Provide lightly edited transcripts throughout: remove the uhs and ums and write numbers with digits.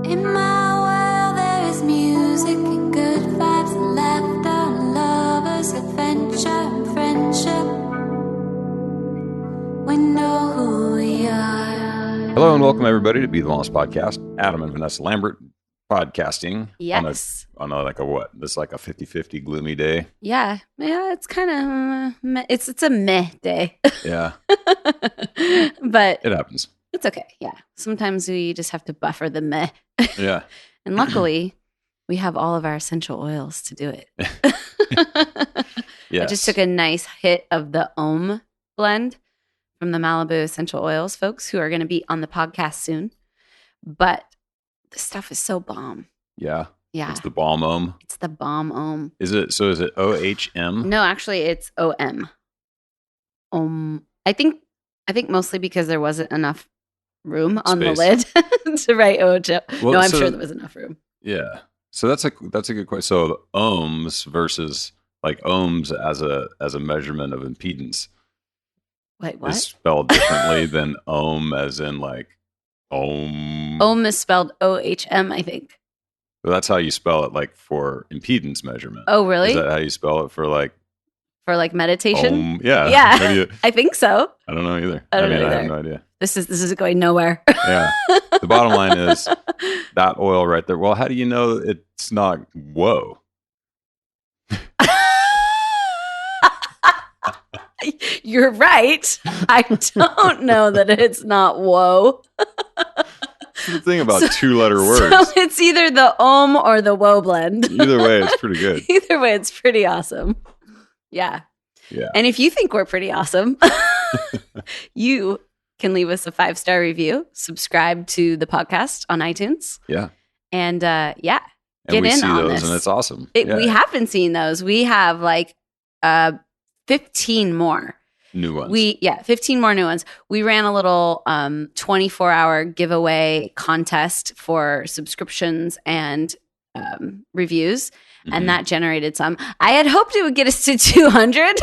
In my world there is music and good vibes and laughter and lovers, adventure and friendship. We know who we are. Hello and welcome everybody to Be the Wellness Podcast. Adam and Vanessa Lambert podcasting. Yes. On a like a what? This is like a 50-50 gloomy day. Yeah, it's kind of it's a meh day. Yeah. But It happens. it's okay. Yeah. Sometimes we just have to buffer the meh. Yeah. And luckily, we have all of our essential oils to do it. Yes. I just took a nice hit of the Om blend from the Malibu essential oils folks who are going to be on the podcast soon. But the stuff is so bomb. Yeah. Yeah. It's the bomb Om. It's the bomb Om. Is it OHM? No, actually it's OM. I think mostly because there wasn't enough room on the lid to write OHM. Well, no, I'm sure there was enough room. Yeah. So that's a good question. So the ohms versus like ohms as a measurement of impedance Wait, what? is spelled differently than ohm as in like ohm. Om is spelled OHM, I think. Well, that's how you spell it, like for impedance measurement. Oh, really? Is that how you spell it for like meditation? Yeah. Yeah. I think so. I don't know either. I don't know I either. have no idea. This is going nowhere. Yeah. The bottom line is that oil right there. Well, how do you know it's not whoa? You're right. I don't know that it's not whoa. That's the thing about two-letter words. So it's either the Om or the whoa blend. Either way, it's pretty good. Either way, it's pretty awesome. Yeah. Yeah. And if you think we're pretty awesome, you can leave us a 5-star review, subscribe to the podcast on iTunes. Yeah. And And get we in see on those this. and it's awesome. We have been seeing those. We have like 15 more. New ones. 15 more new ones. We ran a little 24-hour giveaway contest for subscriptions and reviews, and that generated some. I had hoped it would get us to 200.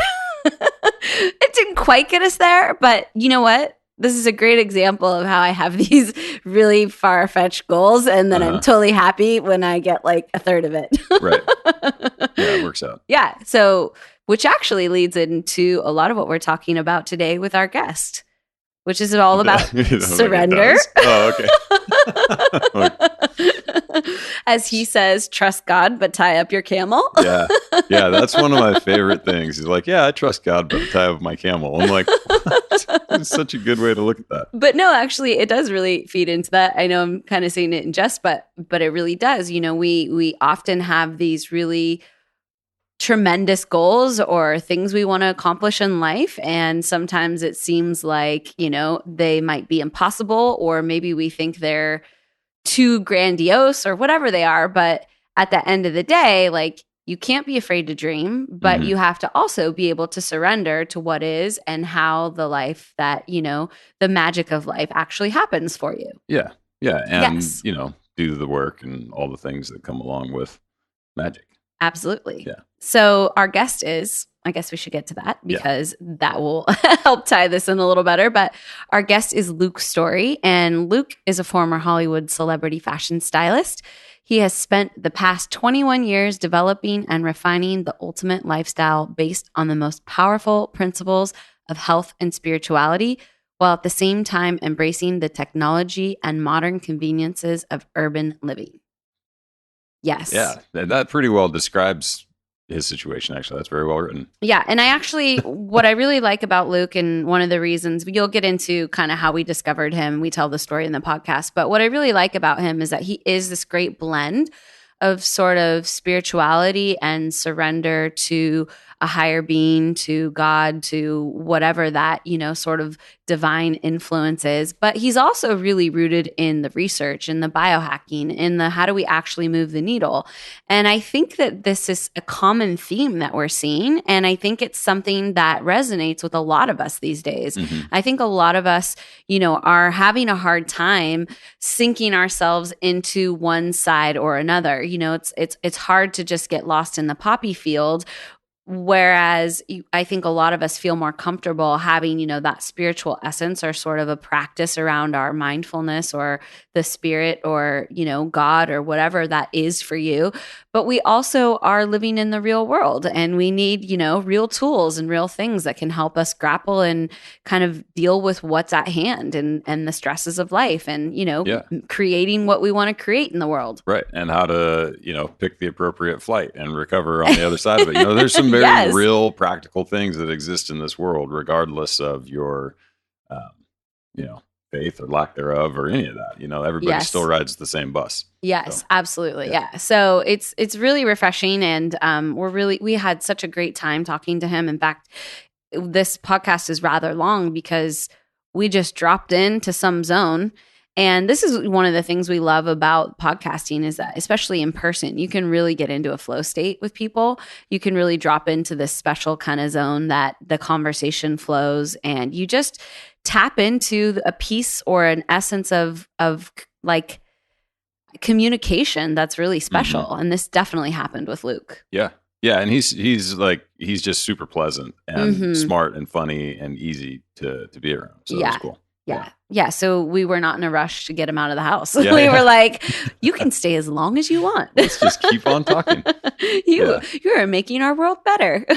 It didn't quite get us there, but you know what? This is a great example of how I have these really far-fetched goals, and then I'm totally happy when I get like a third of it. Right. Yeah, it works out. Yeah. So, which actually leads into a lot of what we're talking about today with our guest, which is all about surrender. Oh, okay. As he says, trust God, but tie up your camel. Yeah. Yeah, that's one of my favorite things. He's like, yeah, I trust God, but tie up my camel. I'm like, what? It's such a good way to look at that. But no, actually, it does really feed into that. I know I'm kind of saying it in jest, but it really does. You know, we often have these really tremendous goals or things we want to accomplish in life. And sometimes it seems like, you know, they might be impossible, or maybe we think they're too grandiose or whatever they are. But at the end of the day, like, you can't be afraid to dream, but you have to also be able to surrender to what is and how the life that, you know, the magic of life actually happens for you. Yeah. Yeah. And, Yes. you know, do the work and all the things that come along with magic. Absolutely. Yeah. So our guest is, I guess we should get to that because that will help tie this in a little better. But our guest is Luke Storey, and Luke is a former Hollywood celebrity fashion stylist. He has spent the past 21 years developing and refining the ultimate lifestyle based on the most powerful principles of health and spirituality, while at the same time embracing the technology and modern conveniences of urban living. Yes. Yeah. That pretty well describes his situation, actually. That's very well written. Yeah. And I actually, what I really like about Luke, and one of the reasons, you'll get into kind of how we discovered him, we tell the story in the podcast, but what I really like about him is that he is this great blend of sort of spirituality and surrender to a higher being, to God, to whatever that, you know, sort of divine influence is. But he's also really rooted in the research, in the biohacking, in the how do we actually move the needle. And I think that this is a common theme that we're seeing. And I think it's something that resonates with a lot of us these days. I think a lot of us, you know, are having a hard time sinking ourselves into one side or another. You know, it's hard to just get lost in the poppy field Whereas I think a lot of us feel more comfortable having, that spiritual essence or sort of a practice around our mindfulness or the spirit or, God or whatever that is for you. But we also are living in the real world and we need, real tools and real things that can help us grapple and kind of deal with what's at hand and the stresses of life and, creating what we want to create in the world. Right. And how to, pick the appropriate flight and recover on the other side of it. There's some very Yes. real practical things that exist in this world, regardless of your, faith or lack thereof or any of that. Everybody still rides the same bus. Yes, so, absolutely. Yeah. So it's really refreshing. And we had such a great time talking to him. In fact, this podcast is rather long because we just dropped into some zone. And this is one of the things we love about podcasting is that, especially in person, you can really get into a flow state with people. You can really drop into this special kind of zone that the conversation flows and you just tap into a piece or an essence of like communication that's really special. Mm-hmm. And this definitely happened with Luke. Yeah. Yeah. And he's just super pleasant and smart and funny and easy to be around. So that's cool. Yeah. So we were not in a rush to get him out of the house. We were like, you can stay as long as you want. Let's just keep on talking. You are making our world better.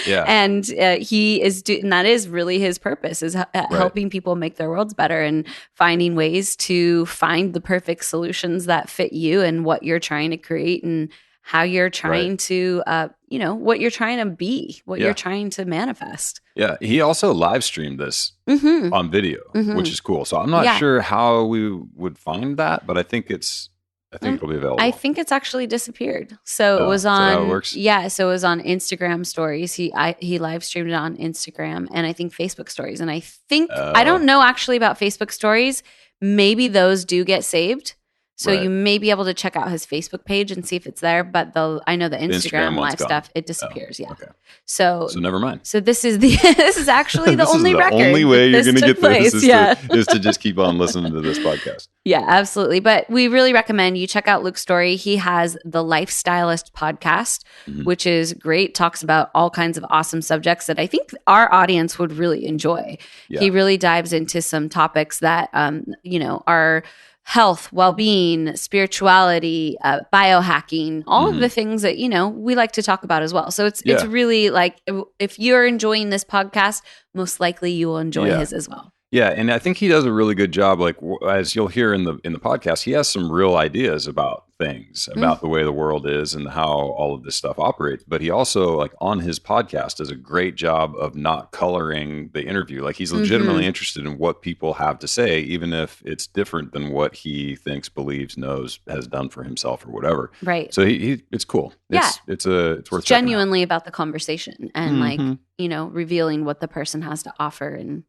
And he is and that is really his purpose is helping people make their worlds better and finding ways to find the perfect solutions that fit you and what you're trying to create and how you're trying to, what you're trying to be, what you're trying to manifest. Yeah. He also live streamed this on video, which is cool. So I'm not sure how we would find that, but I think it'll be available. I think it's actually disappeared. So it was on, how it works? So it was on Instagram stories. He live streamed it on Instagram and I think Facebook stories. And I think, I don't know actually about Facebook stories. Maybe those do get saved. So you may be able to check out his Facebook page and see if it's there, but I know the Instagram live stuff, it disappears. Okay. So never mind. So this is actually the only record. The only way you're going to get this is to just keep on listening to this podcast. Yeah, absolutely. But we really recommend you check out Luke's story. He has the Life Stylist podcast, which is great. Talks about all kinds of awesome subjects that I think our audience would really enjoy. Yeah. He really dives into some topics that, are health, well-being, spirituality, biohacking, all of the things that, we like to talk about as well. So it's really like, if you're enjoying this podcast, most likely you will enjoy his as well. Yeah. And I think he does a really good job. Like, as you'll hear in the podcast, he has some real ideas about things, about the way the world is and how all of this stuff operates. But he also, like, on his podcast does a great job of not coloring the interview. Like, he's legitimately interested in what people have to say, even if it's different than what he thinks, believes, knows, has done for himself or whatever. Right. So it's cool. It's worth genuinely about the conversation and revealing what the person has to offer and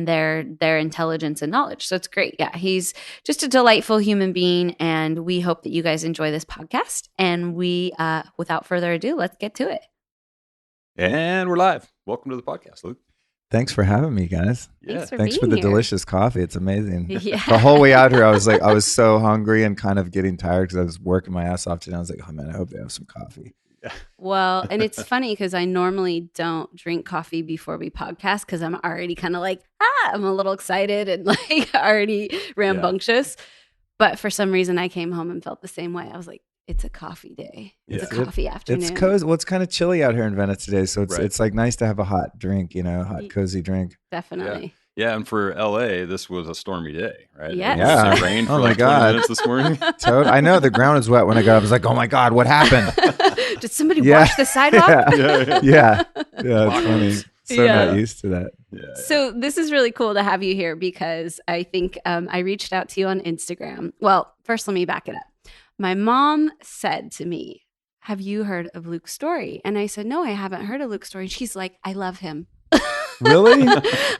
their intelligence and knowledge. So it's great. Yeah, he's just a delightful human being, and we hope that you guys enjoy this podcast. And we, without further ado, let's get to it. And we're live. Welcome to the podcast, Luke. Thanks for having me, guys. Thanks for the here. Delicious coffee. It's amazing. Yeah. The whole way out here, I was so hungry and kind of getting tired because I was working my ass off today. I was like, oh man, I hope they have some coffee. Well, and it's funny because I normally don't drink coffee before we podcast because I'm already kind of like, I'm a little excited and like already rambunctious. But for some reason, I came home and felt the same way. I was like, it's a coffee day. It's a coffee afternoon. It's cozy. Well, it's kind of chilly out here in Venice today. So it's like nice to have a hot drink, hot, cozy drink. Definitely. Yeah, and for LA, this was a stormy day, right? Yes. Yeah. It rained for 20 minutes this morning. I know the ground was wet when I got up. I was like, oh my God, what happened? Did somebody wash the sidewalk? Yeah, it's funny. So not used to that. Yeah. So this is really cool to have you here because I think I reached out to you on Instagram. Well, first let me back it up. My mom said to me, have you heard of Luke's story? And I said, no, I haven't heard of Luke's story. And she's like, I love him. Really?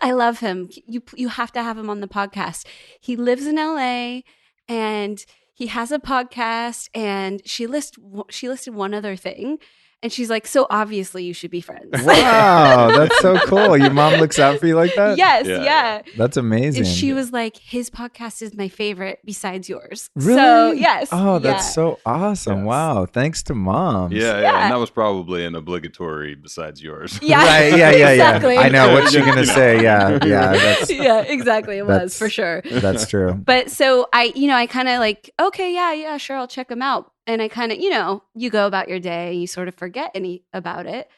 I love him. You have to have him on the podcast. He lives in LA and he has a podcast, and she listed one other thing. And she's like, so obviously you should be friends. Wow, that's so cool. Your mom looks out for you like that? Yes, yeah. That's amazing. And she was like, his podcast is my favorite besides yours. Really? So, yes. Oh, that's so awesome. Yes. Wow. Thanks to moms. Yeah. And that was probably an obligatory besides yours. Yeah. Right. Yeah. Exactly. I know what you're going to say. Yeah. That's, yeah, exactly. It was for sure. That's true. But so I kind of like, okay, yeah, sure. I'll check them out. And I kind of, you go about your day, you sort of forget about it.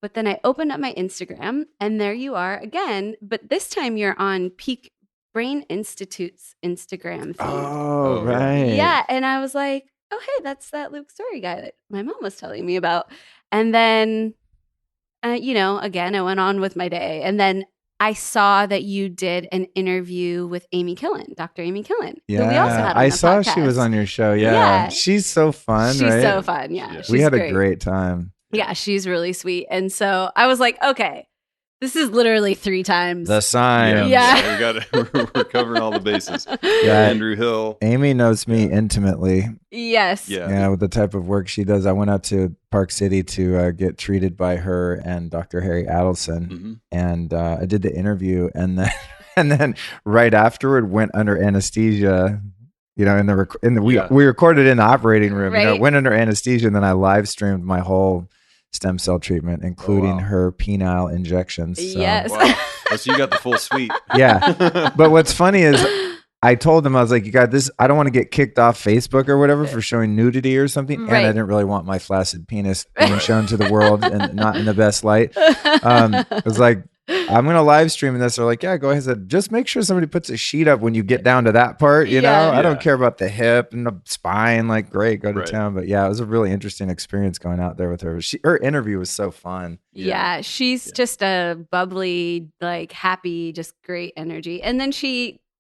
But then I opened up my Instagram and there you are again. But this time you're on Peak Brain Institute's Instagram feed. Oh, right. Yeah. And I was like, oh, hey, that's that Luke Storey guy that my mom was telling me about. And then, again, I went on with my day. And then I saw that you did an interview with Amy Killen, Dr. Amy Killen. Yeah, who we also had on I the saw podcast. she was on your show. Yeah. She's so fun, She's right? so fun, yeah. We had a great time. Yeah, she's really sweet. And so I was like, okay, this is literally 3 times. The sign. Yeah. We're covering all the bases. Yeah. Andrew Hill. Amy knows me intimately. Yes. Yeah. With the type of work she does. I went out to Park City to get treated by her and Dr. Harry Adelson. Mm-hmm. And I did the interview and then right afterward went under anesthesia. We recorded in the operating room. Right. Went under anesthesia and then I live streamed my whole stem cell treatment, including her penile injections. So. Yes. Wow. So you got the full suite. Yeah. But what's funny is I told them, I was like, you got this. I don't want to get kicked off Facebook or whatever for showing nudity or something. Right. And I didn't really want my flaccid penis being shown to the world and not in the best light. It was like, I'm going to live stream this. They're like, yeah, go ahead. I said, just make sure somebody puts a sheet up when you get down to that part. You know, I don't care about the hip and the spine. Like, great, go to town. But yeah, it was a really interesting experience going out there with her. Her interview was so fun. Yeah, she's just a bubbly, like happy, just great energy. And then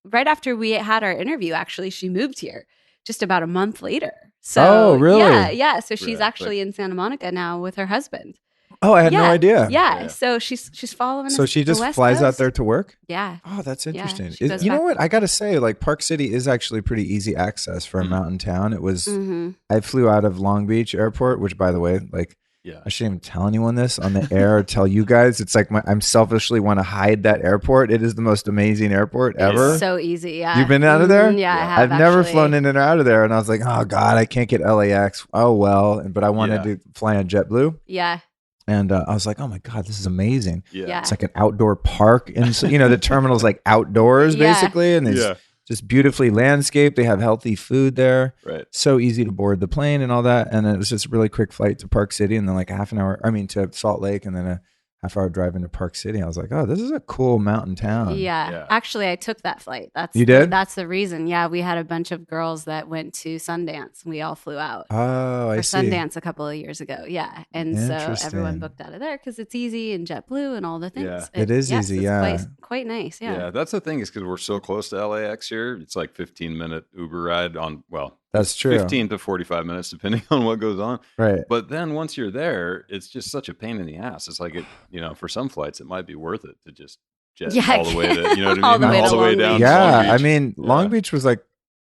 right after we had our interview, actually, she moved here just about a month later. So, really? Yeah. So she's actually in Santa Monica now with her husband. Oh, I had no idea. Yeah. So she's following us. So she just flies out there to work? Yeah. Oh, that's interesting. Yeah, you know what? I got to say, like Park City is actually pretty easy access for a mountain town. It was, I flew out of Long Beach Airport, which by the way, like, I shouldn't even tell anyone this on the air or tell you guys. It's like I'm selfishly want to hide that airport. It is the most amazing airport ever. It's so easy. Yeah. You've been out of there? Yeah, I have. I've never flown in and out of there. And I was like, oh God, I can't get LAX. Oh, well. But I wanted to fly on JetBlue. Yeah. And I was like, oh my God, this is amazing. Yeah. It's like an outdoor park. And so, the terminal's like outdoors basically. And there's just beautifully landscaped. They have healthy food there. Right. So easy to board the plane and all that. And then it was just a really quick flight to Park City and then like to Salt Lake and then a half-hour drive into Park City. I was like, oh, this is a cool mountain town. Yeah. Actually, I took that flight. You did? That's the reason. Yeah, we had a bunch of girls that went to Sundance. We all flew out. Oh, I see. For Sundance a couple of years ago. Yeah. And so everyone booked out of there because it's easy and JetBlue and all the things. Yeah. It is easy, it's quite nice. Yeah. Yeah, that's the thing is because we're so close to LAX here. It's like 15-minute Uber ride on, that's true. 15 to 45 minutes, depending on what goes on. Right. But then once you're there, it's just such a pain in the ass. It's like, for some flights, it might be worth it to just jet all the way to, you know what I mean? All the way down. Yeah. To Long Beach. Long Beach was like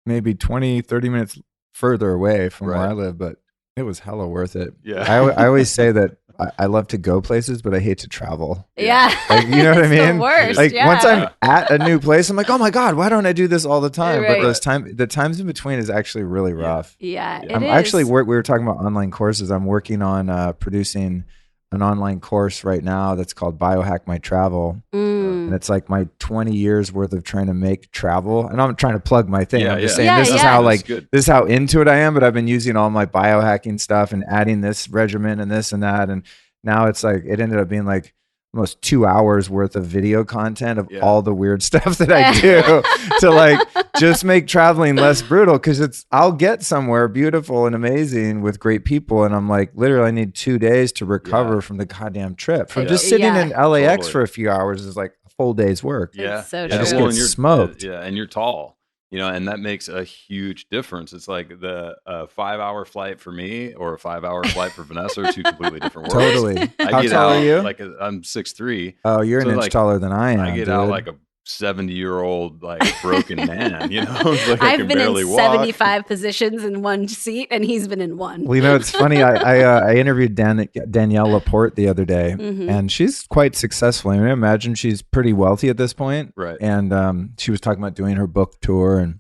maybe 20, 30 minutes further away from where I live, but it was hella worth it. Yeah. I always say that I love to go places, but I hate to travel. Yeah. Like, you know what I mean? The worst, once I'm at a new place, I'm like, oh my God, why don't I do this all the time? Right. But the times in between is actually really rough. Yeah. I'm actually we were talking about online courses. I'm working on producing an online course right now that's called Biohack My Travel. And it's like my 20 years worth of trying to make travel. And I'm trying to plug my thing. I'm just saying this is how this is how into it I am, but I've been using all my biohacking stuff and adding this regimen and this and that. And now it's like, it ended up being like almost 2 hours worth of video content of all the weird stuff that I do to like just make traveling less brutal. Cause I'll get somewhere beautiful and amazing with great people. And I'm like, literally I need 2 days to recover from the goddamn trip. From just sitting in LAX for a few hours is like a full day's work. Yeah. It's so I just get smoked. Yeah. And you're tall. And that makes a huge difference. It's like the 5-hour flight for me or a 5-hour flight for Vanessa are two completely different worlds. Totally. I How get tall out are you? like I'm 6'3". Oh, you're an inch taller than I am. I get out like a 70-year-old like broken man, you know. Like I I've can been barely in walk. 75 positions in one seat, and he's been in one. Well, it's funny. I interviewed Danielle Laporte the other day, and she's quite successful. I mean, I imagine she's pretty wealthy at this point. Right. And she was talking about doing her book tour, and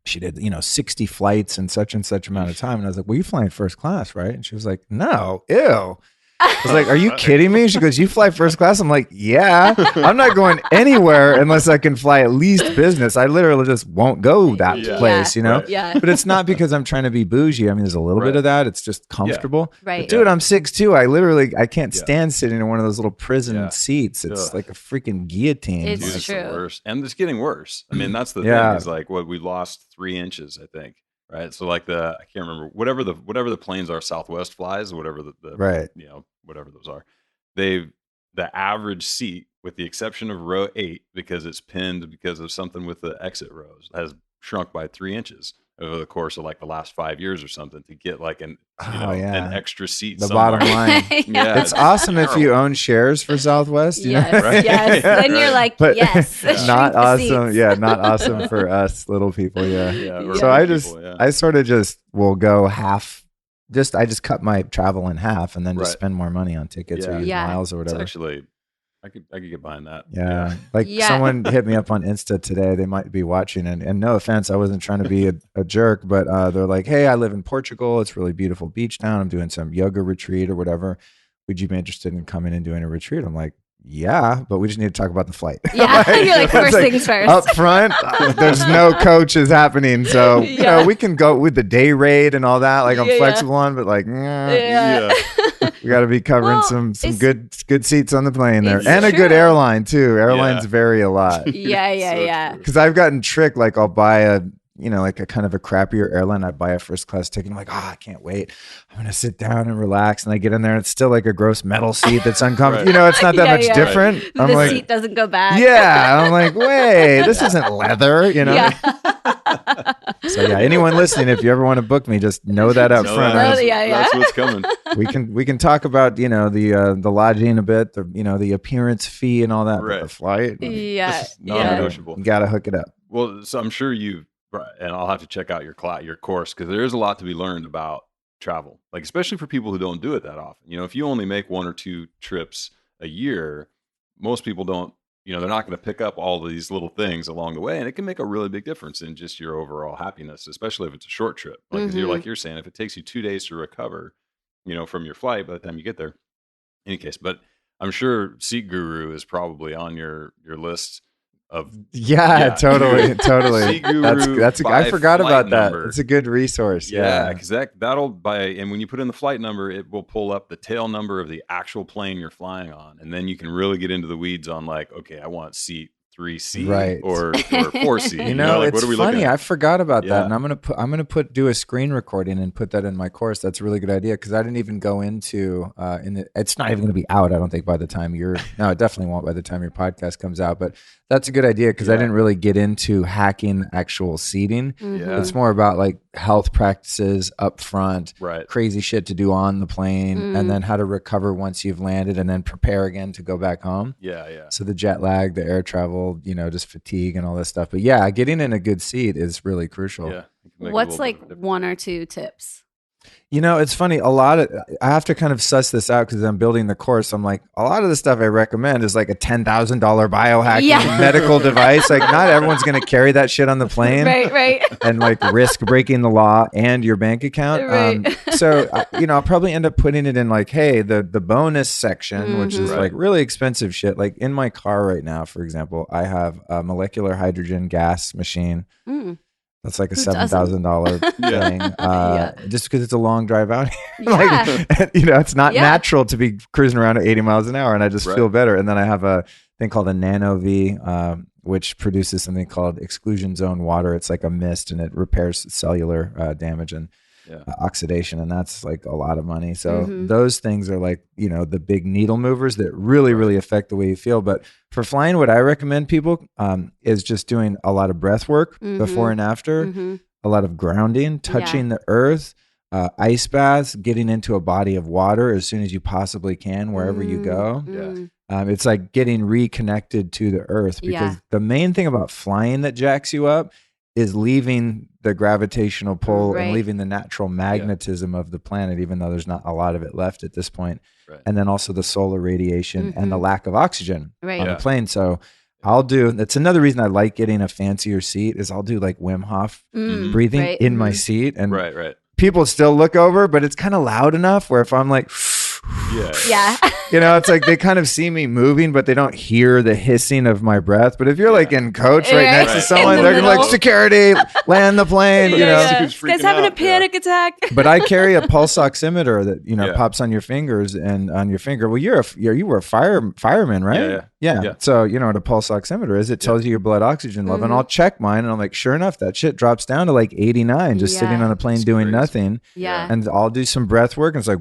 she did, 60 flights in such and such amount of time. And I was like, well, you flying first class, right? And she was like, no, ew. I was like, are you kidding me? She goes, you fly first class? I'm like, yeah. I'm not going anywhere unless I can fly at least business. I literally just won't go that place, Right. Yeah. But it's not because I'm trying to be bougie. I mean, there's a little bit of that. It's just comfortable. Right. But dude, I'm 6'2". I can't stand sitting in one of those little prison seats. It's like a freaking guillotine. It's Dude, true. the worst. And it's getting worse. I mean, that's the thing is like what we lost 3 inches, I think. Right. So like I can't remember whatever the planes are, Southwest flies, whatever the right. Whatever those are. The average seat, with the exception of row 8, because it's pinned because of something with the exit rows, has shrunk by 3 inches over the course of like the last 5 years or something to get like an extra seat. The somewhere. bottom line. It's awesome if you own shares for Southwest. You know? Right? Yes. Then you're like, but yes. Not awesome. Yeah, not awesome for us little people. Yeah. So I sort of just will go half. I just cut my travel in half and then just spend more money on tickets or use miles or whatever. It's actually, I could get behind that. Yeah. Someone hit me up on Insta today. They might be watching, and no offense, I wasn't trying to be a jerk, but they're like, hey, I live in Portugal. It's a really beautiful beach town. I'm doing some yoga retreat or whatever. Would you be interested in coming and doing a retreat? I'm like, yeah, but we just need to talk about the flight. Yeah, you're like, first things first. Up front, there's no coaches happening. So, we can go with the day rate and all that. Like, I'm flexible on, but like, we got to be covering some good seats on the plane there. And a good airline, too. Airlines vary a lot. Yeah. Because I've gotten tricked. Like, I'll buy like a kind of a crappier airline. I buy a first class ticket. I'm like, I can't wait. I'm going to sit down and relax. And I get in there and it's still like a gross metal seat that's uncomfortable. It's not that much different. Right. The seat doesn't go back. Yeah. I'm like, wait, this isn't leather, So anyone listening, if you ever want to book me, just know that up front. That's what's coming. We can talk about, the lodging a bit, the appearance fee and all that. Right. But the flight. Non-negotiable. You got to hook it up. Well, so I'm sure and I'll have to check out your course, because there is a lot to be learned about travel, like especially for people who don't do it that often. If you only make 1 or 2 trips a year, most people don't. They're not going to pick up all these little things along the way, and it can make a really big difference in just your overall happiness, especially if it's a short trip. Like you're saying, if it takes you 2 days to recover, from your flight by the time you get there. In any case, but I'm sure Seat Guru is probably on your list. Totally. Seat Guru That's I forgot about that. Number. It's a good resource. Because that'll and when you put in the flight number, it will pull up the tail number of the actual plane you're flying on, and then you can really get into the weeds on like, okay, I want seat 3C or 4C. It's what are we funny. looking at? I forgot about that, and I'm gonna do a screen recording and put that in my course. That's a really good idea, because I didn't even go into it's not even going to be out, I don't think, by the time it definitely won't by the time your podcast comes out. But that's a good idea, because I didn't really get into hacking actual seating. It's more about like health practices up front, crazy shit to do on the plane, and then how to recover once you've landed, and then prepare again to go back home. So the jet lag, the air travel, just fatigue and all this stuff. But getting in a good seat is really crucial. What's like 1 or 2 tips? It's funny. I have to kind of suss this out, because I'm building the course. I'm like, a lot of the stuff I recommend is like a $10,000 biohacking medical device. Like, not everyone's going to carry that shit on the plane. Right. And like risk breaking the law and your bank account. So, I'll probably end up putting it in like, hey, the bonus section, which is like really expensive shit. Like in my car right now, for example, I have a molecular hydrogen gas machine. That's like a $7,000 thing, just because it's a long drive out here. It's not natural to be cruising around at 80 miles an hour, and I just feel better. And then I have a thing called a Nano V, which produces something called exclusion zone water. It's like a mist, and it repairs cellular damage and oxidation, and that's like a lot of money. So those things are like, the big needle movers that really, really affect the way you feel. But for flying, what I recommend people is just doing a lot of breath work before and after, a lot of grounding, touching the earth, ice baths, getting into a body of water as soon as you possibly can, wherever you go. It's like getting reconnected to the earth, because the main thing about flying that jacks you up is leaving the gravitational pull and leaving the natural magnetism of the planet, even though there's not a lot of it left at this point. Right. And then also the solar radiation and the lack of oxygen on the plane. So that's another reason I like getting a fancier seat, is I'll do like Wim Hof breathing in my seat. And people still look over, but it's kind of loud enough where if I'm like, it's like they kind of see me moving, but they don't hear the hissing of my breath. But if you're like in coach next to someone, they're gonna be like, security, land the plane. This guy's having a panic attack. But I carry a pulse oximeter that pops on your fingers and on your finger. Well, you were a fireman, right? Yeah. So what a pulse oximeter is. It tells you your blood oxygen level, and I'll check mine, and I'm like, sure enough, that shit drops down to like 89, just sitting on a plane doing nothing. And I'll do some breath work, and it's like,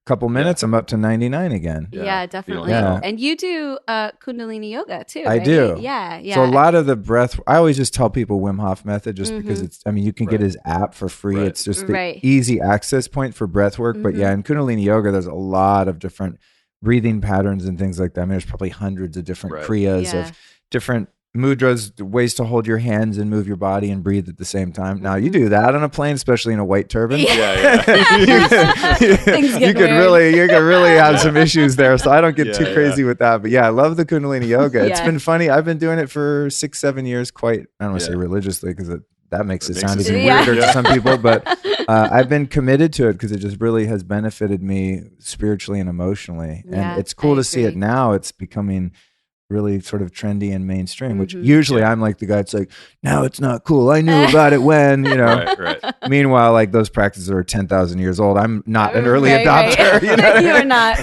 couple minutes, I'm up to 99 again. Yeah, definitely. Yeah. And you do Kundalini yoga too, right? I do. Yeah. So a lot of the breath, I always just tell people Wim Hof method, just because you can get his app for free. It's just the easy access point for breath work. But in Kundalini yoga, there's a lot of different breathing patterns and things like that. I mean, there's probably hundreds of different kriyas of different mudras, ways to hold your hands and move your body and breathe at the same time. Now you do that on a plane, especially in a white turban. You could really have some issues there. So I don't get too crazy with that. But I love the Kundalini yoga. It's been funny. I've been doing it for 6-7 years, I don't want to say religiously, because that makes it sound even weirder to some people. But I've been committed to it because it just really has benefited me spiritually and emotionally. And it's cool to see it now. It's becoming really sort of trendy and mainstream, which usually I'm like the guy that's like, now it's not cool. I knew about it when, Meanwhile, like those practices are 10,000 years old. I'm not an early adopter. You're not.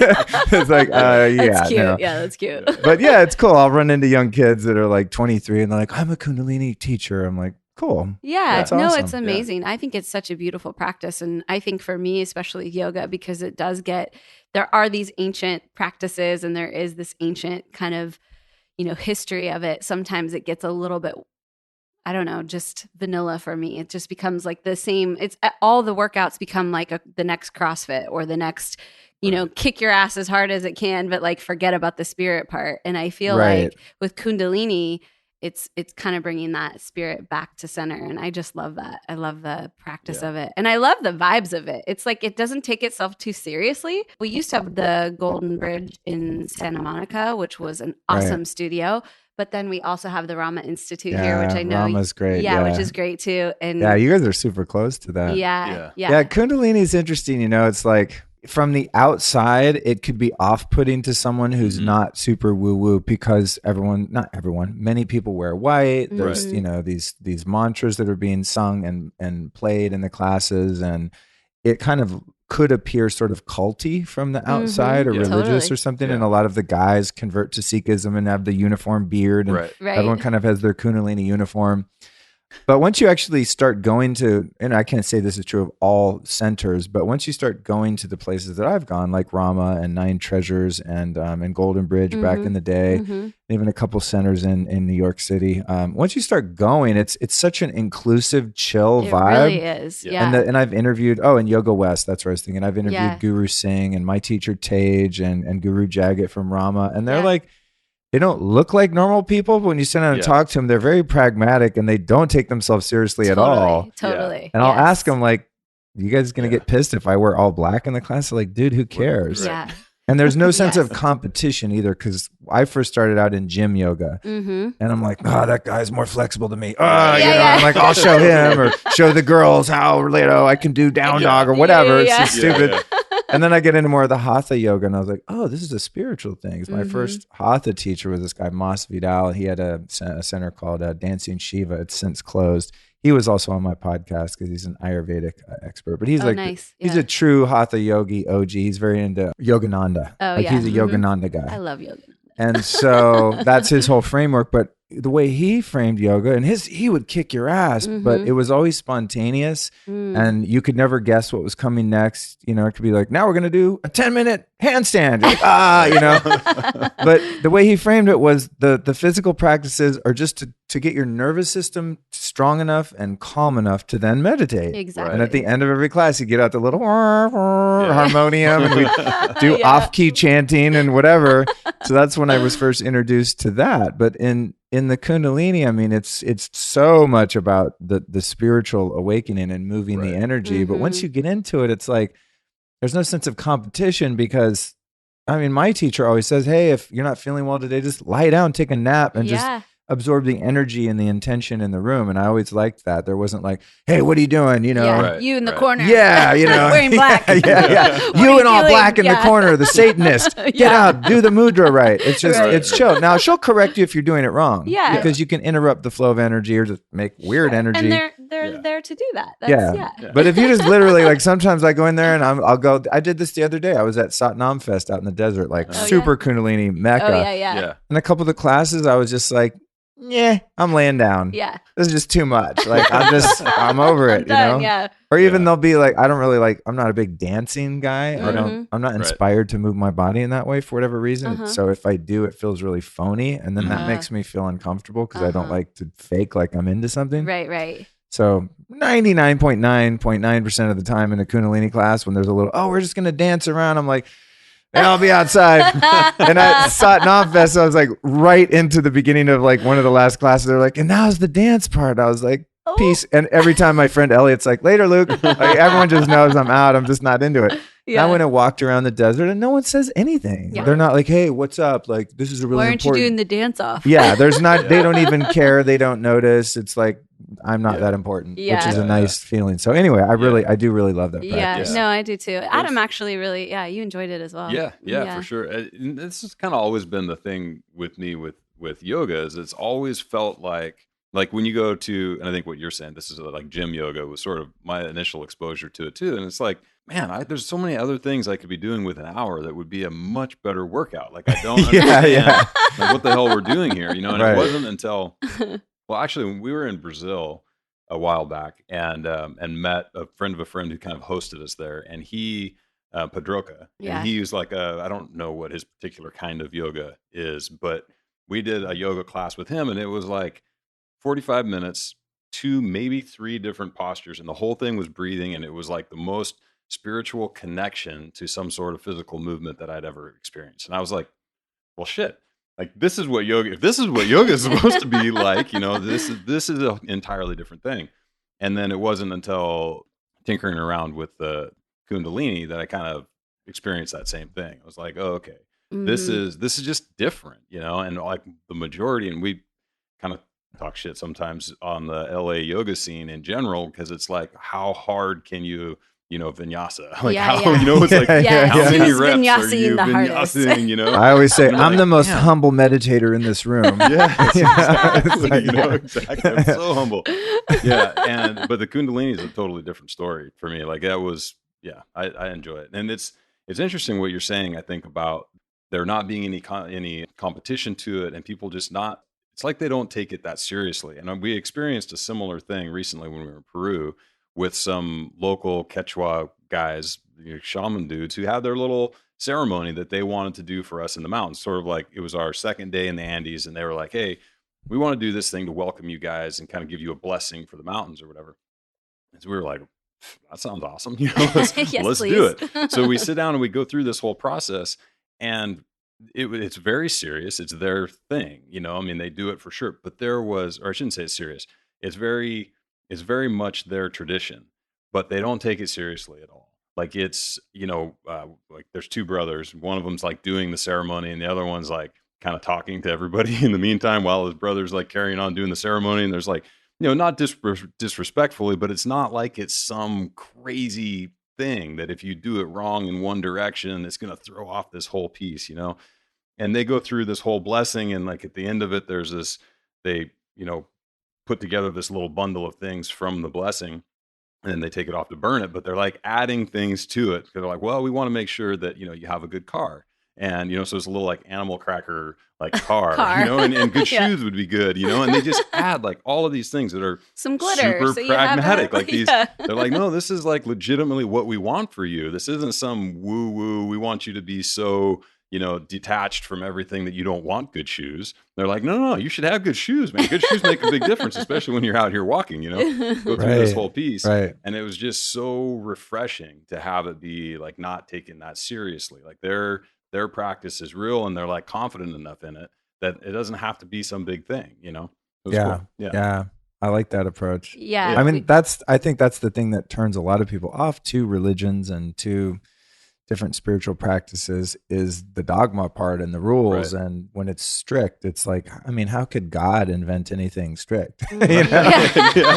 It's like, that's cute. No. Yeah, that's cute. But it's cool. I'll run into young kids that are like 23 and they're like, I'm a Kundalini teacher. I'm like, cool. Yeah, that's awesome. It's amazing. I think it's such a beautiful practice. And I think for me, especially yoga, because there are these ancient practices and there is this ancient kind of, history of it. Sometimes it gets a little bit, I don't know, just vanilla for me. It just becomes like the same. It's all the workouts become like the next CrossFit or the next, kick your ass as hard as it can, but like forget about the spirit part. And I feel like with Kundalini, it's kind of bringing that spirit back to center. And I just love that. I love the practice of it. And I love the vibes of it. It's like, it doesn't take itself too seriously. We used to have the Golden Bridge in Santa Monica, which was an awesome studio. But then we also have the Rama Institute here, which I know. Rama's great. Yeah, which is great too. And you guys are super close to that. Yeah. Kundalini is interesting. It's like, from the outside, it could be off-putting to someone who's not super woo-woo, because many people wear white. There's, these mantras that are being sung and played in the classes, and it kind of could appear sort of culty from the outside or religious or something. And a lot of the guys convert to Sikhism and have the uniform beard, and everyone kind of has their Kundalini uniform. But once you actually start going to, and I can't say this is true of all centers, but once you start going to the places that I've gone, like Rama and Nine Treasures and Golden Bridge back in the day, and even a couple centers in New York City, once you start going, it's such an inclusive, chill vibe. It really is, And I've interviewed, in Yoga West, that's where I was thinking. I've interviewed Guru Singh and my teacher Tej and Guru Jagat from Rama, and they're like, they don't look like normal people, but when you sit down and talk to them, they're very pragmatic and they don't take themselves seriously at all. Totally. And I'll ask them, like, you guys going to get pissed if I wear all black in the class? They're like, dude, who cares? Yeah. And there's no sense of competition either, because I first started out in gym yoga, and I'm like, that guy's more flexible than me. I'm like, I'll show him or show the girls how I can do down dog or whatever. It's just stupid. And then I get into more of the Hatha yoga, and I was like, this is a spiritual thing. My first Hatha teacher was this guy, Mas Vidal. He had a center called Dancing Shiva. It's since closed. He was also on my podcast because he's an Ayurvedic expert. But he's he's a true Hatha yogi OG. He's very into Yogananda. He's a Yogananda guy. I love Yogananda. And so that's his whole framework. But the way he framed yoga, and he would kick your ass, but it was always spontaneous, and you could never guess what was coming next. It could be like, now we're going to do a 10-minute handstand. You're like, you know. But the way he framed it was the physical practices are just to get your nervous system strong enough and calm enough to then meditate. Exactly. And at the end of every class, you get out the little harmonium and we do off-key chanting and whatever. So that's when I was first introduced to that. But in the Kundalini, I mean, it's so much about the spiritual awakening and moving the energy. But once you get into it, it's like there's no sense of competition because, I mean, my teacher always says, hey, if you're not feeling well today, just lie down, take a nap, and just absorb the energy and the intention in the room. And I always liked that. There wasn't like, hey, what are you doing? You know, you in the corner. Yeah, you know, wearing black. You in all black in the corner, the Satanist. Get out, do the mudra right. It's just, it's chill. Now she'll correct you if you're doing it wrong. Yeah. Because you can interrupt the flow of energy or just make weird energy. And they're there to do that. That's, But if you just literally, like, sometimes I go in there and I'll go, I did this the other day. I was at Satnam Fest out in the desert, like super Kundalini Mecca. And a couple of the classes, I was just like, yeah, I'm laying down. Yeah. This is just too much. Like, I'm over it, you know? Yeah. Or even they'll be like, I'm not a big dancing guy. I'm not inspired to move my body in that way for whatever reason. So if I do, it feels really phony. And then that makes me feel uncomfortable because I don't like to fake like I'm into something. Right. So 99.9% of the time in a Kundalini class, when there's a little, we're just going to dance around, I'm like, and I'll be outside. And at Satnam Fest, I was like right into the beginning of like one of the last classes. They're like, and now's the dance part. I was like, peace. And every time my friend Elliot's like, later, Luke. Like, everyone just knows I'm out. I'm just not into it. Yeah. I went and walked around the desert and no one says anything. Yeah. They're not like, hey, what's up? Like, this is a really Why aren't important... you doing the dance off? Yeah, they don't even care. They don't notice. It's like, I'm not that important, which is a nice feeling. So anyway, I do really love that practice. Yeah, no, I do too. Adam actually really, you enjoyed it as well. Yeah, for sure. This has kind of always been the thing with me with yoga is it's always felt like when you go to, and I think what you're saying, this is like gym yoga was sort of my initial exposure to it too. And it's like, man, there's so many other things I could be doing with an hour that would be a much better workout. Like, I don't understand like, what the hell we're doing here, you know? And it wasn't until... Well, actually, when we were in Brazil a while back and met a friend of a friend who kind of hosted us there, and he, Pedroca, and he was like, I don't know what his particular kind of yoga is, but we did a yoga class with him, and it was like 45 minutes, 2, maybe 3 different postures, and the whole thing was breathing, and it was like the most spiritual connection to some sort of physical movement that I'd ever experienced. And I was like, well, shit. Like, this is what yoga, if this is what yoga is supposed to be like, you know, this is an entirely different thing. And then it wasn't until tinkering around with the Kundalini that I kind of experienced that same thing. I was like, oh, okay, this is just different, you know, and like the majority, and we kind of talk shit sometimes on the LA yoga scene in general, because it's like, how hard can you vinyasa. Like you know, it's like how many reps are you vinyasing, you know? I always say, I'm the most humble meditator in this room. Exactly. I'm so humble. But the Kundalini is a totally different story for me. Like, that was, I enjoy it. And it's interesting what you're saying, I think, about there not being any competition to it and people just not, it's like they don't take it that seriously. And we experienced a similar thing recently when we were in Peru, with some local Quechua guys, shaman dudes, who had their little ceremony that they wanted to do for us in the mountains. Sort of like, it was our second day in the Andes, and they were like, hey, we want to do this thing to welcome you guys and kind of give you a blessing for the mountains or whatever. And so we were like, that sounds awesome. You know, let's do it. So we sit down and we go through this whole process, and it's very serious. It's their thing, you know. I mean, they do it for sure. But there was, or I shouldn't say it's serious. It's very much their tradition, but they don't take it seriously at all. Like, it's, you know, like there's 2 brothers. One of them's like doing the ceremony, and the other one's like kind of talking to everybody in the meantime while his brother's like carrying on doing the ceremony. And there's like, you know, not disrespectfully, but it's not like it's some crazy thing that if you do it wrong in one direction, it's going to throw off this whole piece, you know? And they go through this whole blessing, and like at the end of it, there's this, they, you know, put together this little bundle of things from the blessing, and then they take it off to burn it, but they're like adding things to it. They're like, well, we want to make sure that, you know, you have a good car, And, so it's a little like animal cracker, like car, Car. And good shoes would be good, and they just add like all of these things that are some glitter, super so you have pragmatic. a, Like these, they're like, no, this is like legitimately what we want for you. This isn't some woo woo. We want you to be so, detached from everything that you don't want good shoes. They're like, no, you should have good shoes, man. Good shoes make a big difference, especially when you're out here walking, go through this whole piece. Right. And it was just so refreshing to have it be like not taken that seriously. Like their practice is real, and they're like confident enough in it that it doesn't have to be some big thing, It was cool. Yeah. I like that approach. Yeah. I mean, I think that's the thing that turns a lot of people off to religions and to different spiritual practices is the dogma part and the rules. Right. And when it's strict, it's like, I mean, how could God invent anything strict? Yeah.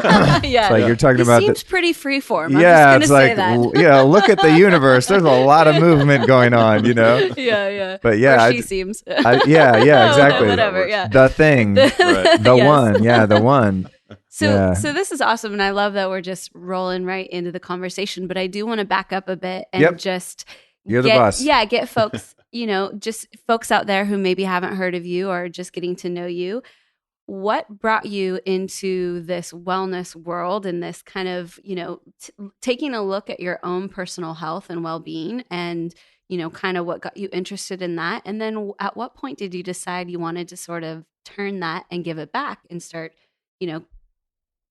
It's like you're talking about. Seems pretty freeform. Yeah, I'm just it's gonna like, say that. look at the universe. There's a lot of movement going on, Yeah. But yeah, or she seems. yeah, exactly. Whatever. Yeah. The thing, Right. the Yes. one, the one. So this is awesome, and I love that we're just rolling right into the conversation. But I do want to back up a bit and just you're the boss. Yeah, get folks, just folks out there who maybe haven't heard of you or just getting to know you. What brought you into this wellness world and this kind of, taking a look at your own personal health and well-being, and kind of what got you interested in that? And then at what point did you decide you wanted to sort of turn that and give it back and start,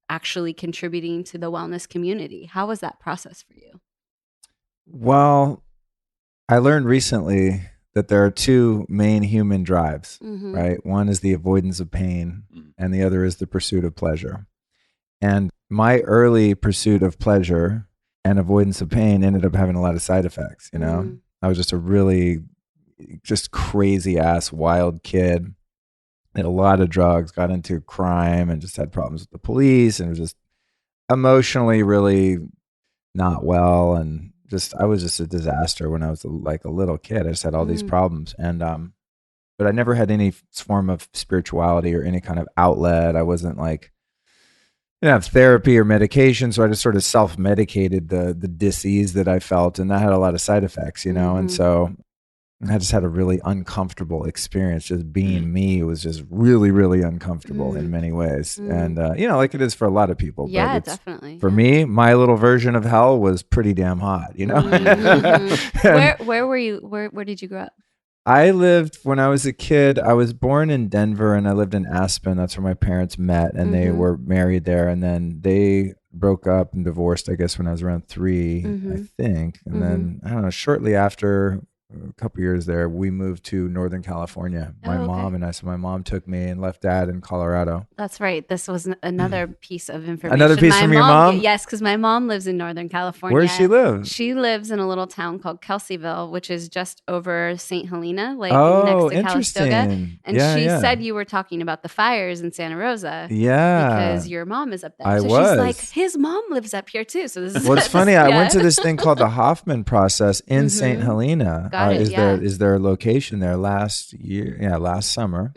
actually contributing to the wellness community? How was that process for you? Well, I learned recently that there are two main human drives, right? One is the avoidance of pain, and the other is the pursuit of pleasure. And my early pursuit of pleasure and avoidance of pain ended up having a lot of side effects, I was just a really just crazy ass wild kid. Did a lot of drugs, got into crime, and just had problems with the police, and was just emotionally really not well, and I was just a disaster when I was like a little kid. I just had all these problems, and but I never had any form of spirituality or any kind of outlet. I wasn't like, I didn't have therapy or medication, so I just sort of self-medicated the disease that I felt, and that had a lot of side effects, and so I just had a really uncomfortable experience. Just being me was just really, really uncomfortable in many ways. And, like it is for a lot of people. Yeah, but definitely. For me, my little version of hell was pretty damn hot, Where were you? Where did you grow up? I lived, when I was a kid, I was born in Denver, and I lived in Aspen. That's where my parents met, and they were married there. And then they broke up and divorced, I guess, when I was around 3, I think. And then, I don't know, shortly after, a couple years there, we moved to Northern California. My mom and I. So my mom took me and left dad in Colorado. That's right. This was another piece of information. Another piece from your mom? Yes, because my mom lives in Northern California. Where does she live? She lives in a little town called Kelseyville, which is just over St. Helena, next to Calistoga. And she said you were talking about the fires in Santa Rosa. Yeah. Because your mom is up there. She's like, his mom lives up here too. So this is well, it's funny. I went to this thing called the Hoffman process in St. Helena. Is their location there last summer.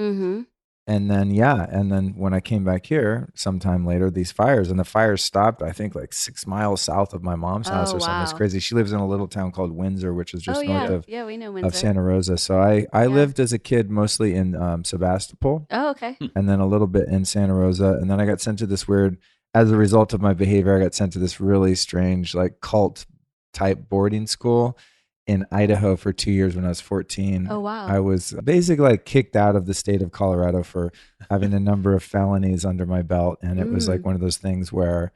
And then when I came back here sometime later, these fires, and the fires stopped, I think like 6 miles south of my mom's house or something. It's crazy. She lives in a little town called Windsor, which is just north of we know Windsor. Of Santa Rosa. So I lived as a kid mostly in Sebastopol. Oh, okay. And then a little bit in Santa Rosa. And then I got sent to this weird, as a result of my behavior, I got sent to this really strange like cult type boarding school in Idaho for 2 years when I was 14. Oh, wow. I was basically like kicked out of the state of Colorado for having a number of felonies under my belt. And it was like one of those things where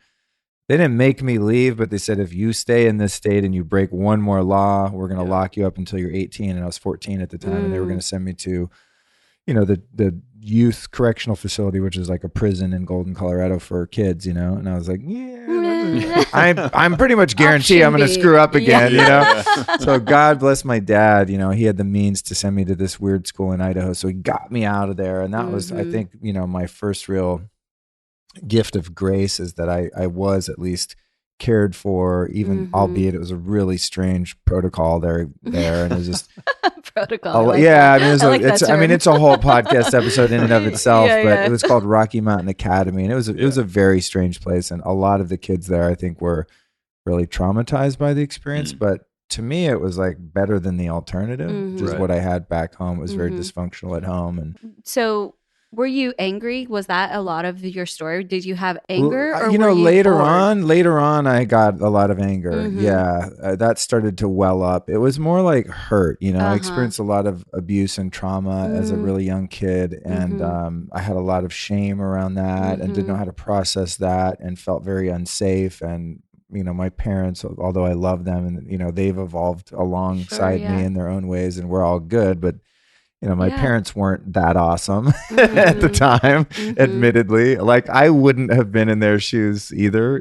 they didn't make me leave, but they said, if you stay in this state and you break one more law, we're going to lock you up until you're 18. And I was 14 at the time, and they were going to send me to, the youth correctional facility, which is like a prison in Golden, Colorado for kids, and I was like, I'm pretty much guaranteed I'm going to screw up again, So God bless my dad, he had the means to send me to this weird school in Idaho. So he got me out of there. And that was, I think, my first real gift of grace is that I was at least cared for, even albeit it was a really strange protocol there, and it was just protocol. It's a whole podcast episode in and of itself, but it was called Rocky Mountain Academy, and it was a very strange place, and a lot of the kids there, I think, were really traumatized by the experience. But to me, it was like better than the alternative, which is what I had back home. It was very dysfunctional at home. And so were you angry? Was that a lot of your story? Did you have anger? Or later on, I got a lot of anger. Yeah, that started to well up. It was more like hurt. I experienced a lot of abuse and trauma as a really young kid. And I had a lot of shame around that and didn't know how to process that and felt very unsafe. And my parents, although I love them and, they've evolved alongside me in their own ways and we're all good. But, my parents weren't that awesome at the time, admittedly. Like I wouldn't have been in their shoes either,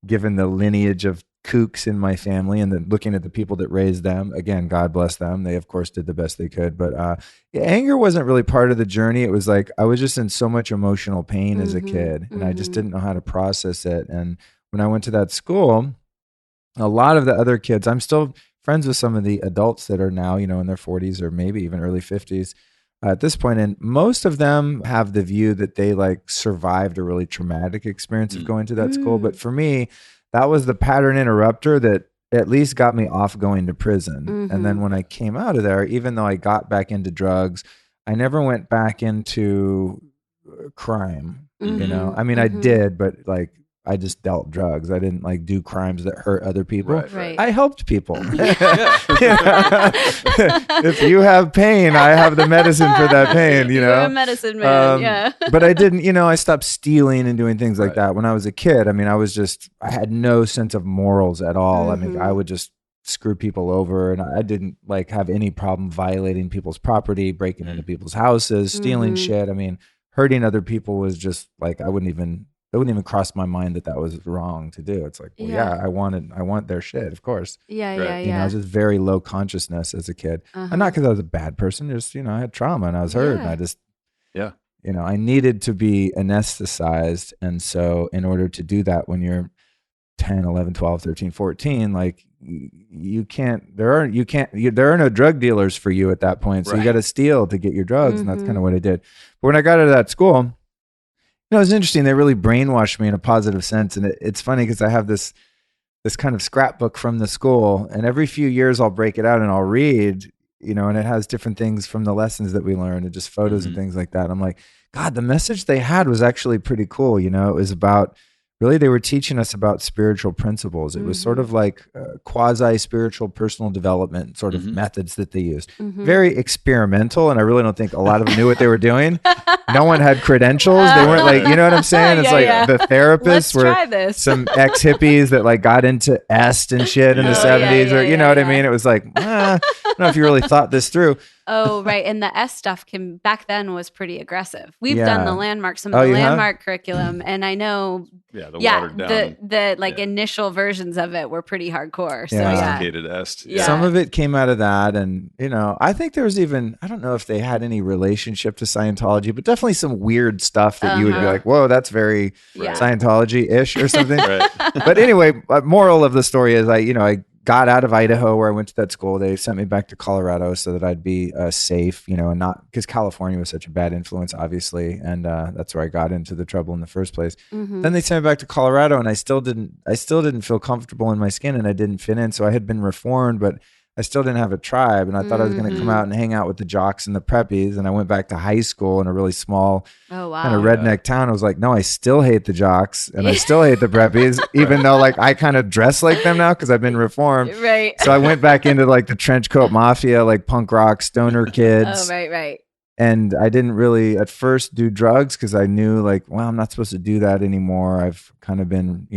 given the lineage of kooks in my family and then looking at the people that raised them. Again, God bless them. They, of course, did the best they could. But anger wasn't really part of the journey. It was like I was just in so much emotional pain as a kid and I just didn't know how to process it. And when I went to that school, a lot of the other kids, I'm still friends with some of the adults that are now, in their 40s or maybe even early 50s at this point. And most of them have the view that they like survived a really traumatic experience of going to that school. But for me, that was the pattern interrupter that at least got me off going to prison. And then when I came out of there, even though I got back into drugs, I never went back into crime. I mean, I did, but like, I just dealt drugs. I didn't like do crimes that hurt other people. Right. I helped people. If you have pain, I have the medicine for that pain, You're a medicine man, But I didn't, I stopped stealing and doing things like that when I was a kid. I mean, I had no sense of morals at all. I mean, I would just screw people over and I didn't like have any problem violating people's property, breaking into people's houses, stealing shit. I mean, hurting other people was just like, it wouldn't even cross my mind that was wrong to do. It's like, well, I want their shit, of course. I was just very low consciousness as a kid. And not because I was a bad person, just, I had trauma and I was hurt and I just, I needed to be anesthetized. And so in order to do that when you're 10, 11, 12, 13, 14, like there are no drug dealers for you at that point. So you got to steal to get your drugs. And that's kind of what I did. But when I got out of that school, it was interesting. They really brainwashed me in a positive sense. And it's funny because I have this kind of scrapbook from the school and every few years I'll break it out and I'll read, and it has different things from the lessons that we learned and just photos and things like that. I'm like, God, the message they had was actually pretty cool. It was about, really, they were teaching us about spiritual principles. It was sort of like quasi-spiritual personal development sort of methods that they used. Very experimental, and I really don't think a lot of them knew what they were doing. No one had credentials. They weren't like, you know what I'm saying? It's the therapists were some ex-hippies that like got into est and shit in the 70s or, what I mean? It was like, I don't know if you really thought this through. Oh, right. And the S stuff back then was pretty aggressive. We've done the landmark, some of the landmark curriculum. And I know, watered down. the initial versions of it were pretty hardcore. So Sophisticated est. Some of it came out of that. And, I think there was even, I don't know if they had any relationship to Scientology, but definitely some weird stuff that you would be like, whoa, that's very Scientology-ish or something. But anyway, moral of the story is I got out of Idaho where I went to that school. They sent me back to Colorado so that I'd be safe, and not because California was such a bad influence, obviously. And that's where I got into the trouble in the first place. Then they sent me back to Colorado and I still didn't feel comfortable in my skin and I didn't fit in. So I had been reformed, but I still didn't have a tribe. And I thought I was going to come out and hang out with the jocks and the preppies. And I went back to high school in a really small kind of redneck town. I was like, no, I still hate the jocks and I still hate the preppies, even though like I kind of dress like them now because I've been reformed. Right. So I went back into like the trench coat mafia, like punk rock, stoner kids. Oh, right. And I didn't really at first do drugs because I knew like, well, I'm not supposed to do that anymore. I've kind of been,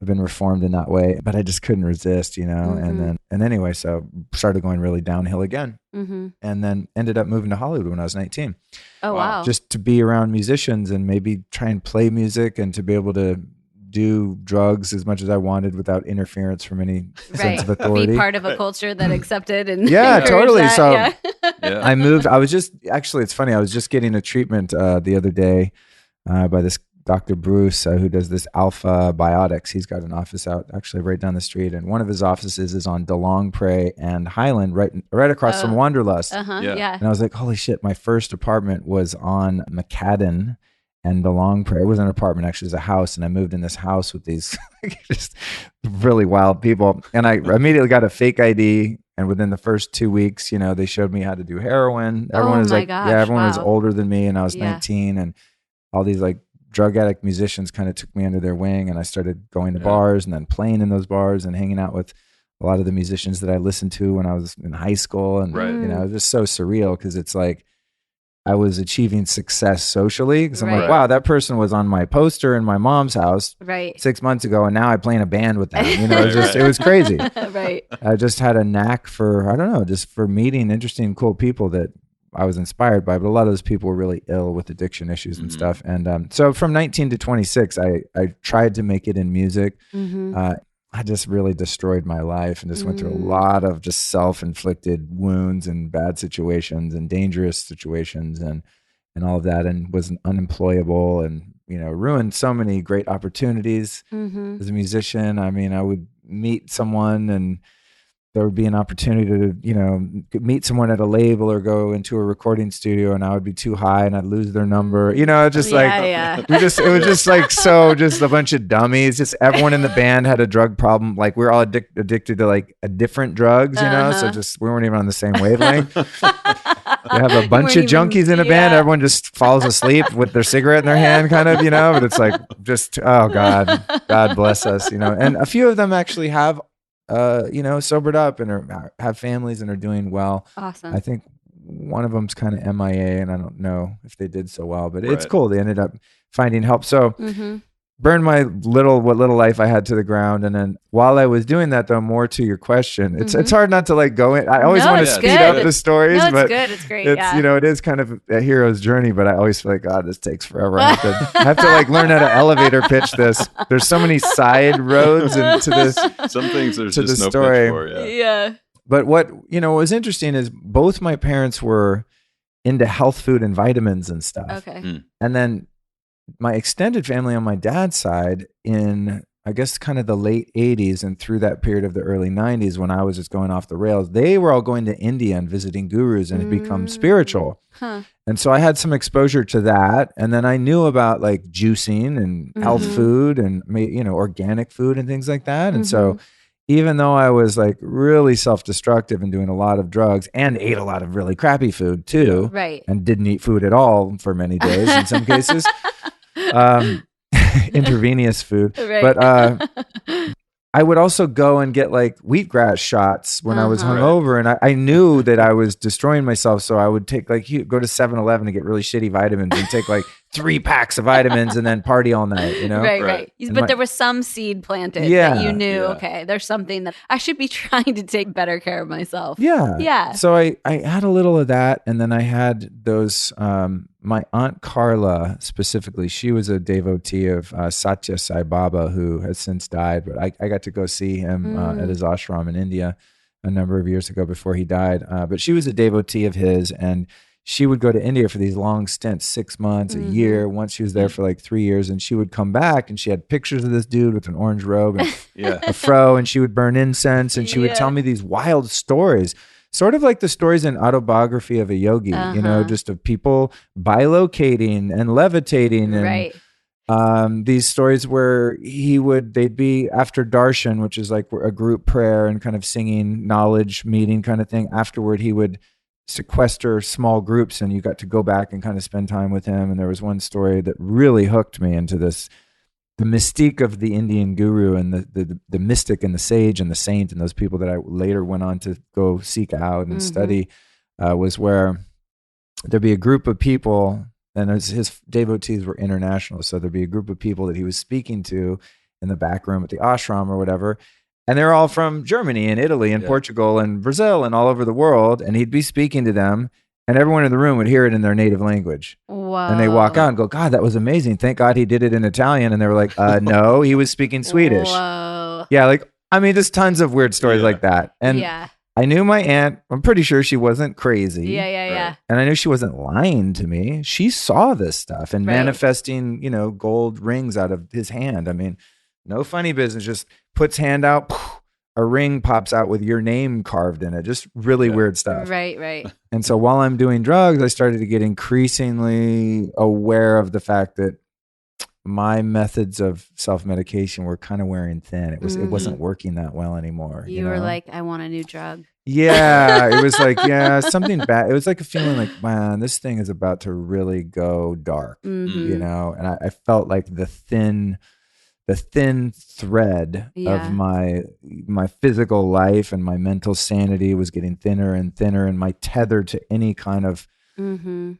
I've been reformed in that way, but I just couldn't resist, and anyway, so started going really downhill again and then ended up moving to Hollywood when I was 19. Oh, wow. Just to be around musicians and maybe try and play music and to be able to do drugs as much as I wanted without interference from any sense of authority. Be part of a culture that accepted and totally. That. So I moved, it's funny. I was just getting a treatment the other day by this Dr. Bruce, who does this Alpha Biotics. He's got an office out actually right down the street. And one of his offices is on DeLong Prairie and Highland, right across from Wanderlust. Yeah. And I was like, holy shit, my first apartment was on McCadden and the long prayer. It was an apartment, actually, it was a house. And I moved in this house with these just really wild people. And I immediately got a fake ID. And within the first 2 weeks, they showed me how to do heroin. Everyone was like, everyone was older than me. And I was 19. And all these like drug addict musicians kind of took me under their wing. And I started going to bars and then playing in those bars and hanging out with a lot of the musicians that I listened to when I was in high school. And, it was just so surreal because it's like, I was achieving success socially because I'm like, wow, that person was on my poster in my mom's house 6 months ago, and now I play in a band with them. It was crazy. I just had a knack for, I don't know, just for meeting interesting, cool people that I was inspired by. But a lot of those people were really ill with addiction issues and stuff. And so from 19 to 26, I tried to make it in music. I just really destroyed my life and just went through a lot of just self-inflicted wounds and bad situations and dangerous situations and all of that, and was unemployable and, ruined so many great opportunities as a musician. I mean, I would meet someone and there would be an opportunity to, meet someone at a label or go into a recording studio, and I would be too high and I'd lose their number. It was just like, just a bunch of dummies. Just everyone in the band had a drug problem. Like we're all addicted to like a different drugs, so just, we weren't even on the same wavelength. You have a bunch of junkies in a band. Everyone just falls asleep with their cigarette in their hand kind of, but it's like, just, oh God bless us, and a few of them actually have sobered up and have families and are doing well. Awesome. I think one of them's kind of MIA, and I don't know if they did so well, but it's cool. They ended up finding help. So burned my what little life I had to the ground. And then while I was doing that, though, more to your question, it's hard not to like go in. I always want to speed up the stories, but good. It's great. It's, it is kind of a hero's journey, but I always feel like, God, this takes forever. I have to like learn how to elevator pitch this. There's so many side roads into this. Some things there's just no pitch for. Yeah. But what was interesting is both my parents were into health food and vitamins and stuff. Okay. And then my extended family on my dad's side in, I guess, kind of the late 80s and through that period of the early 90s when I was just going off the rails, they were all going to India and visiting gurus and had become spiritual. And so I had some exposure to that. And then I knew about like juicing and health food and, organic food and things like that. And so even though I was like really self-destructive and doing a lot of drugs and ate a lot of really crappy food too, and didn't eat food at all for many days in some cases, intravenous food, but I would also go and get like wheatgrass shots when I was hungover, and I knew that I was destroying myself, so I would take like go to 7-Eleven to get really shitty vitamins and take like 3 packs of vitamins and then party all night, Right. But there was some seed planted that you knew, okay, there's something that I should be trying to take better care of myself. Yeah. So I had a little of that, and then I had those, my Aunt Carla specifically, she was a devotee of Satya Sai Baba, who has since died, but I got to go see him at his ashram in India a number of years ago before he died. But she was a devotee of his, and she would go to India for these long stints, 6 months, a year. Once she was there for like 3 years, and she would come back and she had pictures of this dude with an orange robe and a fro, and she would burn incense, and she would tell me these wild stories, sort of like the stories in Autobiography of a Yogi, just of people bilocating and levitating and these stories where they'd be after darshan, which is like a group prayer and kind of singing knowledge meeting kind of thing. Afterward, he would sequester small groups, and you got to go back and kind of spend time with him. And there was one story that really hooked me into this, the mystique of the Indian guru and the mystic and the sage and the saint and those people that I later went on to go seek out and study, was where there'd be a group of people, and his devotees were international. So there'd be a group of people that he was speaking to in the back room at the ashram or whatever. And they're all from Germany and Italy and Portugal and Brazil and all over the world. And he'd be speaking to them, and everyone in the room would hear it in their native language. Wow. And they walk out and go, God, that was amazing. Thank God he did it in Italian. And they were like, no, he was speaking Swedish. Whoa. Yeah, there's tons of weird stories like that. And I knew my aunt, I'm pretty sure she wasn't crazy. Yeah. And I knew she wasn't lying to me. She saw this stuff and manifesting, gold rings out of his hand. I mean, no funny business, just puts hand out, a ring pops out with your name carved in it, just really weird stuff. Right. And so while I'm doing drugs, I started to get increasingly aware of the fact that my methods of self-medication were kind of wearing thin. It wasn't working that well anymore. You were like, I want a new drug. Yeah, it was like, something bad. It was like a feeling like, man, this thing is about to really go dark, you know? And I felt like the thin thread of my physical life and my mental sanity was getting thinner and thinner, and my tether to any kind of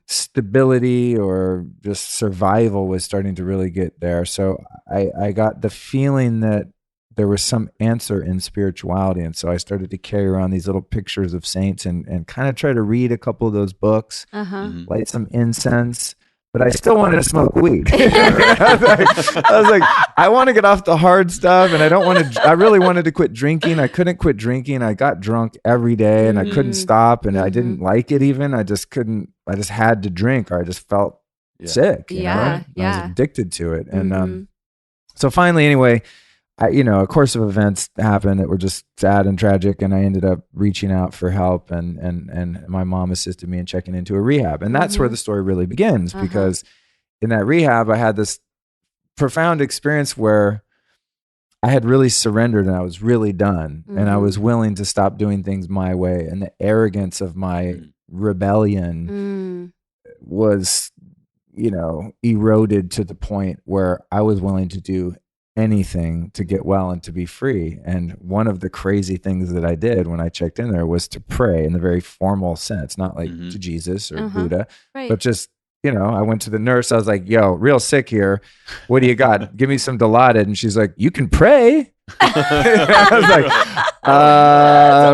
stability or just survival was starting to really get there. So I got the feeling that there was some answer in spirituality. And so I started to carry around these little pictures of saints and kind of try to read a couple of those books, light some incense. But I still wanted to smoke weed. I was like, I want to get off the hard stuff, and I really wanted to quit drinking. I couldn't quit drinking. I got drunk every day, and I couldn't stop, and I didn't like it even. I just had to drink, or I just felt sick. You know? I was addicted to it. And so finally, anyway, a course of events happened that were just sad and tragic, and I ended up reaching out for help, and my mom assisted me in checking into a rehab. And that's where the story really begins, because in that rehab, I had this profound experience where I had really surrendered and I was really done, and I was willing to stop doing things my way, and the arrogance of my rebellion was, eroded to the point where I was willing to do anything to get well and to be free. And one of the crazy things that I did when I checked in there was to pray in the very formal sense, not like to Jesus or Buddha, but just, I went to the nurse. I was like, yo, real sick here. What do you got? Give me some Dilaudid. And she's like, you can pray. I was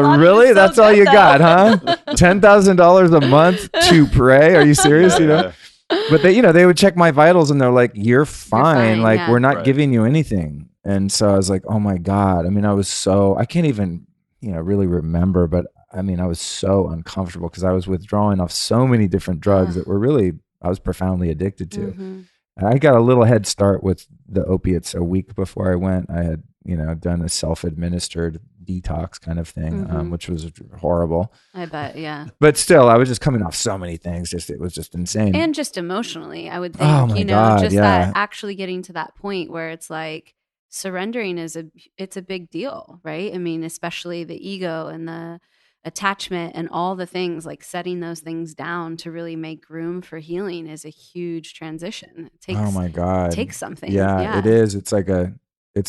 like, really? That's all you got, huh? $10,000 a month to pray? Are you serious? But they would check my vitals and they're like, you're fine. Like, we're not giving you anything. And so I was like, oh my God. I mean, I can't even, really remember, but I mean, I was so uncomfortable because I was withdrawing off so many different drugs that I was profoundly addicted to. And I got a little head start with the opiates a week before I went. I had, done a self-administered detox kind of thing, which was horrible. I bet, yeah. But still, I was just coming off so many things. It was just insane. And just emotionally, I would think, God, that actually getting to that point where it's like surrendering it's a big deal, right? I mean, especially the ego and the attachment and all the things, like setting those things down to really make room for healing is a huge transition. It takes, oh my God. It takes something. Yeah, it is. It's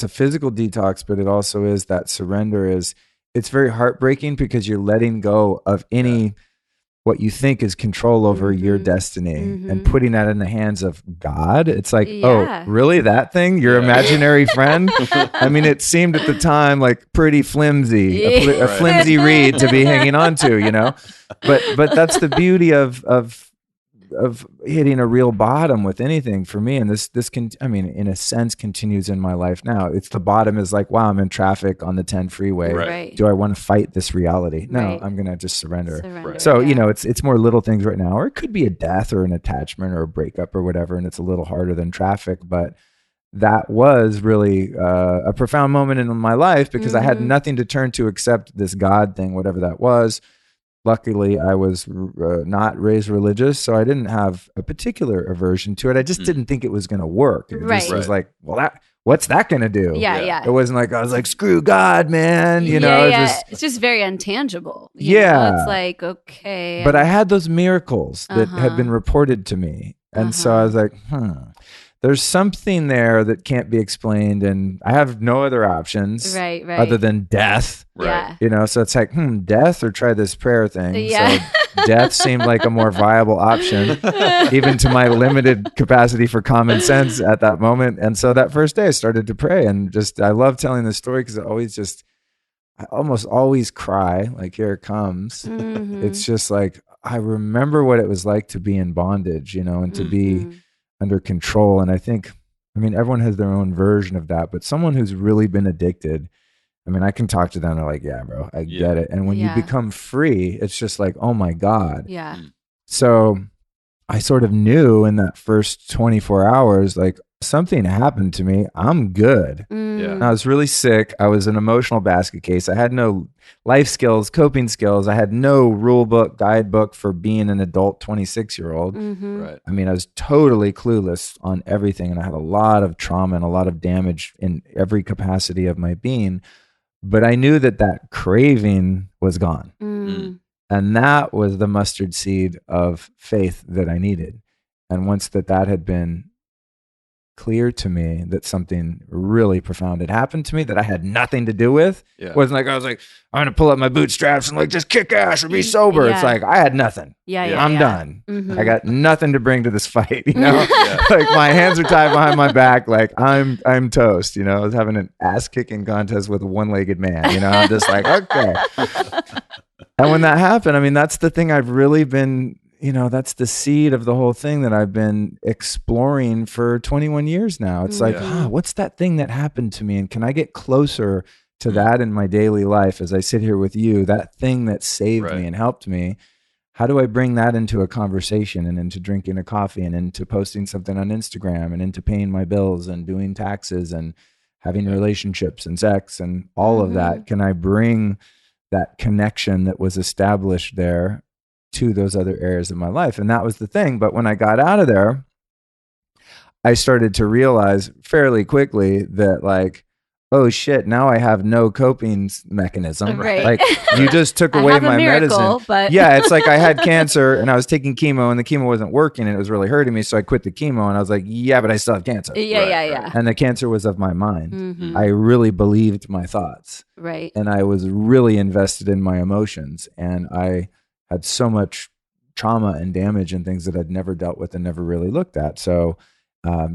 a physical detox, but it also is that surrender it's very heartbreaking because you're letting go of any, what you think is control over your destiny and putting that in the hands of God. It's like, oh, really? That thing? Your imaginary friend? I mean, it seemed at the time like pretty flimsy, a flimsy reed to be hanging on to, but that's the beauty of hitting a real bottom with anything for me. And this can, I mean, in a sense continues in my life now. It's the bottom is like, wow, I'm in traffic on the 10 freeway. Right. Do I want to fight this reality? No, Right. I'm going to just surrender. Right. So, it's more little things right now, or it could be a death or an attachment or a breakup or whatever. And it's a little harder than traffic, but that was really a profound moment in my life because I had nothing to turn to except this God thing, whatever that was. Luckily, I was not raised religious, so I didn't have a particular aversion to it. I just didn't think it was going to work. It just was like, well, what's that going to do? Yeah. It wasn't like, I was like, screw God, man. It's just very intangible. It's like, okay. But I had those miracles that had been reported to me. And so I was like, there's something there that can't be explained, and I have no other options other than death. Right. So it's like, death or try this prayer thing. Yeah. So death seemed like a more viable option, even to my limited capacity for common sense at that moment. And so that first day I started to pray, and I love telling this story because I almost always cry, like here it comes. It's just like, I remember what it was like to be in bondage, and to be under control. And I think, everyone has their own version of that, but someone who's really been addicted, I can talk to them. They're like, yeah, bro, I get it. And when you become free, it's just like, oh my God. Yeah. So I sort of knew in that first 24 hours, like, something happened to me. I'm good. Yeah. And I was really sick. I was an emotional basket case. I had no life skills, coping skills. I had no rule book, guidebook for being an adult 26-year-old. Right. I mean, I was totally clueless on everything. And I had a lot of trauma and a lot of damage in every capacity of my being. But I knew that that craving was gone. And that was the mustard seed of faith that I needed. And once that had been clear to me, that something really profound had happened to me that I had nothing to do with. Yeah. Wasn't like I was like, I'm gonna pull up my bootstraps and like just kick ass or be sober. Yeah. It's like I had nothing. I'm done. I got nothing to bring to this fight, you know. Like my hands are tied behind my back, like I'm toast, you know. I was having an ass kicking contest with a one-legged man, you know. I'm just like, okay. And when that happened, I mean, that's the thing I've really been, you know, that's the seed of the whole thing that I've been exploring for 21 years now. It's like, what's that thing that happened to me? And can I get closer to that in my daily life as I sit here with you, that thing that saved me and helped me? How do I bring that into a conversation and into drinking a coffee and into posting something on Instagram and into paying my bills and doing taxes and having relationships and sex and all of that? Can I bring that connection that was established there to those other areas of my life? And that was the thing. But when I got out of there, I started to realize fairly quickly that like, oh shit, now I have no coping mechanism. Right. Like you just took away my medicine. But Yeah, it's like I had cancer and I was taking chemo and the chemo wasn't working and it was really hurting me. So I quit the chemo and I was like, yeah, but I still have cancer. Yeah. And the cancer was of my mind. I really believed my thoughts. Right. And I was really invested in my emotions. And I had so much trauma and damage and things that I'd never dealt with and never really looked at. So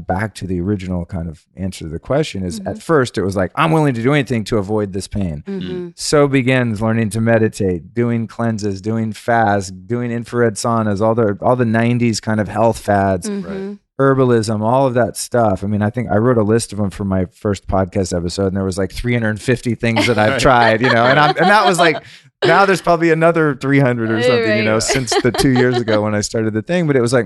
back to the original kind of answer to the question is at first it was like, I'm willing to do anything to avoid this pain. So begins learning to meditate, doing cleanses, doing fasts, doing infrared saunas, all the 90s kind of health fads, herbalism, all of that stuff. I mean, I think I wrote a list of them for my first podcast episode and there was like 350 things that I've tried, you know, and that was like, now there's probably another 300 or something, you know, since the 2 years ago when I started the thing. But it was like,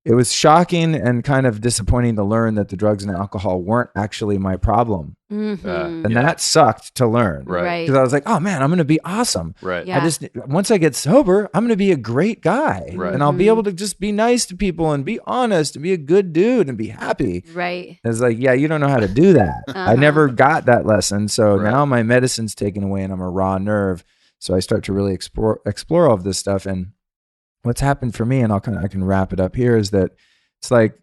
it was shocking and kind of disappointing to learn that the drugs and alcohol weren't actually my problem. And that sucked to learn. Right. Because I was like, oh man, I'm going to be awesome. Right. Yeah. Once I get sober, I'm going to be a great guy. Right. And I'll be able to just be nice to people and be honest and be a good dude and be happy. Right. It's like, yeah, you don't know how to do that. I never got that lesson. So now my medicine's taken away and I'm a raw nerve. So I start to really explore all of this stuff. And what's happened for me, and I can wrap it up here, is that it's like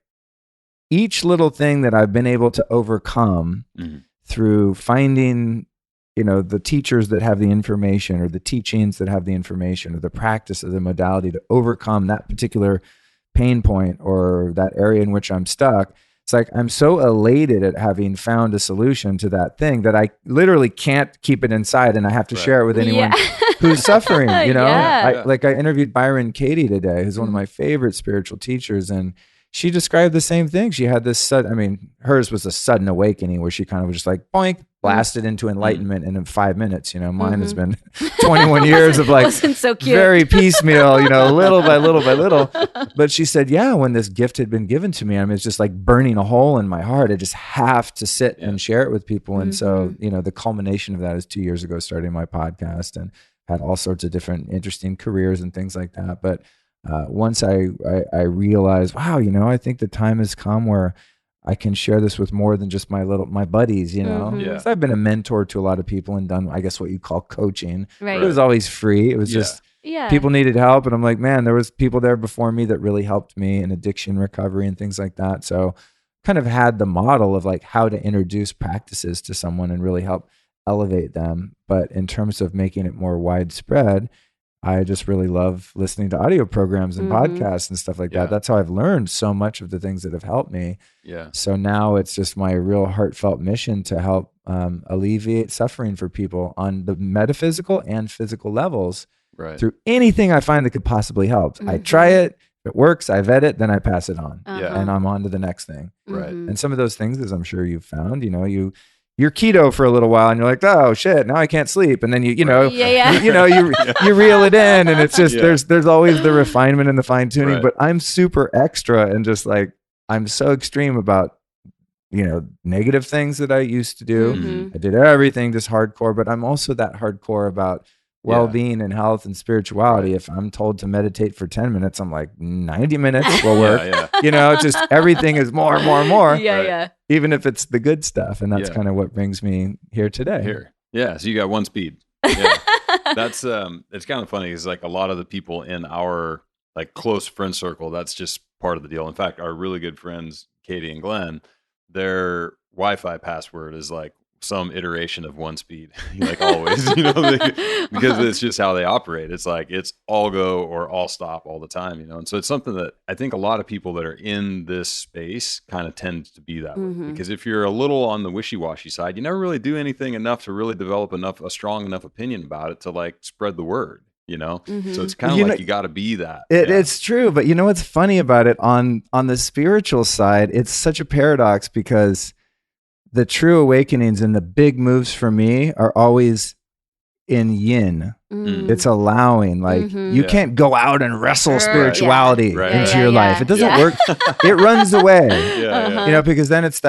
each little thing that I've been able to overcome through finding, you know, the teachers that have the information or the teachings that have the information or the practice of the modality to overcome that particular pain point or that area in which I'm stuck. It's like I'm so elated at having found a solution to that thing that I literally can't keep it inside and I have to share it with anyone who's suffering, you know? I interviewed Byron Katie today, who's one of my favorite spiritual teachers, and she described the same thing. She had this sudden, I mean, hers was a sudden awakening where she kind of was just like, boink, blasted into enlightenment in 5 minutes. You know, mine has been 21 years of like so cute. Very piecemeal, you know, little by little by little. But she said, yeah, when this gift had been given to me, I mean, it's just like burning a hole in my heart. I just have to sit and share it with people. And so, you know, the culmination of that is 2 years ago, starting my podcast and had all sorts of different interesting careers and things like that. But once I realized, wow, you know, I think the time has come where I can share this with more than just my buddies, you know. So I've been a mentor to a lot of people and done, I guess, what you call coaching. Right. It was always free. It was just people needed help, and I'm like, man, there was people there before me that really helped me in addiction recovery and things like that. So kind of had the model of like how to introduce practices to someone and really help elevate them. But in terms of making it more widespread, I just really love listening to audio programs and podcasts and stuff like that. That's how I've learned so much of the things that have helped me. So now it's just my real heartfelt mission to help alleviate suffering for people on the metaphysical and physical levels through anything I find that could possibly help. I try it. If it works, I vet it, then I pass it on. And I'm on to the next thing. And some of those things, as I'm sure you've found, you know, you're keto for a little while and you're like, oh shit, now I can't sleep. And then you know, you reel it in, and it's just, there's always the refinement and the fine tuning, but I'm super extra and just like, I'm so extreme about, negative things that I used to do. Mhm. I did everything just hardcore, but I'm also that hardcore about well-being and health and spirituality. Right. If I'm told to meditate for 10 minutes, I'm like 90 minutes will work. Yeah. Just everything is more and more and more. Yeah, Right. yeah. Even if it's the good stuff. And that's Yeah. kind of what brings me here today. Here. Yeah. So you got one speed. Yeah. That's it's kind of funny because like a lot of the people in our like close friend circle, that's just part of the deal. In fact, our really good friends, Katie and Glenn, their Wi-Fi password is like some iteration of one speed, like always, because it's just how they operate. It's like it's all go or all stop all the time, And so it's something that I think a lot of people that are in this space kind of tend to be that way. Because if you're a little on the wishy-washy side, you never really do anything enough to really develop a strong enough opinion about it to like spread the word, So it's kind of like you got to be that. It's true, but what's funny about it on the spiritual side, it's such a paradox because the true awakenings and the big moves for me are always in yin. It's allowing, like you can't go out and wrestle spirituality into your life. It doesn't work. It runs away, because then it's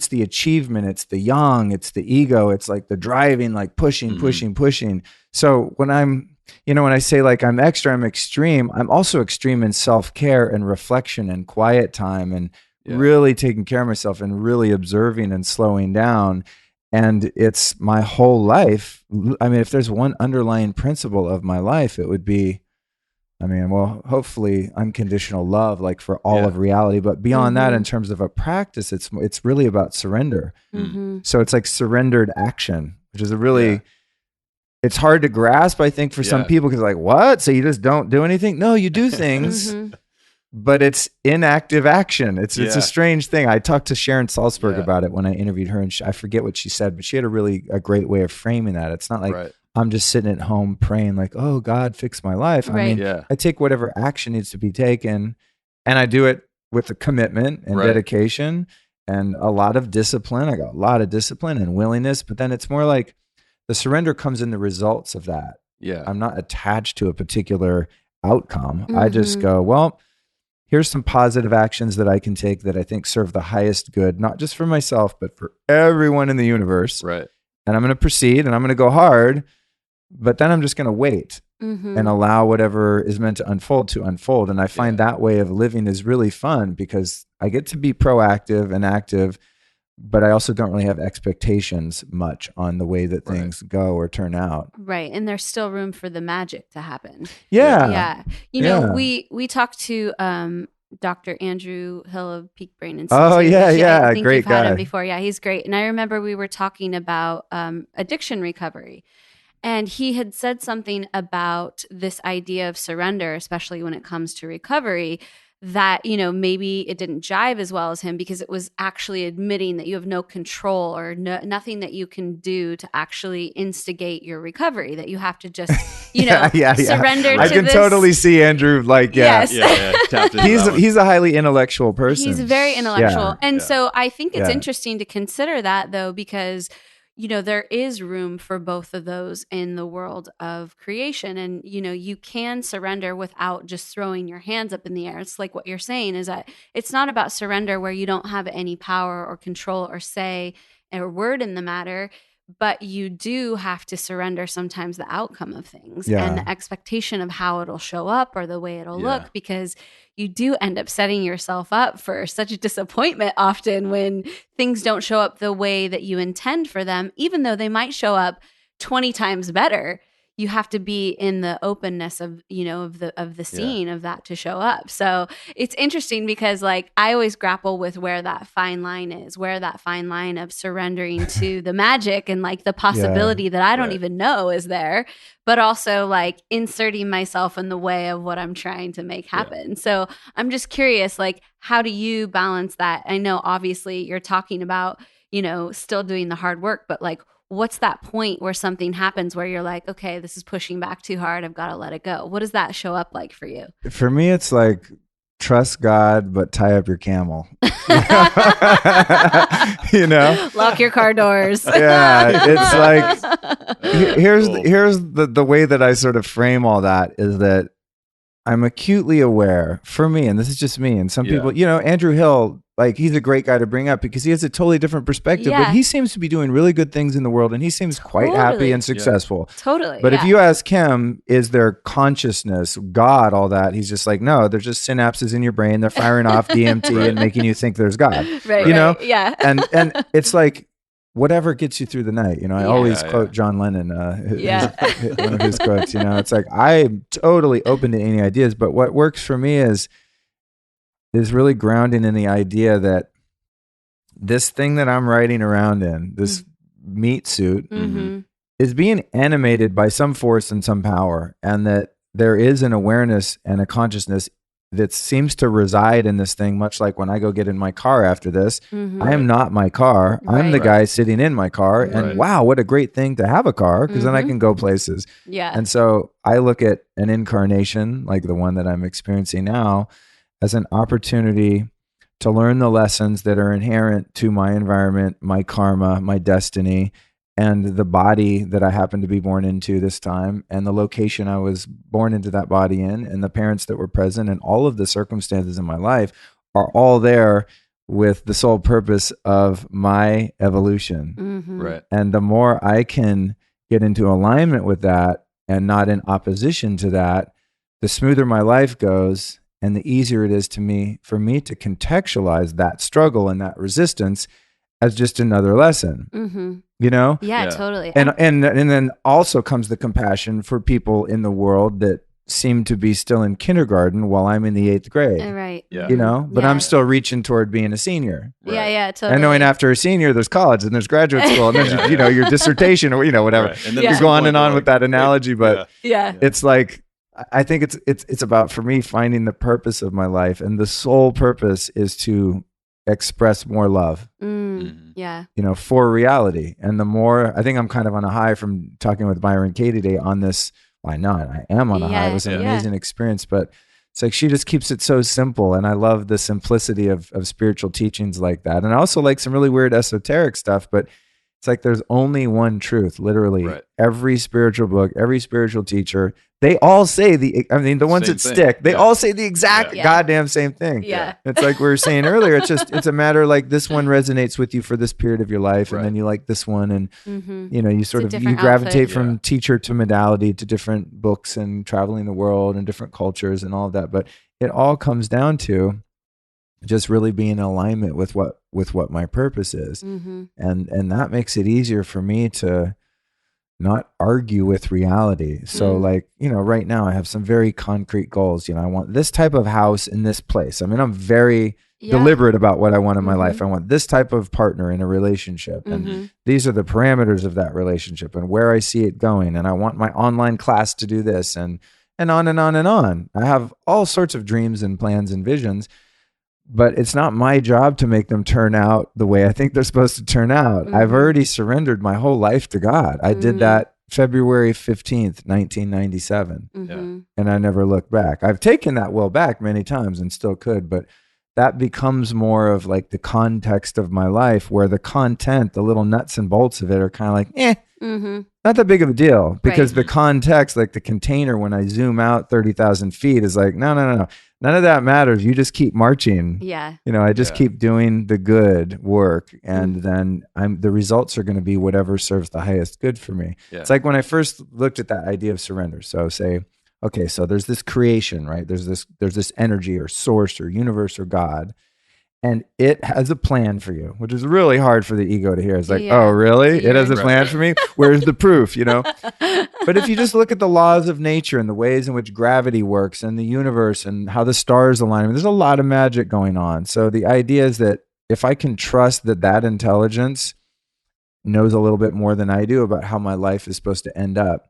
the achievement, it's the yang, it's the ego, it's like the driving, like pushing. So when I say like I'm extreme, I'm also extreme in self-care and reflection and quiet time and really taking care of myself and really observing and slowing down. And it's my whole life. I mean, if there's one underlying principle of my life, it would be, hopefully unconditional love, like for all of reality. But beyond that, in terms of a practice, it's really about surrender. So it's like surrendered action, which is a really, it's hard to grasp, I think, for some people because like, what? So you just don't do anything? No, you do things. But it's inactive action. It's a strange thing. I talked to Sharon Salzberg about it when I interviewed her, and I forget what she said, but she had a great way of framing that. It's not like I'm just sitting at home praying like, oh, God, fix my life. I take whatever action needs to be taken, and I do it with a commitment and dedication and a lot of discipline. I got a lot of discipline and willingness, but then it's more like the surrender comes in the results of that. Yeah. I'm not attached to a particular outcome. I just go, well, here's some positive actions that I can take that I think serve the highest good, not just for myself, but for everyone in the universe. Right. And I'm going to proceed and I'm going to go hard, but then I'm just going to wait and allow whatever is meant to unfold. And I find that way of living is really fun because I get to be proactive and active, but I also don't really have expectations much on the way that things go or turn out. Right. And there's still room for the magic to happen. Yeah. Yeah. We talked to Dr. Andrew Hill of Peak Brain Institute. Oh, yeah. I think Great you've had guy. him before. Yeah, he's great. And I remember we were talking about addiction recovery. And he had said something about this idea of surrender, especially when it comes to recovery, that, maybe it didn't jive as well as him because it was actually admitting that you have no control or nothing that you can do to actually instigate your recovery, that you have to just, surrender to I can this. Totally see Andrew like, Yes. He's a highly intellectual person. He's very intellectual. Yeah. And so I think it's interesting to consider that though, because there is room for both of those in the world of creation. And, you can surrender without just throwing your hands up in the air. It's like what you're saying is that it's not about surrender where you don't have any power or control or say or word in the matter, but you do have to surrender sometimes the outcome of things and the expectation of how it'll show up or the way it'll look, because you do end up setting yourself up for such a disappointment often when things don't show up the way that you intend for them, even though they might show up 20 times better. You have to be in the openness of, of the scene of that to show up. So it's interesting because like I always grapple with where that fine line is, where that fine line of surrendering to the magic and like the possibility that I don't even know is there, but also like inserting myself in the way of what I'm trying to make happen. So I'm just curious, like, how do you balance that? I know obviously you're talking about, still doing the hard work, but like, what's that point where something happens where you're like, okay, this is pushing back too hard. I've got to let it go. What does that show up like for you? For me, it's like, trust God, but tie up your camel. Lock your car doors. It's like, here's the way that I sort of frame all that is that I'm acutely aware for me, and this is just me, and some people, Andrew Hill, like he's a great guy to bring up because he has a totally different perspective, but he seems to be doing really good things in the world and he seems quite happy and successful. Totally. But if you ask him, is there consciousness, God, all that, he's just like, no, there's just synapses in your brain. They're firing off DMT and making you think there's God, you know? Yeah. And it's like, whatever gets you through the night. I always quote John Lennon, one of his quotes, it's like, I'm totally open to any ideas, but what works for me is really grounding in the idea that this thing that I'm riding around in, this meat suit, is being animated by some force and some power, and that there is an awareness and a consciousness that seems to reside in this thing, much like when I go get in my car after this. I am not my car. I'm the guy sitting in my car. And wow, what a great thing to have a car, because then I can go places. Yeah. And so I look at an incarnation like the one that I'm experiencing now as an opportunity to learn the lessons that are inherent to my environment, my karma, my destiny, and the body that I happen to be born into this time, and the location I was born into that body in, and the parents that were present, and all of the circumstances in my life are all there with the sole purpose of my evolution. Right. And the more I can get into alignment with that and not in opposition to that, the smoother my life goes, and the easier it is for me to contextualize that struggle and that resistance as just another lesson. Yeah, totally. And then also comes the compassion for people in the world that seem to be still in kindergarten while I'm in the 8th grade. Right. Yeah. But I'm still reaching toward being a senior. Right. Yeah, totally. And knowing after a senior, there's college and there's graduate school and there's, your dissertation or, whatever. Right. And then you go on and on with that analogy, but it's like, I think it's about, for me, finding the purpose of my life, and the sole purpose is to express more love. Yeah. For reality. And the more, I think I'm kind of on a high from talking with Byron Katie today on this. Why not? I am on a high. It was an amazing experience, but it's like she just keeps it so simple. And I love the simplicity of spiritual teachings like that. And I also like some really weird esoteric stuff, but it's like there's only one truth, literally. Right. Every spiritual book, every spiritual teacher, they all say the ones Same that thing. stick, they all say the exact goddamn same thing. Yeah. It's like we were saying earlier, it's a matter like this one resonates with you for this period of your life, and then you like this one, and you sort of you gravitate from teacher to modality to different books and traveling the world and different cultures and all of that. But it all comes down to just really being in alignment with what my purpose is. And that makes it easier for me to not argue with reality. So right now I have some very concrete goals. I want this type of house in this place. I mean, I'm very deliberate about what I want in my life. I want this type of partner in a relationship. And these are the parameters of that relationship and where I see it going. And I want my online class to do this, and on and on and on. I have all sorts of dreams and plans and visions, but it's not my job to make them turn out the way I think they're supposed to turn out. I've already surrendered my whole life to God. I did that February 15th, 1997. And I never looked back. I've taken that will back many times and still could, but that becomes more of like the context of my life, where the content, the little nuts and bolts of it are kind of like, not that big of a deal, because the context, like the container, when I zoom out 30,000 feet, is like, no. None of that matters. You just keep marching. Yeah. I just keep doing the good work, and then the results are going to be whatever serves the highest good for me. Yeah. It's like when I first looked at that idea of surrender. So say, okay, so there's this creation, right? There's this energy or source or universe or God, and it has a plan for you, which is really hard for the ego to hear. It's like, oh, really? It has a plan for me? Where's the proof, But if you just look at the laws of nature and the ways in which gravity works and the universe and how the stars align, there's a lot of magic going on. So the idea is that if I can trust that intelligence knows a little bit more than I do about how my life is supposed to end up,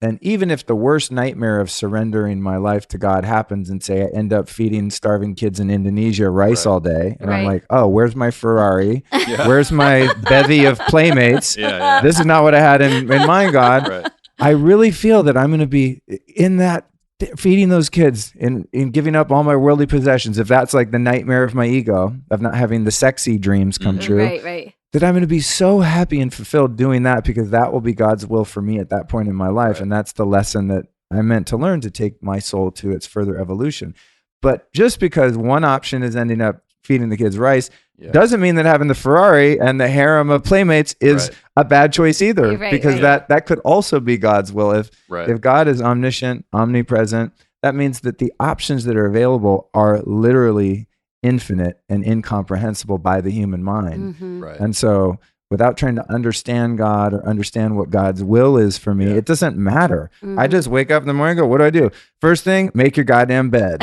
then even if the worst nightmare of surrendering my life to God happens, and say I end up feeding starving kids in Indonesia rice all day, and I'm like, oh, where's my Ferrari? Where's my bevy of playmates? This is not what I had in mind, God. I really feel that I'm going to be in that, feeding those kids and giving up all my worldly possessions. If that's like the nightmare of my ego of not having the sexy dreams come true. Right. That I'm going to be so happy and fulfilled doing that, because that will be God's will for me at that point in my life. And that's the lesson that I'm meant to learn to take my soul to its further evolution. But just because one option is ending up feeding the kids rice doesn't mean that having the Ferrari and the harem of playmates is a bad choice either, because that could also be God's will. If God is omniscient, omnipresent, that means that the options that are available are literally infinite and incomprehensible by the human mind. And so without trying to understand God or understand what God's will is for me, it doesn't matter. I just wake up in the morning and go, what do I do? First thing, make your goddamn bed.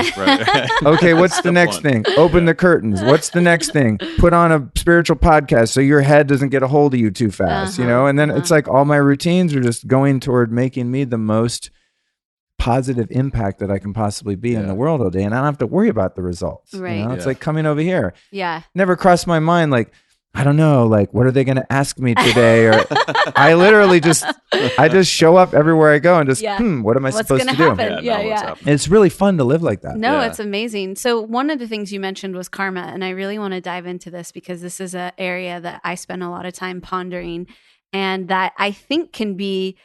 Okay, what's the next thing? Open the curtains. What's the next thing? Put on a spiritual podcast so your head doesn't get a hold of you too fast, you know? And then it's like all my routines are just going toward making me the most positive impact that I can possibly be in the world all day. And I don't have to worry about the results. You know? It's like coming over here. Never crossed my mind, like, I don't know, like, what are they going to ask me today? Or I literally I just show up everywhere I go and just, what am I supposed to do? It's really fun to live like that. No, it's amazing. So one of the things you mentioned was karma. And I really want to dive into this because this is an area that I spend a lot of time pondering and that I think can be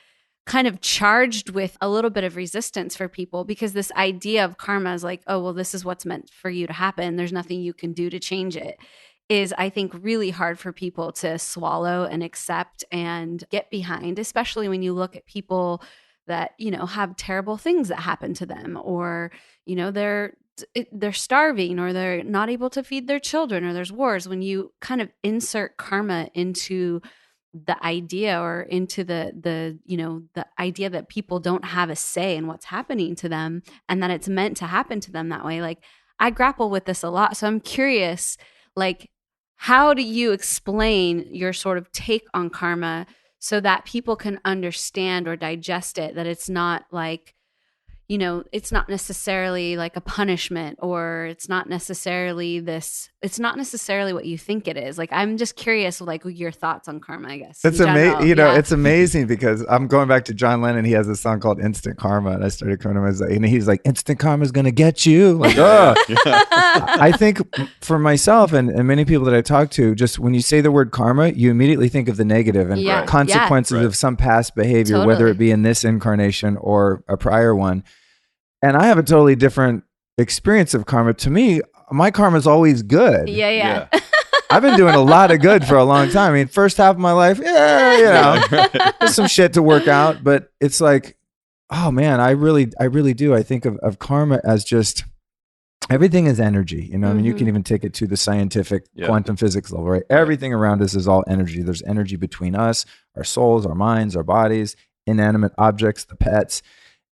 kind of charged with a little bit of resistance for people, because this idea of karma is like, oh, well, this is what's meant for you to happen. There's nothing you can do to change it. Is, I think, really hard for people to swallow and accept and get behind, especially when you look at people that, you know, have terrible things that happen to them, or, you know, they're starving, or they're not able to feed their children, or there's wars. When you kind of insert karma into the idea, or into the you know, the idea that people don't have a say in what's happening to them and that it's meant to happen to them that way, like, I grapple with this a lot. So I'm curious, like, how do you explain your sort of take on karma so that people can understand or digest it, that it's not like, you know, it's not necessarily like a punishment, or it's not necessarily what you think it is. Like, I'm just curious, like, your thoughts on karma, I guess. It's amazing. You know, it's amazing because I'm going back to John Lennon. He has a song called Instant Karma. And I started coming to him and he's like, instant karma is going to get you. Like, oh, I think for myself and many people that I talk to, just when you say the word karma, you immediately think of the negative and consequences of some past behavior, whether it be in this incarnation or a prior one. And I have a totally different experience of karma. To me, my karma is always good. I've been doing a lot of good for a long time. I mean, first half of my life, you know, there's some shit to work out, but it's like, oh man, I really do. I think of karma as just, everything is energy. You know, I mean, you can even take it to the scientific quantum physics level, right? Everything around us is all energy. There's energy between us, our souls, our minds, our bodies, inanimate objects, the pets.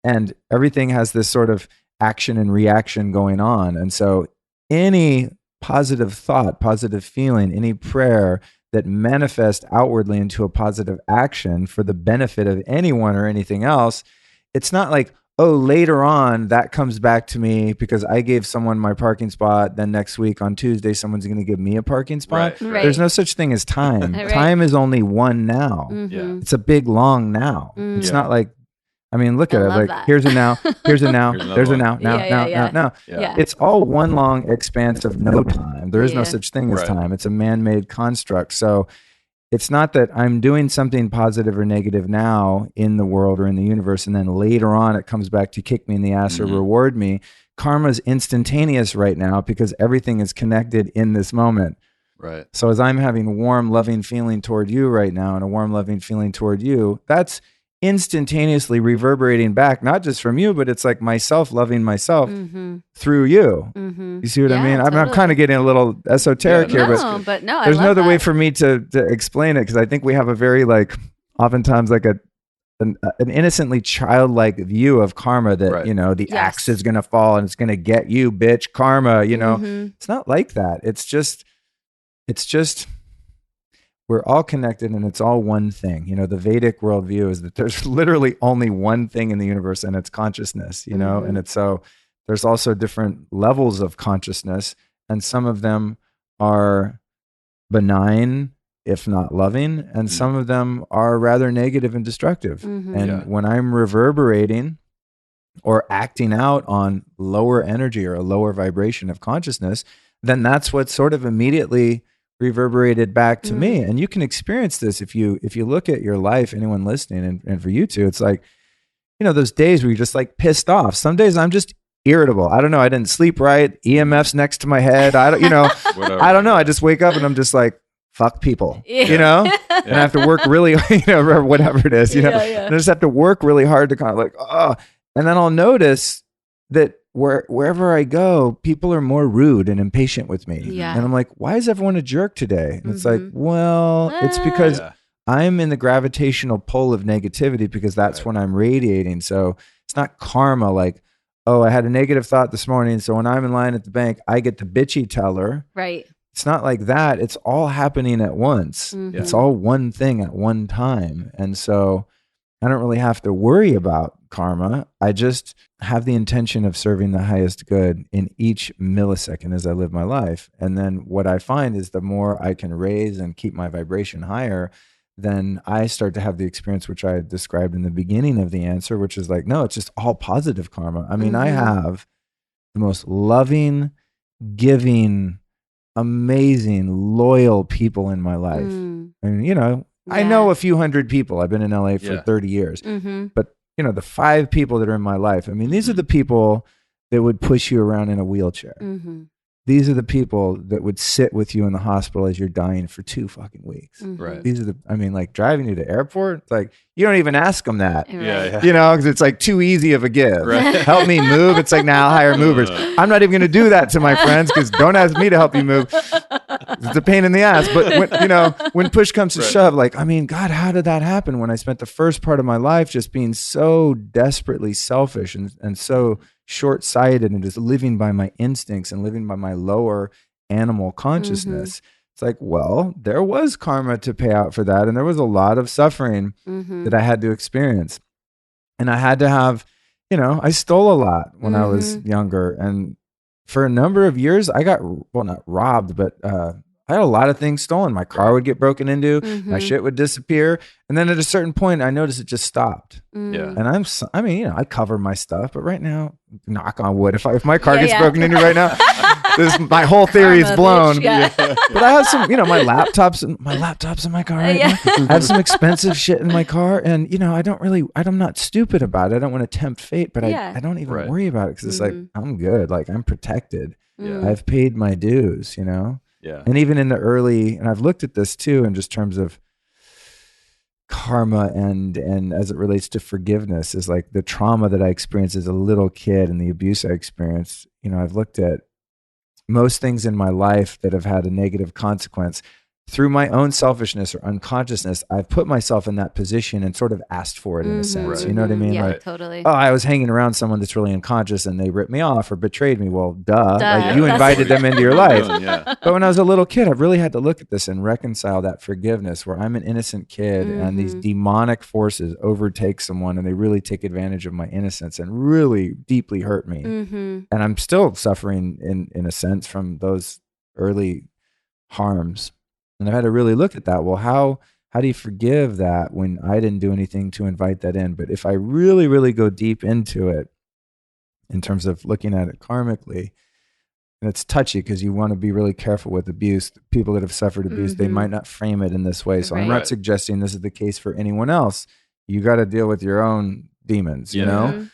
And everything has this sort of action and reaction going on. And so any positive thought, positive feeling, any prayer that manifests outwardly into a positive action for the benefit of anyone or anything else, it's not like, oh, later on that comes back to me because I gave someone my parking spot. Then next week on Tuesday, someone's going to give me a parking spot. Right. There's no such thing as time. Time is only one now. It's a big, long now. It's not like, I mean, look at it. Like, here's a now, here's a now, there's a now, now. It's all one long expanse of no time. There is no such thing as time. It's a man-made construct. So it's not that I'm doing something positive or negative now in the world or in the universe, and then later on it comes back to kick me in the ass or reward me. Karma's instantaneous right now because everything is connected in this moment. Right. So as I'm having a warm, loving feeling toward you right now and a warm, loving feeling toward you, that's instantaneously reverberating back, not just from you, but it's like myself loving myself through you. You see what I mean? Totally. I'm kind of getting a little esoteric here, but there's no other way for me to explain it, because I think we have a very, like, oftentimes like an innocently childlike view of karma that, you know, the axe is going to fall and it's going to get you, bitch, karma, you know. It's not like that. It's just we're all connected and it's all one thing. You know, the Vedic worldview is that there's literally only one thing in the universe, and it's consciousness, you know? And it's so there's also different levels of consciousness, and some of them are benign, if not loving, and some of them are rather negative and destructive. And when I'm reverberating or acting out on lower energy or a lower vibration of consciousness, then that's what sort of immediately reverberated back to me. And you can experience this if you look at your life, anyone listening, and for you too, it's like those days where you're just like pissed off. Some days I'm just irritable. I don't know. I didn't sleep right. EMF's next to my head. I don't, I don't know. I just wake up and I'm just like, fuck people, and I have to work really, or whatever it is, and I just have to work really hard to kind of like, and then I'll notice that wherever I go, people are more rude and impatient with me. Yeah. And I'm like, why is everyone a jerk today? And it's like, well, it's because I'm in the gravitational pull of negativity because that's when I'm radiating. So it's not karma like, oh, I had a negative thought this morning, so when I'm in line at the bank, I get the bitchy teller. Right. It's not like that. It's all happening at once. It's all one thing at one time. And so I don't really have to worry about karma. I just have the intention of serving the highest good in each millisecond as I live my life. And then what I find is the more I can raise and keep my vibration higher, then I start to have the experience which I described in the beginning of the answer, which is like, no, it's just all positive karma. I mean, I have the most loving, giving, amazing, loyal people in my life. I mean, I know a few hundred people. I've been in LA for 30 years. But, the 5 people that are in my life, I mean, these are the people that would push you around in a wheelchair. These are the people that would sit with you in the hospital as you're dying for 2 fucking weeks. Right. These are like driving you to airport. It's like, you don't even ask them that, Right. because it's like too easy of a give. Right. Help me move. It's like, now I'll hire movers. I'm not even going to do that to my friends because don't ask me to help you move. It's a pain in the ass. But when push comes to shove, like, I mean, God, how did that happen when I spent the first part of my life just being so desperately selfish and so short-sighted and just living by my instincts and living by my lower animal consciousness? It's like, well, there was karma to pay out for that. And there was a lot of suffering that I had to experience. And I had to have, I stole a lot when I was younger. And for a number of years, I got, well, not robbed, but I had a lot of things stolen. My car would get broken into, my shit would disappear. And then at a certain point, I noticed it just stopped. Yeah. And I cover my stuff, but right now, knock on wood, if my car gets broken into right now, my whole theory is blown. But I have some, my laptops in my car right now. I have some expensive shit in my car, and I'm not stupid about it. I don't want to tempt fate, but I don't even worry about it because it's like, I'm good. Like, I'm protected. I've paid my dues, Yeah. And even in the early, and I've looked at this too, in just terms of karma and as it relates to forgiveness, is like the trauma that I experienced as a little kid and the abuse I experienced. I've looked at most things in my life that have had a negative consequence. Through my own selfishness or unconsciousness, I've put myself in that position and sort of asked for it in a sense. You know what I mean? Yeah, like, totally. Oh, I was hanging around someone that's really unconscious and they ripped me off or betrayed me. Well, duh. Like, you invited them into your life. But when I was a little kid, I really had to look at this and reconcile that forgiveness where I'm an innocent kid and these demonic forces overtake someone and they really take advantage of my innocence and really deeply hurt me. And I'm still suffering in a sense from those early harms. And I had to really look at that. Well, how do you forgive that when I didn't do anything to invite that in? But if I really, really go deep into it, in terms of looking at it karmically, and it's touchy because you want to be really careful with abuse. People that have suffered abuse, they might not frame it in this way. So I'm not suggesting this is the case for anyone else. You got to deal with your own demons, you know?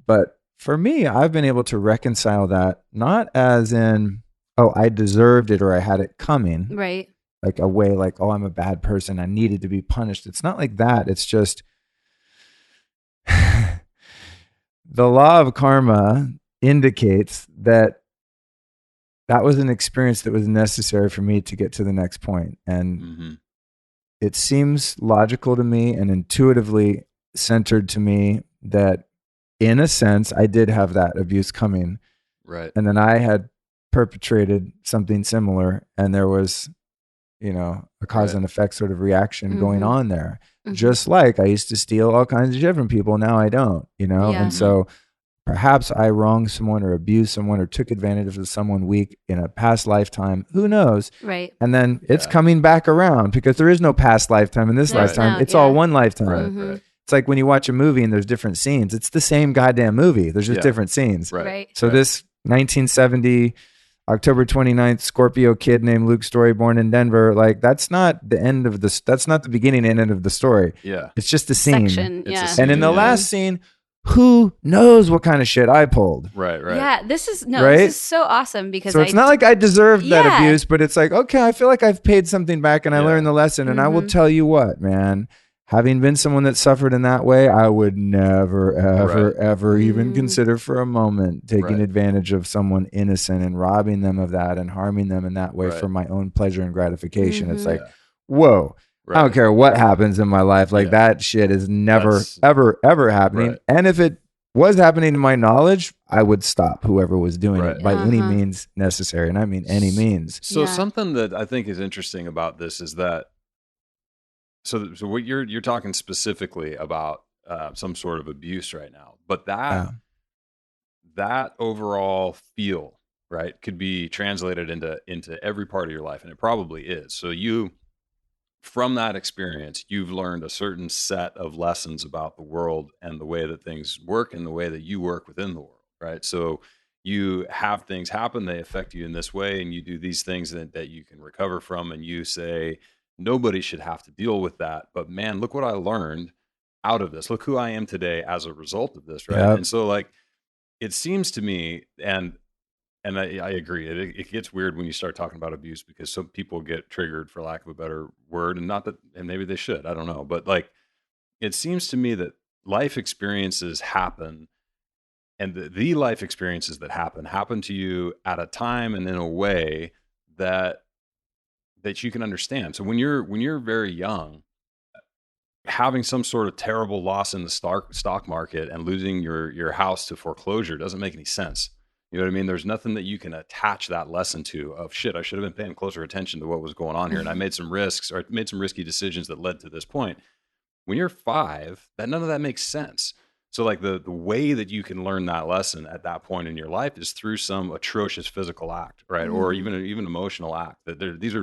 But for me, I've been able to reconcile that, not as in, oh, I deserved it or I had it coming. Right. Like a way like, oh, I'm a bad person, I needed to be punished. It's not like that. It's just the law of karma indicates that was an experience that was necessary for me to get to the next point. And it seems logical to me and intuitively centered to me that in a sense, I did have that abuse coming. Right. And then I had perpetrated something similar and there was, a cause and effect sort of reaction going on there. Just like I used to steal all kinds of shit from people. Now I don't, And so perhaps I wronged someone or abused someone or took advantage of someone weak in a past lifetime. Who knows? Right. And then it's coming back around because there is no past lifetime in this lifetime. It's all one lifetime. Right. It's like when you watch a movie and there's different scenes. It's the same goddamn movie. There's just different scenes. Right. So this 1970 October 29th, Scorpio kid named Luke Storey, born in Denver. Like, that's not the end of the, that's not the beginning and end of the story. Yeah. It's just a scene. Section, And in the last scene, who knows what kind of shit I pulled? Right. Yeah, this is so awesome because so it's not like I deserved that abuse, but it's like, okay, I feel like I've paid something back and I learned the lesson. And I will tell you what, man, having been someone that suffered in that way, I would never, ever even consider for a moment taking advantage of someone innocent and robbing them of that and harming them in that way for my own pleasure and gratification. It's like, whoa. I don't care what happens in my life. Like that shit is never, ever happening. And if it was happening to my knowledge, I would stop whoever was doing it by any means necessary. And I mean any means. So something that I think is interesting about this is that, so what you're talking specifically about some sort of abuse right now, but that overall feel, right, could be translated into every part of your life. And it probably is. So from that experience, you've learned a certain set of lessons about the world and the way that things work and the way that you work within the world, right? So you have things happen, they affect you in this way, and you do these things that you can recover from, and you say, nobody should have to deal with that. But man, look what I learned out of this. Look who I am today as a result of this, right? Yep. And so like, it seems to me, and I agree. It gets weird when you start talking about abuse because some people get triggered, for lack of a better word, and not that, and maybe they should, I don't know. But like, it seems to me that life experiences happen, and the life experiences that happen to you at a time and in a way that you can understand. So when you're very young, having some sort of terrible loss in the stock market and losing your house to foreclosure doesn't make any sense. You know what I mean? There's nothing that you can attach that lesson to of shit, I should have been paying closer attention to what was going on here. And I made some risky decisions that led to this point. When you're 5, none of that makes sense. So like the way that you can learn that lesson at that point in your life is through some atrocious physical act, right? Or even emotional act. That these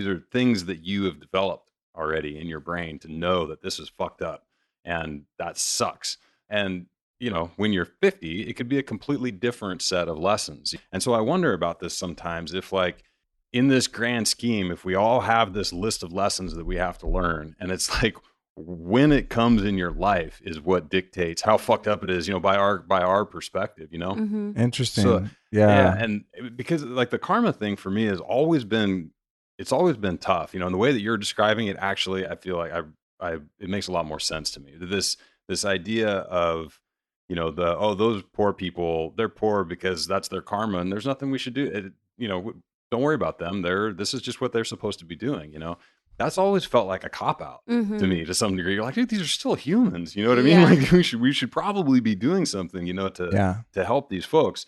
are things that you have developed already in your brain to know that this is fucked up and that sucks. And you know, when you're 50, it could be a completely different set of lessons. And so I wonder about this sometimes, if like in this grand scheme, if we all have this list of lessons that we have to learn, and it's like when it comes in your life is what dictates how fucked up it is, you know, by our perspective, you know? Interesting. So, yeah. And because like the karma thing for me has always been, it's always been tough, you know, and the way that you're describing it, actually, I feel like it makes a lot more sense to me. This idea of, you know, those poor people, they're poor because that's their karma and there's nothing we should do. You know, don't worry about them. This is just what they're supposed to be doing, you know? That's always felt like a cop-out to me to some degree. You're like, dude, these are still humans. You know what I mean? Like we should probably be doing something, you know, to help these folks.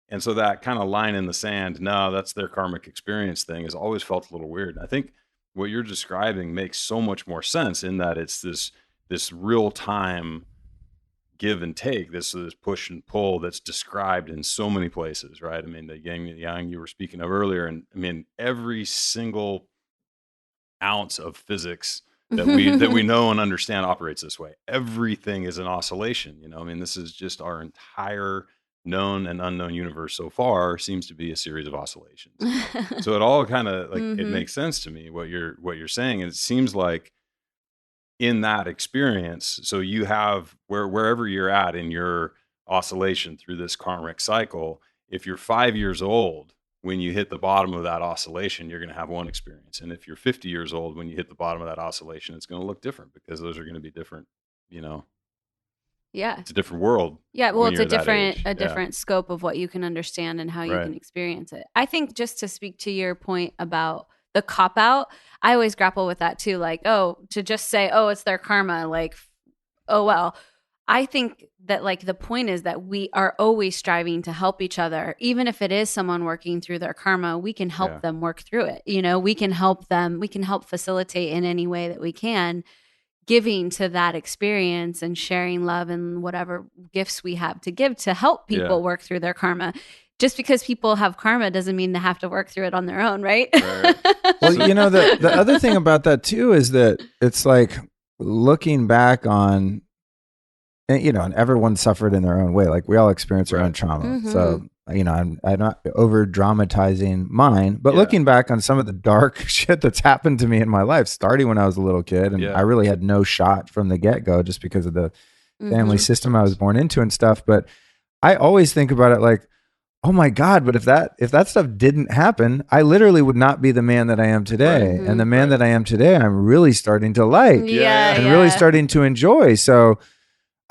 And so that kind of line in the sand, no, that's their karmic experience thing, has always felt a little weird. And I think what you're describing makes so much more sense in that it's this real-time give and take, this push and pull that's described in so many places, right? I mean, the yin and yang you were speaking of earlier, and I mean, every single ounce of physics that we know and understand operates this way. Everything is an oscillation, you know? I mean, this is just our entire known and unknown universe so far seems to be a series of oscillations. So it all kind of like it makes sense to me what you're saying, and it seems like in that experience, so you have wherever you're at in your oscillation through this karmic cycle, if you're 5 years old, when you hit the bottom of that oscillation, you're going to have one experience. And if you're 50 years old, when you hit the bottom of that oscillation, it's going to look different because those are going to be different, you know? Yeah. It's a different world. Yeah. Well, it's a different scope of what you can understand and how you can experience it. I think just to speak to your point about the cop out, I always grapple with that too. Like, to just say, it's their karma. Like, oh, well, I think that like the point is that we are always striving to help each other. Even if it is someone working through their karma, we can help them work through it. You know, we can help them. We can help facilitate in any way that we can, giving to that experience and sharing love and whatever gifts we have to give to help people work through their karma. Just because people have karma doesn't mean they have to work through it on their own, right? Well, you know, the other thing about that too is that it's like looking back on, you know, and everyone suffered in their own way. Like we all experience our own trauma. So, you know, I'm not over dramatizing mine, but looking back on some of the dark shit that's happened to me in my life, starting when I was a little kid, and I really had no shot from the get-go just because of the family system I was born into and stuff. But I always think about it like, oh my God, but if that stuff didn't happen, I literally would not be the man that I am today. And the man that I am today, I'm really starting to like and really starting to enjoy. So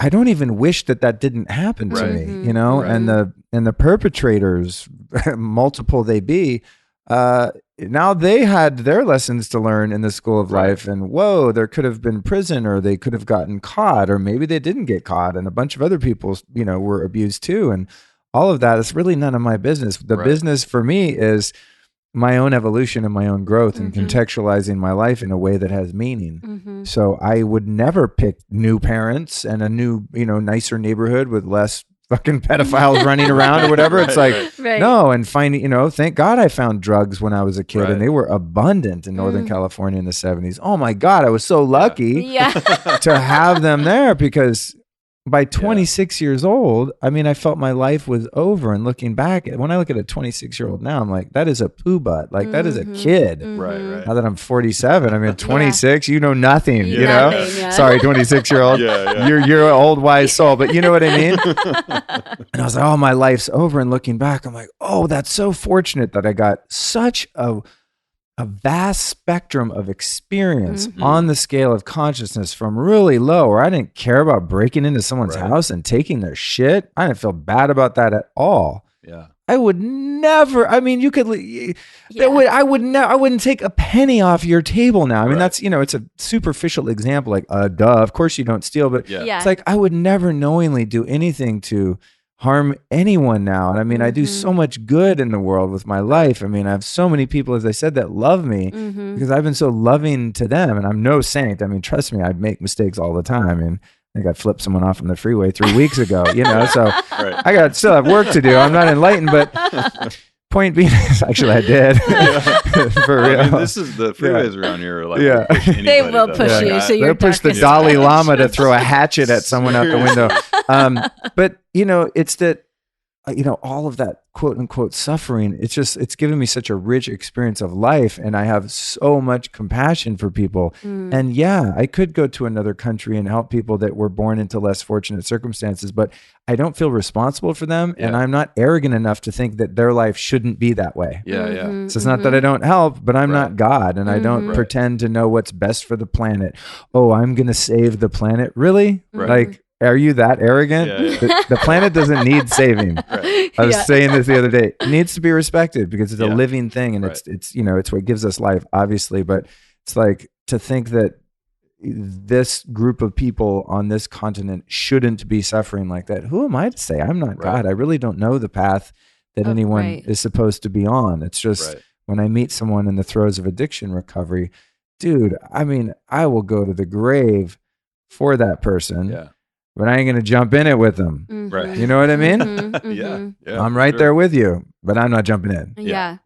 I don't even wish that didn't happen to me, you know, and the perpetrators, multiple they be, now they had their lessons to learn in the school of life, and whoa, there could have been prison, or they could have gotten caught, or maybe they didn't get caught, and a bunch of other people, you know, were abused too. And all of that is really none of my business. The business for me is my own evolution and my own growth and contextualizing my life in a way that has meaning. So I would never pick new parents and a new, you know, nicer neighborhood with less fucking pedophiles running around or whatever. It's like, no, and finding, you know, thank God I found drugs when I was a kid and they were abundant in Northern California in the 70s. Oh my God, I was so lucky to have them there, because by 26 years old, I mean, I felt my life was over. And looking back, when I look at a 26-year-old now, I'm like, that is a poo butt. Like, that is a kid. Right. Now that I'm 47, I mean, 26, you know nothing, you know? Sorry, 26-year-old. You're an old, wise soul, but you know what I mean? And I was like, oh, my life's over. And looking back, I'm like, oh, that's so fortunate that I got such a vast spectrum of experience on the scale of consciousness, from really low, where I didn't care about breaking into someone's house and taking their shit. I didn't feel bad about that at all. I would never, I mean, you could, I wouldn't take a penny off your table now. I mean, that's, you know, it's a superficial example, like, duh, of course you don't steal, but it's like, I would never knowingly do anything to harm anyone now. And I mean, I do so much good in the world with my life. I mean, I have so many people, as I said, that love me because I've been so loving to them. And I'm no saint. I mean, trust me, I make mistakes all the time. I mean, I think I flipped someone off on the freeway 3 weeks ago, you know, so I still have work to do. I'm not enlightened, but point being is, actually, I did. For real. I mean, this is the freeways around here. Like, they will push you. So they'll push the Dalai Lama to throw a hatchet at someone out the window. But you know, it's that, you know, all of that quote unquote suffering, it's given me such a rich experience of life, and I have so much compassion for people. And yeah, I could go to another country and help people that were born into less fortunate circumstances, but I don't feel responsible for them, and I'm not arrogant enough to think that their life shouldn't be that way. So it's not that I don't help, but I'm not God, and I don't pretend to know what's best for the planet. Oh, I'm gonna save the planet, really? Like, are you that arrogant? The planet doesn't need saving. I was saying this the other day. It needs to be respected because it's a living thing, and it's you know, it's what gives us life, obviously. But it's like, to think that this group of people on this continent shouldn't be suffering like that. Who am I to say? I'm not God. I really don't know the path that anyone is supposed to be on. It's just when I meet someone in the throes of addiction recovery, dude, I mean, I will go to the grave for that person. But I ain't going to jump in it with them. You know what I mean? I'm right there with you, but I'm not jumping in.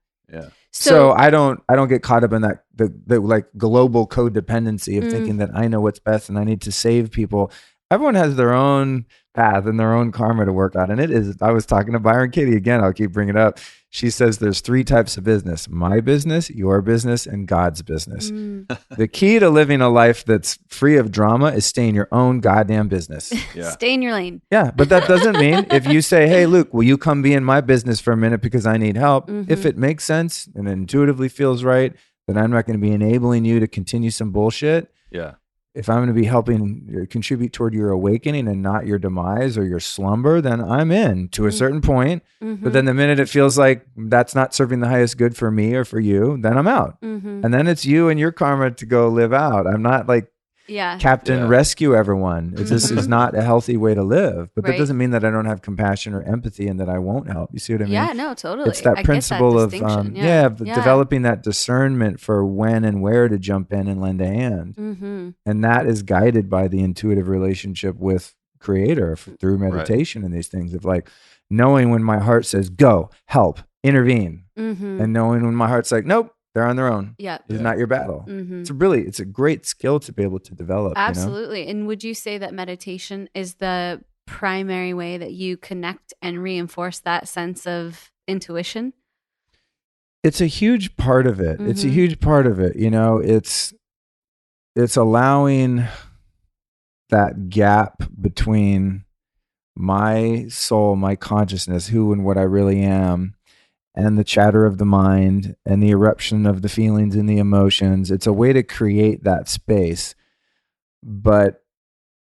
So I don't get caught up in that, the like global codependency of thinking that I know what's best and I need to save people. Everyone has their own path and their own karma to work on. And it is, I was talking to Byron Katie again, I'll keep bringing it up. She says there's 3 types of business: my business, your business, and God's business. The key to living a life that's free of drama is stay in your own goddamn business. Stay in your lane. But that doesn't mean if you say, hey, Luke, will you come be in my business for a minute because I need help? If it makes sense and it intuitively feels right, then I'm not going to be enabling you to continue some bullshit. If I'm going to be helping contribute toward your awakening and not your demise or your slumber, then I'm in to a certain point. But then the minute it feels like that's not serving the highest good for me or for you, then I'm out. And then it's you and your karma to go live out. I'm not like Captain Rescue everyone. It just is not a healthy way to live. But that doesn't mean that I don't have compassion or empathy and that I won't help. You see what I mean? Yeah, no, totally. It's that principle of developing that discernment for when and where to jump in and lend a hand. And that is guided by the intuitive relationship with Creator through meditation and these things of like knowing when my heart says go, help, intervene, and knowing when my heart's like nope, they're on their own. It's not your battle. It's a great skill to be able to develop. Absolutely. You know? And would you say that meditation is the primary way that you connect and reinforce that sense of intuition? It's a huge part of it. It's a huge part of it. You know, it's allowing that gap between my soul, my consciousness, who and what I really am, and the chatter of the mind and the eruption of the feelings and the emotions. It's a way to create that space. But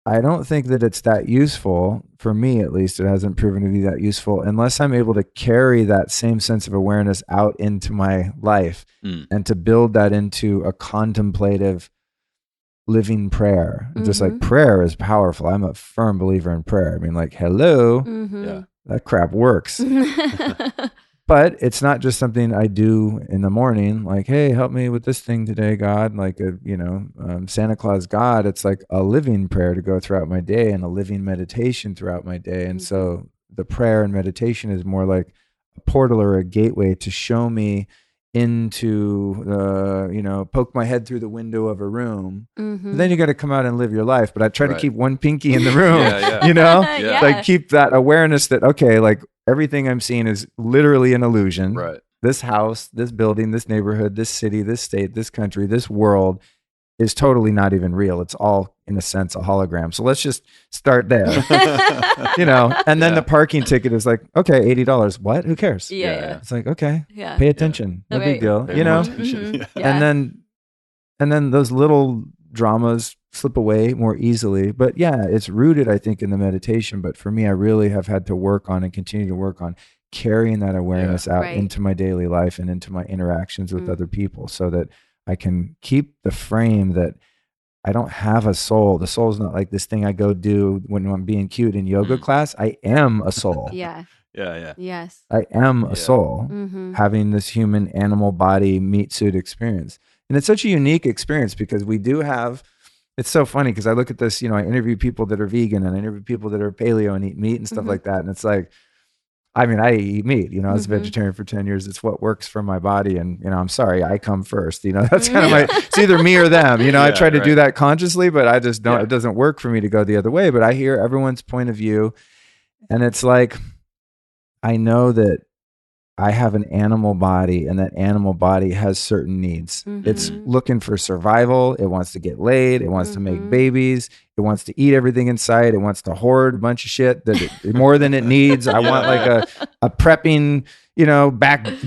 I don't think that it's that useful. For me, at least, it hasn't proven to be that useful unless I'm able to carry that same sense of awareness out into my life and to build that into a contemplative living prayer. Just like prayer is powerful. I'm a firm believer in prayer. I mean, like, hello, that crap works. But it's not just something I do in the morning, like, hey, help me with this thing today, God, like a, Santa Claus God. It's like a living prayer to go throughout my day and a living meditation throughout my day. And so the prayer and meditation is more like a portal or a gateway to show me into poke my head through the window of a room. But then you got to come out and live your life. But I try to keep one pinky in the room, like keep that awareness that, okay, like everything I'm seeing is literally an illusion. Right. This house, this building, this neighborhood, this city, this state, this country, this world is totally not even real. It's all, in a sense, a hologram. So let's just start there, and then the parking ticket is like, okay, $80. What? Who cares? Yeah. It's like, okay, pay attention. No big deal, And then those little dramas slip away more easily. But yeah, it's rooted, I think, in the meditation. But for me, I really have had to work on and continue to work on carrying that awareness out into my daily life and into my interactions with other people, so that I can keep the frame that I don't have a soul. The soul is not like this thing I go do when I'm being cute in yoga class. I am a soul. Yeah. Yes. I am a soul having this human animal body meat suit experience. And it's such a unique experience because we do have, it's so funny because I look at this, I interview people that are vegan and I interview people that are paleo and eat meat and stuff like that. And it's like, I mean, I eat meat, I was a vegetarian for 10 years. It's what works for my body. And, I'm sorry, I come first, that's kind of it's either me or them, I try to do that consciously, but I just don't, it doesn't work for me to go the other way. But I hear everyone's point of view. And it's like, I know that I have an animal body and that animal body has certain needs. It's looking for survival. It wants to get laid. It wants to make babies. It wants to eat everything in sight. It wants to hoard a bunch of shit more than it needs. I want like a prepping,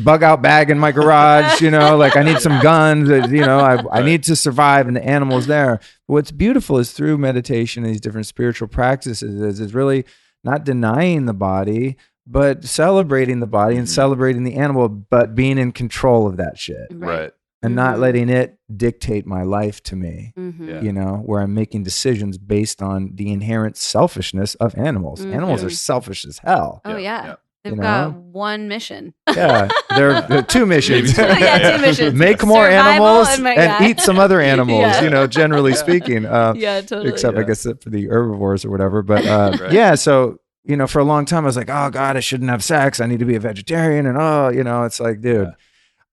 bug out bag in my garage, like I need some guns, I need to survive, and the animal's there. But what's beautiful is through meditation and these different spiritual practices is really not denying the body, but celebrating the body and celebrating the animal, but being in control of that shit. Right. And not letting it dictate my life to me, where I'm making decisions based on the inherent selfishness of animals. Animals are selfish as hell. Oh, yeah. They've got one mission. Yeah. They're two missions. Two missions. Make more animals and eat some other animals, generally speaking. Totally. Except I guess for the herbivores or whatever. But so, for a long time, I was like, oh God, I shouldn't have sex. I need to be a vegetarian. And it's like, dude,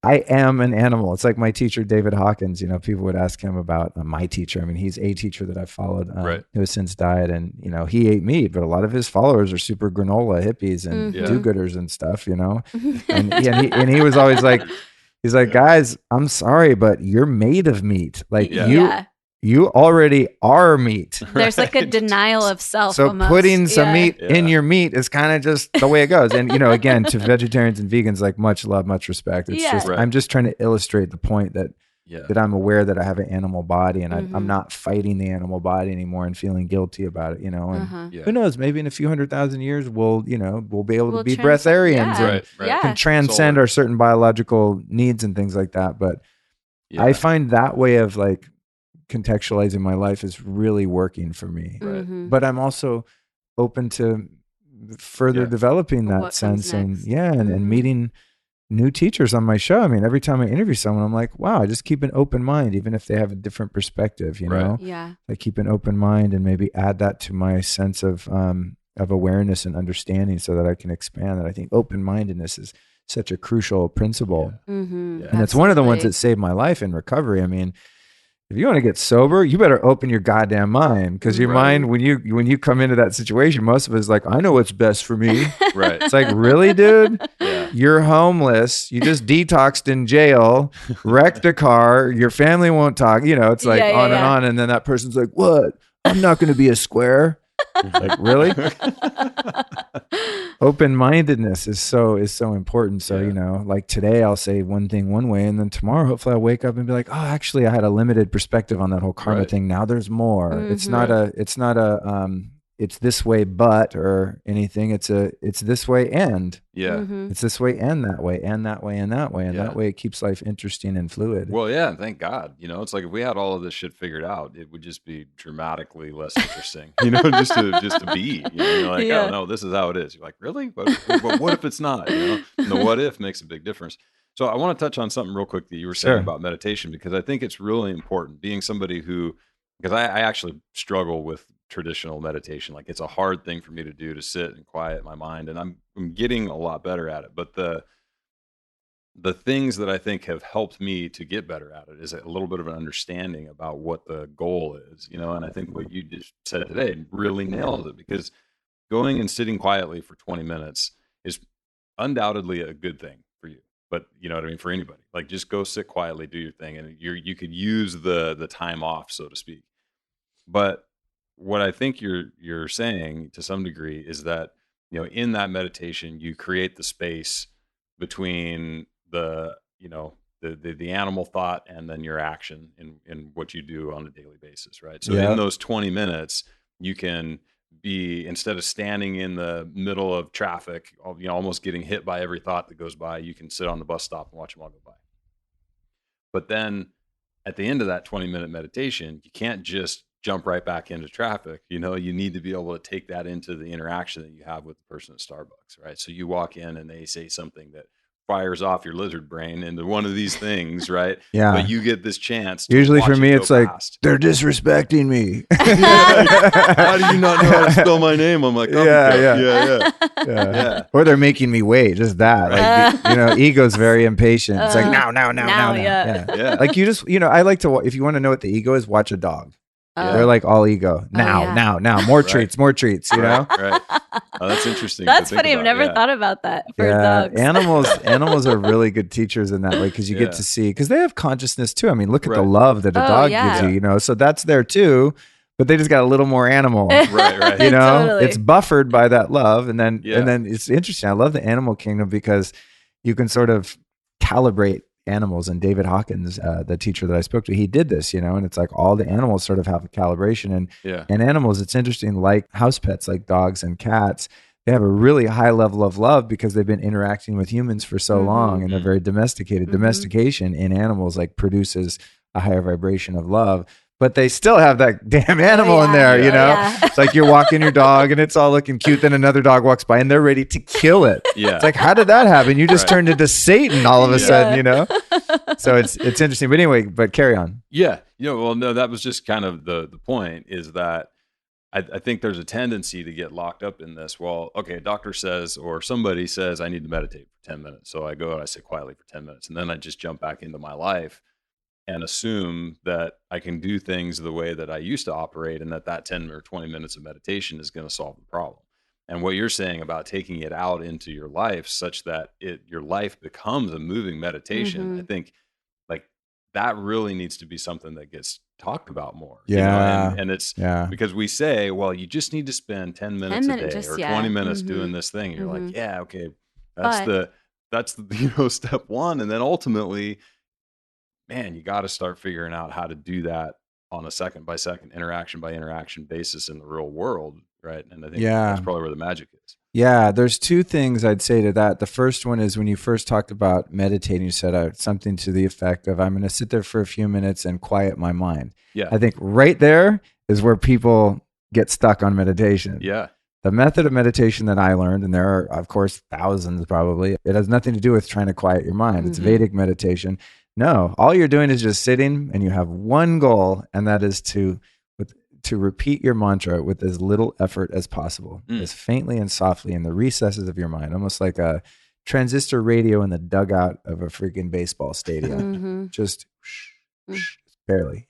I am an animal. It's like my teacher, David Hawkins, people would ask him about my teacher. I mean, he's a teacher that I've followed who has since died. And, he ate meat, but a lot of his followers are super granola hippies and do-gooders and stuff, and he was always like, he's like, guys, I'm sorry, but you're made of meat. Like you already are meat. There's like a denial of self. So almost. Putting some meat in your meat is kind of just the way it goes. And, again, to vegetarians and vegans, like much love, much respect. It's just, I'm just trying to illustrate the point that I'm aware that I have an animal body and I'm not fighting the animal body anymore and feeling guilty about it, and who knows, maybe in a few 100,000 years, we'll be able to be breatharians and can transcend our certain biological needs and things like that. But I find that way of like contextualizing my life is really working for me. But I'm also open to further developing that sense and meeting new teachers on my show. I mean, every time I interview someone, I'm like, wow, I just keep an open mind, even if they have a different perspective, know? Yeah. I keep an open mind and maybe add that to my sense of awareness and understanding so that I can expand that. I think open-mindedness is such a crucial principle. And it's one of the ones that saved my life in recovery. I mean, if you want to get sober, you better open your goddamn mind, because your mind, when you come into that situation, most of it is like, I know what's best for me. It's like, really, dude? You're homeless. You just detoxed in jail, wrecked a car. Your family won't talk. It's like on and on. And then that person's like, what? I'm not going to be a square. Like, really? Open-mindedness is so important. So, like today I'll say one thing one way, and then tomorrow hopefully I'll wake up and be like, oh, actually I had a limited perspective on that whole karma thing. Now there's more. Mm-hmm. It's not a it's this way but or anything. It's this way and it's this way and that way and that way and that way. And that way it keeps life interesting and fluid. Well, yeah, thank God. It's like if we had all of this shit figured out, it would just be dramatically less interesting, just to be, like, oh no, this is how it is. You're like, really? But what if it's not? And the what if makes a big difference. So I want to touch on something real quick that you were saying about meditation, because I think it's really important, being somebody who, because I actually struggle with traditional meditation. Like, it's a hard thing for me to do, to sit and quiet my mind, and I'm getting a lot better at it. But the things that I think have helped me to get better at it is a little bit of an understanding about what the goal is, and I think what you just said today really nailed it, because going and sitting quietly for 20 minutes is undoubtedly a good thing for you. But you know what I mean, for anybody, like, just go sit quietly, do your thing, and you could use the time off, so to speak. But what I think you're saying to some degree is that, in that meditation, you create the space between the animal thought and then your action in what you do on a daily basis, right? So in those 20 minutes, you can be, instead of standing in the middle of traffic, almost getting hit by every thought that goes by, you can sit on the bus stop and watch them all go by. But then at the end of that 20-minute meditation, you can't just jump right back into traffic. You need to be able to take that into the interaction that you have with the person at Starbucks, right? So you walk in and they say something that fires off your lizard brain into one of these things, right? Yeah. But you get this chance to usually watch for me, it's past. like, they're disrespecting me. How do you not know how to spell my name? I'm like, oh, yeah. Or they're making me wait. Just that, like, ego's very impatient. It's like, now. Yeah. Like, you just, I like to, if you want to know what the ego is, watch a dog. They're like all ego. Now. More treats, Right. Oh, that's interesting. That's funny. I've never thought about that for dogs. Animals are really good teachers in that way, because you get to see, because they have consciousness too. I mean, look at the love that a dog gives you, so that's there too, but they just got a little more animal. Right. Totally. It's buffered by that love. And then it's interesting. I love the animal kingdom, because you can sort of calibrate animals. And David Hawkins, the teacher that I spoke to, he did this, and it's like all the animals sort of have a calibration. And animals, it's interesting, like house pets, like dogs and cats, they have a really high level of love because they've been interacting with humans for so long, and they're very domesticated. Domestication in animals like produces a higher vibration of love. But they still have that damn animal in there, It's like you're walking your dog and it's all looking cute. Then another dog walks by and they're ready to kill it. Yeah. It's like, how did that happen? You just turned into Satan all of a sudden, So it's interesting. But anyway, carry on. Yeah. Well, no, that was just kind of the point, is that I think there's a tendency to get locked up in this. Well, okay, a doctor says, or somebody says, I need to meditate for 10 minutes. So I go and I sit quietly for 10 minutes. And then I just jump back into my life and assume that I can do things the way that I used to operate, and that 10 or 20 minutes of meditation is going to solve the problem. And what you're saying about taking it out into your life such that your life becomes a moving meditation, I think, like, that really needs to be something that gets talked about more. Yeah. And it's because we say, well, you just need to spend 10 minutes a day or 20 minutes doing this thing. And you're like, yeah, okay, that's the step one. And then ultimately, man, you got to start figuring out how to do that on a second by second, interaction by interaction basis in the real world, right? And I think that's probably where the magic is. Yeah, there's two things I'd say to that. The first one is when you first talked about meditating, you said something to the effect of, I'm going to sit there for a few minutes and quiet my mind. Yeah. I think right there is where people get stuck on meditation. Yeah. The method of meditation that I learned, and there are, of course, thousands probably, it has nothing to do with trying to quiet your mind. It's Vedic meditation. No, all you're doing is just sitting, and you have one goal, and that is to repeat your mantra with as little effort as possible, as faintly and softly in the recesses of your mind, almost like a transistor radio in the dugout of a freaking baseball stadium. Just barely,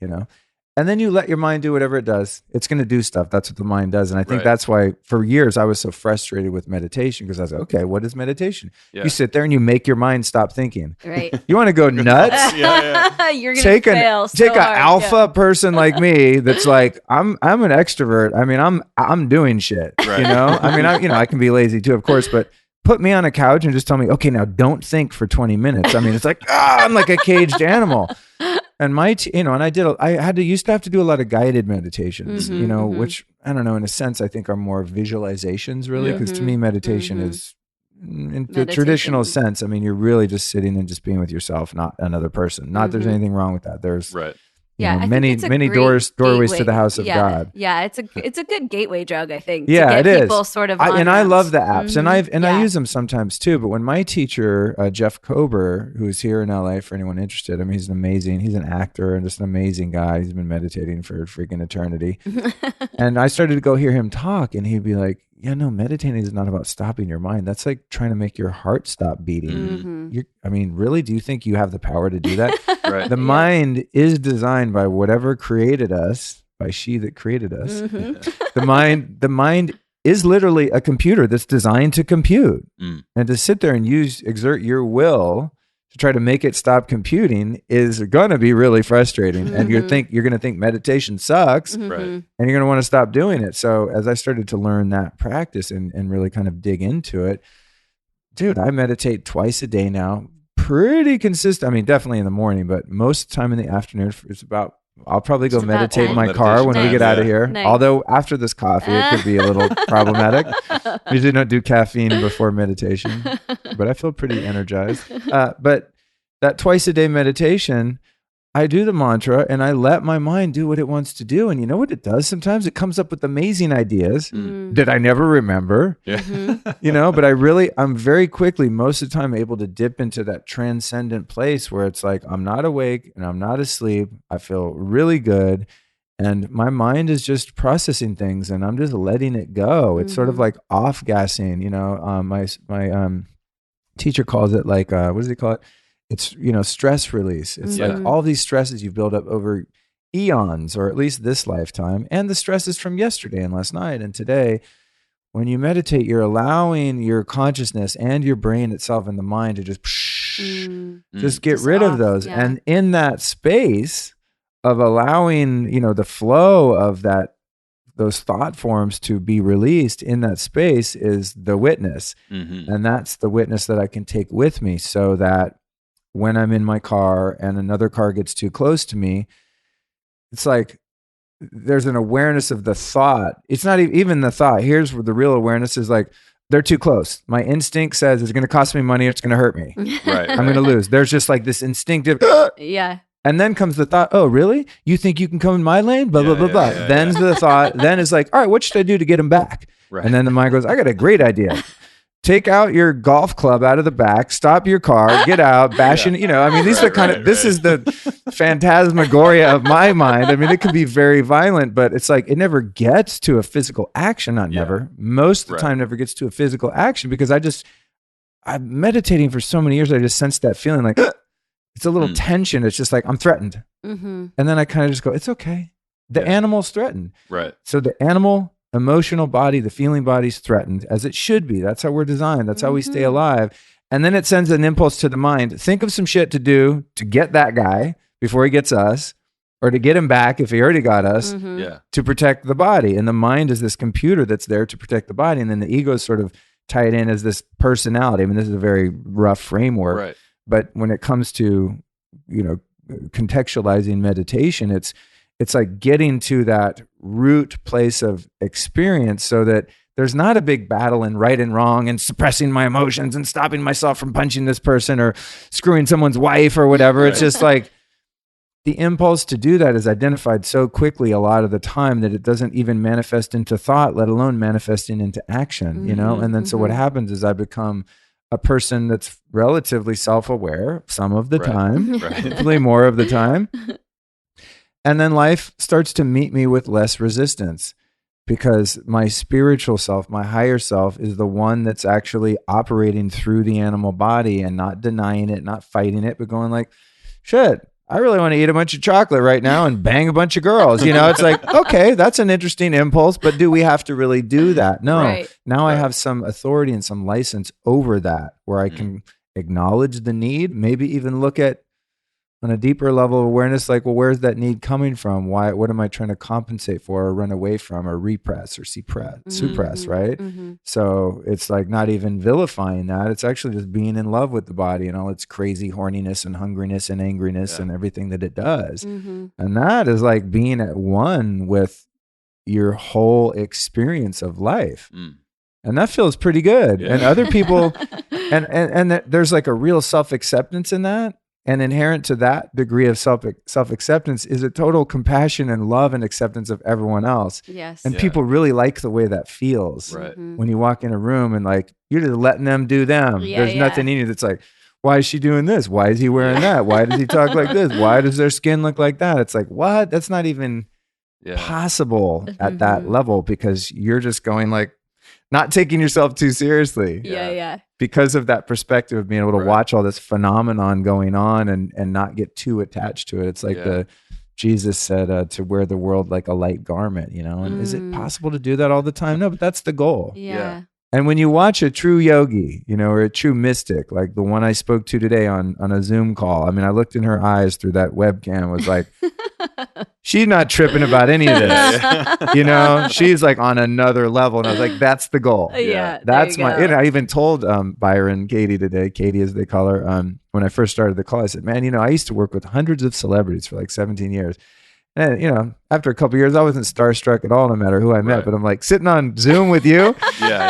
And then you let your mind do whatever it does. It's going to do stuff. That's what the mind does. And I think Right. that's why for years I was so frustrated with meditation, because I was like, okay, what is meditation? Yeah. You sit there and you make your mind stop thinking. Right. You want to go nuts? You're gonna Take fail. take an hard. alpha person like me that's like, I'm an extrovert. I mean, I'm doing shit. Right. You know? I mean, I can be lazy too, of course, but put me on a couch and just tell me, okay, now don't think for 20 minutes. I mean, it's like, I'm like a caged animal. And and used to have to do a lot of guided meditations, which I don't know, in a sense, I think are more visualizations really. Because to me, meditation is in the traditional sense. I mean, you're really just sitting and just being with yourself, not another person. Not there's anything wrong with that. There's right. many doorways to the house of God. Yeah, it's a good gateway drug, I think. Yeah, to get it people is. Sort of. I love the apps, and I Yeah. use them sometimes too. But when my teacher Jeff Kober, who's here in LA, for anyone interested, I mean, he's an actor and just an amazing guy. He's been meditating for freaking eternity. And I started to go hear him talk, and he'd be like, "Yeah, no, meditating is not about stopping your mind. That's like trying to make your heart stop beating. I mean, really, do you think you have the power to do that? Right. The mind is designed by whatever created us, by she that created us. The mind is literally a computer that's designed to compute. And to sit there and exert your will to try to make it stop computing is going to be really frustrating. And you're going to think meditation sucks, Right. and you're going to want to stop doing it. So as I started to learn that practice and really kind of dig into it, dude, I meditate twice a day now. Pretty consistent. I mean, definitely in the morning, but most of the time in the afternoon, I'll probably go It's about meditate in my meditation car when we time. get out of Yeah. here. Nice. Although after this coffee, it could be a little problematic. Usually don't do caffeine before meditation, but I feel pretty energized. But that twice a day meditation, I do the mantra and I let my mind do what it wants to do. And you know what it does? Sometimes it comes up with amazing ideas that I never remember, Yeah. but I'm very quickly, most of the time, able to dip into that transcendent place where it's like, I'm not awake and I'm not asleep. I feel really good. And my mind is just processing things and I'm just letting it go. It's sort of like off gassing, my teacher calls it like, what does he call it? It's, stress release. It's like all these stresses you've built up over eons, or at least this lifetime, and the stresses from yesterday and last night and today. When you meditate, you're allowing your consciousness and your brain itself and the mind to just get rid of those. Yeah. And in that space of allowing, the flow of those thought forms to be released, in that space is the witness. And that's the witness that I can take with me, so that when I'm in my car and another car gets too close to me, it's like there's an awareness of the thought. It's not even the thought. Here's where the real awareness is, like, they're too close. My instinct says it's going to cost me money. It's going to hurt me. Right. I'm going to lose. There's just like this instinctive. Yeah. And then comes the thought, oh, really? You think you can come in my lane? Blah, blah, blah, blah. Then's the thought. Then it's like, all right, what should I do to get him back? Right. And then the mind goes, I got a great idea. Take out your golf club out of the back, stop your car, get out, bash in, I mean, these are this is the phantasmagoria of my mind. I mean, it can be very violent, but it's like, it never gets to a physical action. Never. Most of the time never gets to a physical action, because I'm meditating for so many years. I just sensed that feeling like it's a little tension. It's just like, I'm threatened. And then I kind of just go, it's okay. The animal's threatened. Right. So the emotional body, the feeling body's threatened, as it should be. That's how we're designed. That's how we stay alive. And then it sends an impulse to the mind. Think of some shit to do to get that guy before he gets us, or to get him back if he already got us, to protect the body. And the mind is this computer that's there to protect the body. And then the ego is sort of tied in as this personality. I mean, this is a very rough framework. Right. But when it comes to, contextualizing meditation, it's like getting to that root place of experience, so that there's not a big battle in right and wrong and suppressing my emotions and stopping myself from punching this person or screwing someone's wife or whatever. Right. It's just like the impulse to do that is identified so quickly a lot of the time that it doesn't even manifest into thought, let alone manifesting into action, And then so what happens is I become a person that's relatively self-aware some of the time, hopefully more of the time. And then life starts to meet me with less resistance, because my spiritual self, my higher self, is the one that's actually operating through the animal body and not denying it, not fighting it, but going like, shit, I really want to eat a bunch of chocolate right now and bang a bunch of girls. You know, it's like, okay, that's an interesting impulse, but do we have to really do that? No. Right. Now I have some authority and some license over that where I can acknowledge the need, maybe even look at on a deeper level of awareness, like, well, where's that need coming from? Why? What am I trying to compensate for or run away from or repress or suppress, right? So it's like not even vilifying that. It's actually just being in love with the body and all its crazy horniness and hungriness and angriness and everything that it does. And that is like being at one with your whole experience of life. And that feels pretty good. And other people, and there's like a real self-acceptance in that. And inherent to that degree of self-acceptance is a total compassion and love and acceptance of everyone else. Yes. And people really like the way that feels. Right. When you walk in a room and like, you're just letting them do them. There's nothing in you that's like, why is she doing this? Why is he wearing that? Why does he talk like this? Why does their skin look like that? It's like, what? That's not even possible at that level because you're just going like, not taking yourself too seriously. Because of that perspective of being able to watch all this phenomenon going on and not get too attached to it. It's like Jesus said to wear the world like a light garment, you know? And is it possible to do that all the time? No, but that's the goal. And when you watch a true yogi, you know, or a true mystic, like the one I spoke to today on a Zoom call, I mean, I looked in her eyes through that webcam, was like, she's not tripping about any of this. You know, she's like on another level. And I was like, that's the goal. That's my, and I even told Byron, Katie today, Katie as they call her, when I first started the call, I said, man, you know, I used to work with hundreds of celebrities for like 17 years. And, you know, after a couple of years, I wasn't starstruck at all, no matter who I met. But I'm like, sitting on Zoom with you,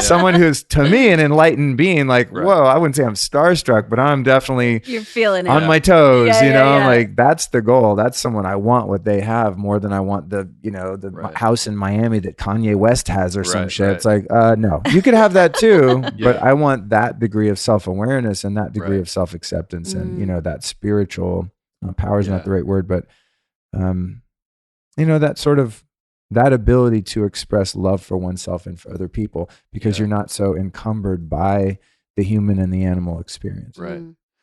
someone who's, to me, an enlightened being, like, whoa, I wouldn't say I'm starstruck, but I'm definitely you're feeling it on my toes, you know? Like, that's the goal. That's someone I want what they have more than I want the, you know, the house in Miami that Kanye West has or some shit. It's like, no, you could have that too, but I want that degree of self-awareness and that degree of self-acceptance and, you know, that spiritual power is not the right word, but, you know, that sort of, that ability to express love for oneself and for other people because you're not so encumbered by the human and the animal experience.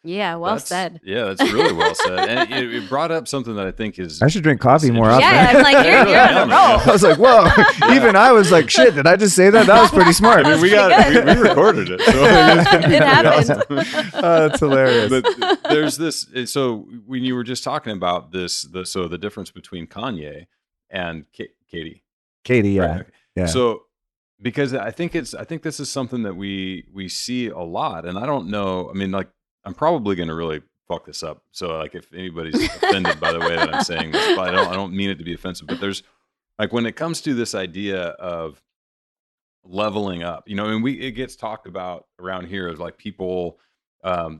Yeah, well said. Yeah, that's really well said. And it brought up something that I think is... I should drink coffee more often. Yeah, I'm like, you're on a roll. I was like, whoa. Even I was like, shit, did I just say that? That was pretty smart. I mean, we recorded it. So it happened. Awesome. That's hilarious. But there's this... So when you were just talking about this, the difference between Kanye and Katie. Katie, yeah. Yeah. So... Because I think this is something that we see a lot, and I don't know. I mean, like, I'm probably going to really fuck this up. So, like, if anybody's offended by the way that I'm saying this, but I don't mean it to be offensive. But there's, like, when it comes to this idea of leveling up, you know, and it gets talked about around here as like people.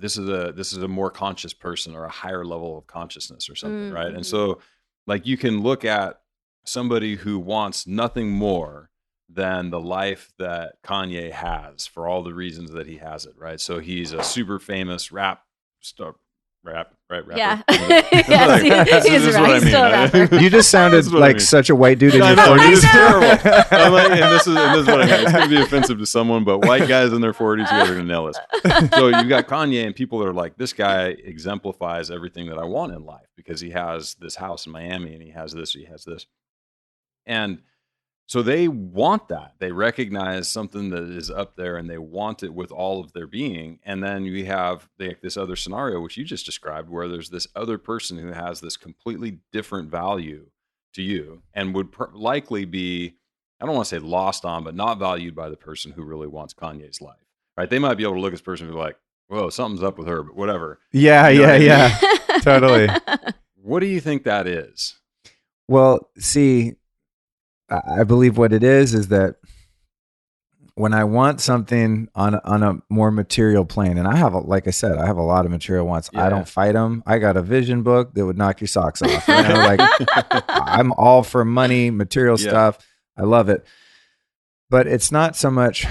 This is a more conscious person or a higher level of consciousness or something, right? And so, like, you can look at somebody who wants nothing more than the life that Kanye has for all the reasons that he has it, right? So he's a super famous rap star, rapper. Yeah. Yes, he's still a rapper. You just sounded like such a white dude in your 40s. This is terrible. I'm like, and this is what I mean. It's going to be offensive to someone, but white guys in their 40s, you guys are going to nail this. So you've got Kanye and people that are like, this guy exemplifies everything that I want in life because he has this house in Miami and he has this. And so they want that. They recognize something that is up there and they want it with all of their being. And then you have this other scenario, which you just described, where there's this other person who has this completely different value to you and would likely be, I don't want to say lost on, but not valued by the person who really wants Kanye's life, right? They might be able to look at this person and be like, whoa, something's up with her, but whatever. Yeah, you know yeah. Totally. What do you think that is? Well, see, I believe what it is that when I want something on a more material plane, and I have, like I said, I have a lot of material wants. I don't fight them. I got a vision book that would knock your socks off. You know? Like, I'm all for money, material stuff. I love it. But it's not so much,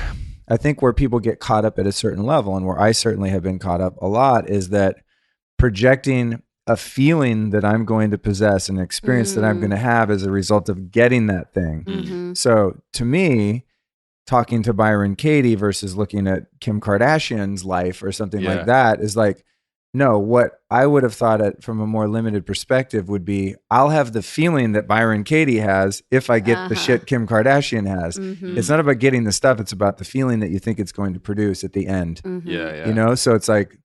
I think where people get caught up at a certain level, and where I certainly have been caught up a lot, is that projecting a feeling that I'm going to possess, an experience that I'm going to have as a result of getting that thing. So to me, talking to Byron Katie versus looking at Kim Kardashian's life or something like that is like, No, what I would have thought it from a more limited perspective would be I'll have the feeling that Byron Katie has if I get the shit Kim Kardashian has. It's not about getting the stuff. It's about the feeling that you think it's going to produce at the end. You know, so it's like,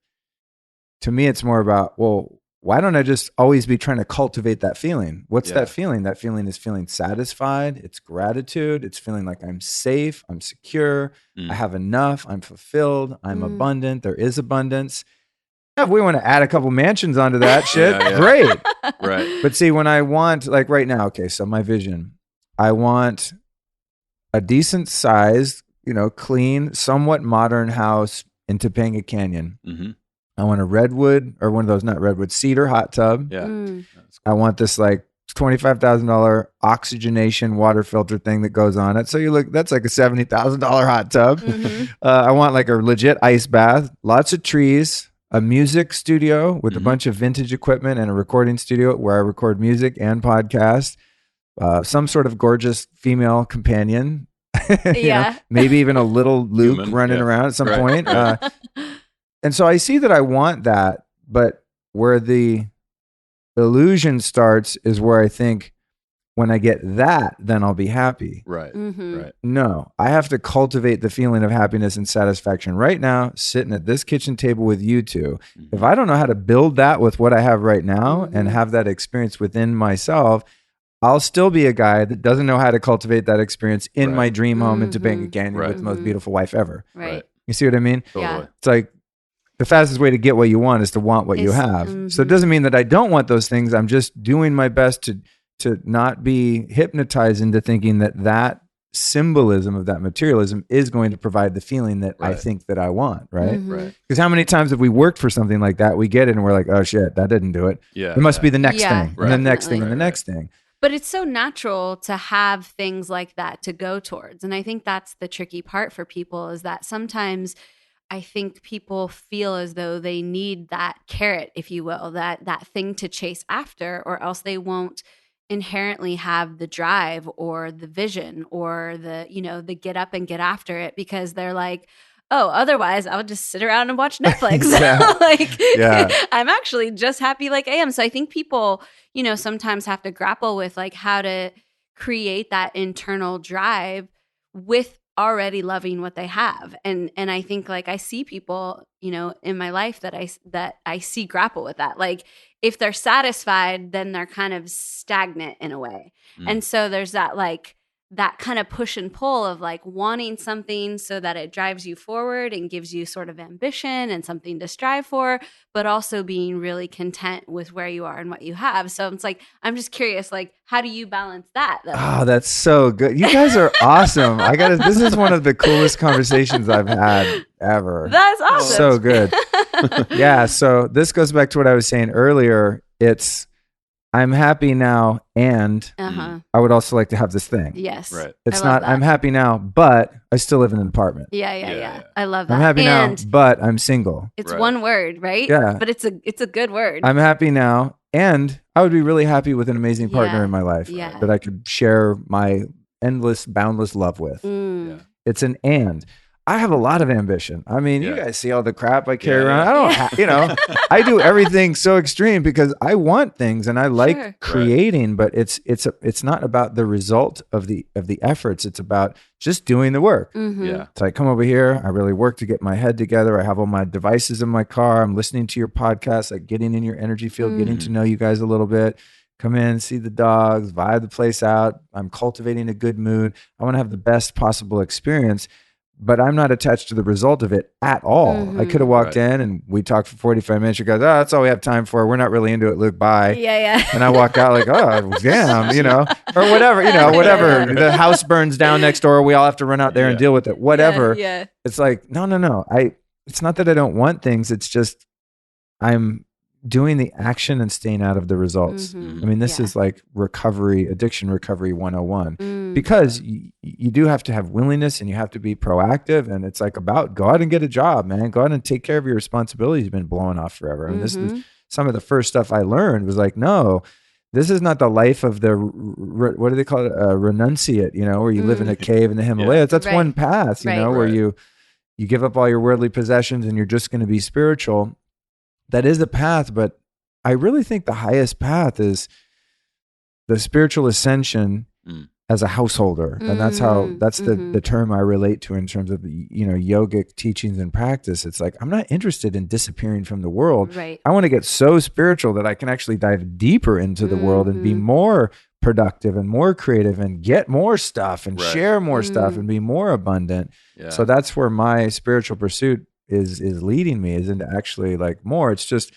to me, it's more about, well, why don't I just always be trying to cultivate that feeling? What's that feeling? That feeling is feeling satisfied. It's gratitude. It's feeling like I'm safe. I'm secure. I have enough. I'm fulfilled. I'm abundant. There is abundance. If we want to add a couple mansions onto that shit, great. Right. But see, when I want, like right now, okay, so my vision, I want a decent sized, you know, clean, somewhat modern house in Topanga Canyon. I want a redwood, or one of those, not redwood, cedar hot tub. I want this like $25,000 oxygenation water filter thing that goes on it. So you look, that's like a $70,000 hot tub. I want like a legit ice bath, lots of trees, a music studio with a bunch of vintage equipment, and a recording studio where I record music and podcast. Some sort of gorgeous female companion. You know, maybe even a little Luke running around at some point. And so I see that I want that, but where the illusion starts is where I think, when I get that, then I'll be happy. Right. No, I have to cultivate the feeling of happiness and satisfaction right now, sitting at this kitchen table with you two. If I don't know how to build that with what I have right now and have that experience within myself, I'll still be a guy that doesn't know how to cultivate that experience in my dream home in Topanga Canyon with the most beautiful wife ever. You see what I mean? Totally. It's like, the fastest way to get what you want is to want what you have. So it doesn't mean that I don't want those things. I'm just doing my best to not be hypnotized into thinking that that symbolism of that materialism is going to provide the feeling that I think that I want, right? Because how many times have we worked for something like that, we get it and we're like, oh shit, that didn't do it. It must be the next thing, and the next thing, and the next thing. But it's so natural to have things like that to go towards. And I think that's the tricky part for people, is that sometimes I think people feel as though they need that carrot, if you will, that thing to chase after, or else they won't inherently have the drive or the vision or the, you know, the get up and get after it, because they're like, oh, otherwise I'll just sit around and watch Netflix. I'm actually just happy like I am. So I think people, you know, sometimes have to grapple with like how to create that internal drive with already loving what they have. And I think like I see people, you know, in my life that I see grapple with that. Like if they're satisfied, then they're kind of stagnant in a way. And so there's that like that kind of push and pull of like wanting something so that it drives you forward and gives you sort of ambition and something to strive for, but also being really content with where you are and what you have. So it's like, I'm just curious, like, how do you balance that though? Oh, that's so good. You guys are awesome. This is one of the coolest conversations I've had ever. That's awesome. So good. Yeah. So this goes back to what I was saying earlier. I'm happy now, and I would also like to have this thing. Yes. Right. It's not, I'm happy now, but I still live in an apartment. Yeah. I love that. I'm happy now, but I'm single. It's one word, right? Yeah. But it's a good word. I'm happy now, and I would be really happy with an amazing partner in my life that I could share my endless, boundless love with. It's an and. I have a lot of ambition. I mean, you guys see all the crap I carry around. I don't, you know, I do everything so extreme because I want things and I like creating, but it's not about the result of the efforts. It's about just doing the work. So I come over here, I really work to get my head together. I have all my devices in my car. I'm listening to your podcast, like getting in your energy field, getting to know you guys a little bit. Come in, see the dogs, vibe the place out. I'm cultivating a good mood. I want to have the best possible experience. But I'm not attached to the result of it at all. I could have walked in and we talked for 45 minutes. You guys, oh, that's all we have time for. We're not really into it. Luke, bye. And I walk out like, oh, damn, you know, or whatever, you know, whatever. The house burns down next door. We all have to run out there and deal with it. Whatever. It's like, no. It's not that I don't want things. It's just I'm doing the action and staying out of the results. I mean, this is like addiction recovery 101, because you do have to have willingness and you have to be proactive. And it's like about go out and get a job, man. Go out and take care of your responsibilities you've been blowing off forever. And this is some of the first stuff I learned was like, no, this is not the life of the, what do they call it? Renunciate, you know, where you live in a cave in the Himalayas. That's one path, you know, where you give up all your worldly possessions and you're just going to be spiritual. that is a path, but I really think the highest path is the spiritual ascension as a householder. And that's the term I relate to in terms of, yogic teachings and practice. It's like, I'm not interested in disappearing from the world. Right. I want to get so spiritual that I can actually dive deeper into the world and be more productive and more creative and get more stuff and share more stuff and be more abundant. Yeah. So that's where my spiritual pursuit is leading me, is into actually like more. It's just,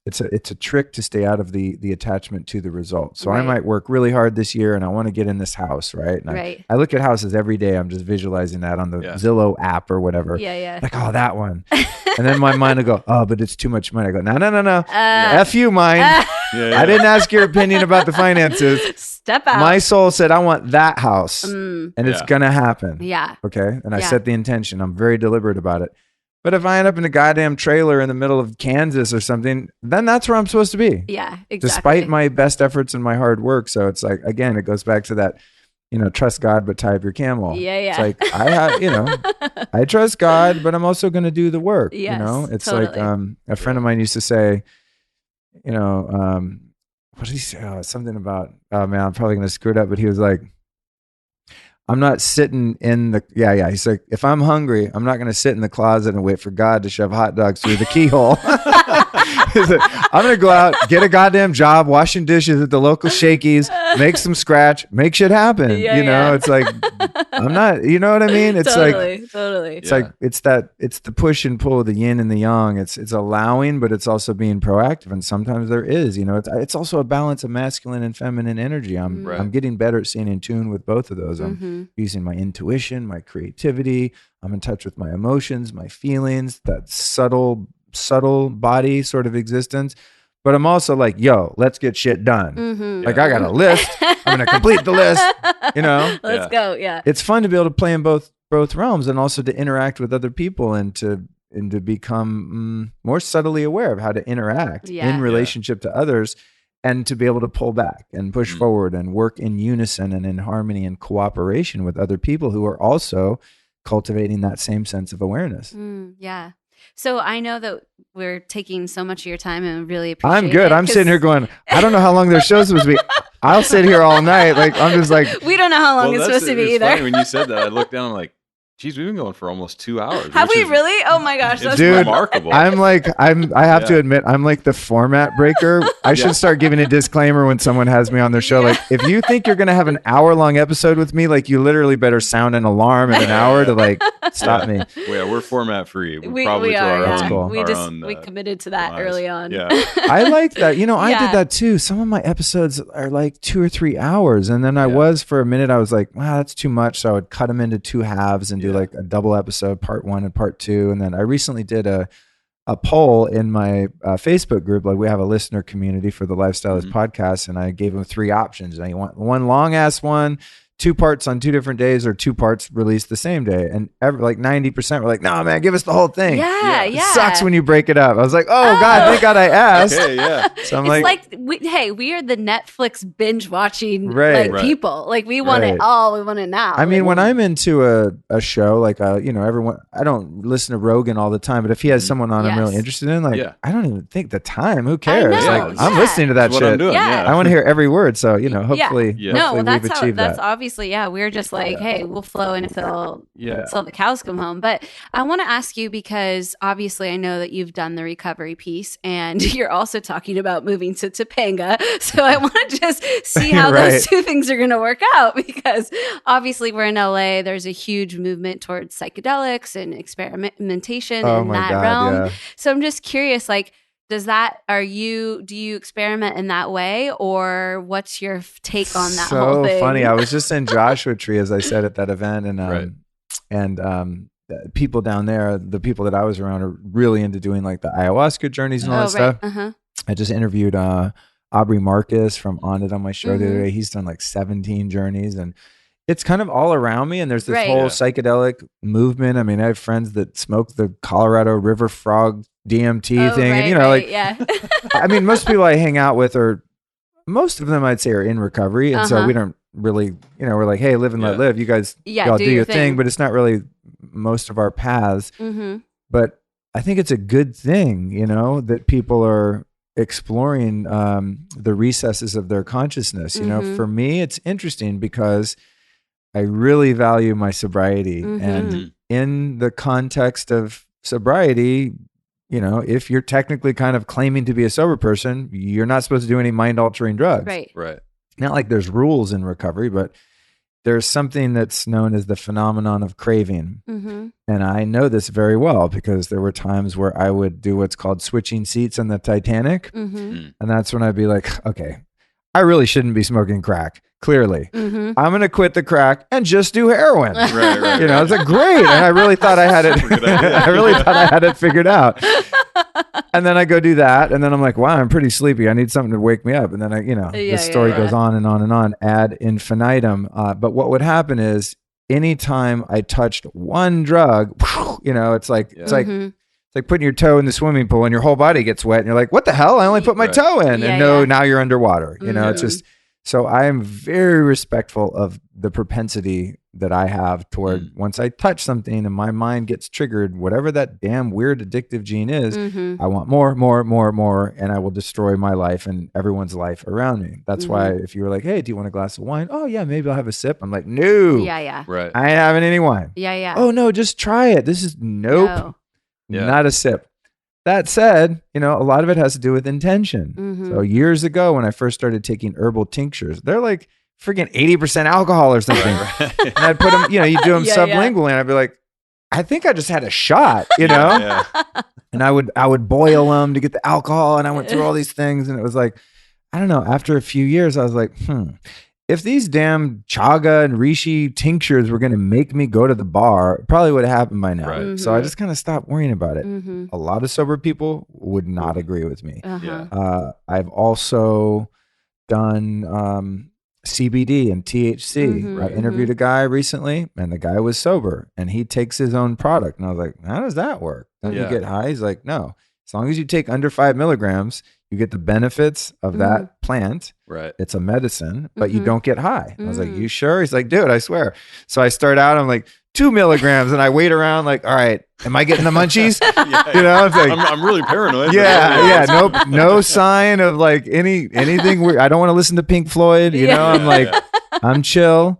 it's a trick to stay out of the attachment to the result. So I might work really hard this year and I want to get in this house, right? And I look at houses every day. I'm just visualizing that on the Zillow app or whatever. Yeah. Like, oh, that one. And then my mind will go, oh, but it's too much money. I go, no. F you, mind. I didn't ask your opinion about the finances. Step out. My soul said, I want that house. And it's going to happen. Yeah. Okay. And I set the intention. I'm very deliberate about it. But if I end up in a goddamn trailer in the middle of Kansas or something, then that's where I'm supposed to be. Yeah, exactly. Despite my best efforts and my hard work. So it's like, again, it goes back to that, trust God, but tie up your camel. Yeah. It's like, I trust God, but I'm also going to do the work. Yes, it's totally. like a friend of mine used to say, what did he say? Oh, something about, oh man, I'm probably going to screw it up. But he was like, I'm not sitting in the, he's like, if I'm hungry, I'm not going to sit in the closet and wait for God to shove hot dogs through the keyhole. He's like, I'm going to go out, get a goddamn job, washing dishes at the local Shakey's, make some scratch, make shit happen. It's like, I'm not, you know what I mean? It's totally. It's like, it's the push and pull of the yin and the yang. It's allowing, but it's also being proactive. And sometimes there is, it's also a balance of masculine and feminine energy. I'm getting better at staying in tune with both of those. I'm using my intuition, my creativity. I'm in touch with my emotions, my feelings, that subtle body sort of existence. But I'm also like, yo, let's get shit done. Like I got a list. I'm going to complete the list, Let's go. Yeah. It's fun to be able to play in both realms and also to interact with other people and to become more subtly aware of how to interact in relationship to others. And to be able to pull back and push forward and work in unison and in harmony and cooperation with other people who are also cultivating that same sense of awareness. Yeah. So I know that we're taking so much of your time and really appreciate it. I'm good. I'm sitting here going, I don't know how long their show's supposed to be. I'll sit here all night. Like, I'm just like. We don't know how long it's supposed to be either. Funny when you said that, I looked down, I'm like, geez, we've been going for almost 2 hours. Have we really? Oh my gosh, that's remarkable. I have to admit, I'm like the format breaker. I should start giving a disclaimer when someone has me on their show. Like, if you think you're going to have an hour-long episode with me, like, you literally better sound an alarm in an hour to like stop me. We're format free. We are. Cool. We committed to that early on. Yeah, I like that. I did that too. Some of my episodes are like 2 or 3 hours, and then I was for a minute. I was like, wow, that's too much. So I would cut them into 2 halves and do like a double episode, part 1 and part 2. And then I recently did a poll in my Facebook group. Like, we have a listener community for the Life Stylist podcast, and I gave them 3 options. And you want one long ass one, 2 parts on 2 different days, or 2 parts released the same day. And like 90% were like, no, man, give us the whole thing. Yeah. It sucks when you break it up. I was like, oh God, thank God I asked. Okay, yeah. So I'm we are the Netflix binge watching people. Like, we want it all. We want it now. I mean, when I'm into a show, like, everyone, I don't listen to Rogan all the time, but if he has someone on I'm really interested in, like, I don't even think the time. Who cares? I'm listening to that shit. I'm doing. I want to hear every word. So, hopefully, we've achieved that. That's obviously, we're just like, hey, we'll flow until the cows come home. But I want to ask you, because obviously I know that you've done the recovery piece and you're also talking about moving to Topanga. So I want to just see how those 2 things are going to work out, because obviously we're in LA. There's a huge movement towards psychedelics and experimentation in that realm. So I'm just curious, like, do you experiment in that way, or what's your take on that whole thing? So funny. I was just in Joshua Tree, as I said, at that event, and people down there, the people that I was around, are really into doing like the ayahuasca journeys and all that stuff. I just interviewed Aubrey Marcus from On It on my show the other day. He's done like 17 journeys, and it's kind of all around me. And there's this whole psychedelic movement. I mean, I have friends that smoke the Colorado River Frog DMT thing. And, I mean, most people I hang out with most of them I'd say are in recovery. And so we don't really, we're like, hey, live and let live. You guys, y'all do your thing. But it's not really most of our paths. But I think it's a good thing, that people are exploring the recesses of their consciousness. For me, it's interesting because I really value my sobriety. And in the context of sobriety, if you're technically kind of claiming to be a sober person, you're not supposed to do any mind altering drugs. Right. Not like there's rules in recovery, but there's something that's known as the phenomenon of craving. And I know this very well because there were times where I would do what's called switching seats on the Titanic. And that's when I'd be like, okay, I really shouldn't be smoking crack. Clearly, I'm going to quit the crack and just do heroin. Right. It's like great. And I really thought I had it. I really thought I had it figured out. And then I go do that, and then I'm like, wow, I'm pretty sleepy. I need something to wake me up. And then the story goes on and on and on ad infinitum. But what would happen is anytime I touched one drug, it's like putting your toe in the swimming pool and your whole body gets wet, and you're like, what the hell? I only put my toe in, and now you're underwater. It's just. So I am very respectful of the propensity that I have toward once I touch something and my mind gets triggered, whatever that damn weird addictive gene is, I want more, and I will destroy my life and everyone's life around me. That's why if you were like, hey, do you want a glass of wine? Oh yeah, maybe I'll have a sip. I'm like, no. Yeah. Right. I ain't having any wine. Yeah. Oh no, just try it. This is nope. No. Not a sip. That said, a lot of it has to do with intention. So years ago when I first started taking herbal tinctures, they're like freaking 80% alcohol or something. And I'd put them, you do them sublingually, and I'd be like, I think I just had a shot, Yeah. And I would boil them to get the alcohol, and I went through all these things, and it was like, I don't know, after a few years, I was like, if these damn chaga and reishi tinctures were going to make me go to the bar, it probably would have happened by now. Right. So I just kind of stopped worrying about it. A lot of sober people would not agree with me. I've also done CBD and THC. I interviewed a guy recently, and the guy was sober, and he takes his own product. And I was like, how does that work? Don't you get high? He's like, no. As long as you take under 5 milligrams, you get the benefits of that plant. Right. It's a medicine, but you don't get high. I was like, you sure? He's like, dude, I swear. So I start out, I'm like, 2 milligrams, and I wait around like, all right, am I getting the munchies? It's like, I'm really paranoid. No sign of like anything weird. I don't want to listen to Pink Floyd. I'm like, I'm chill.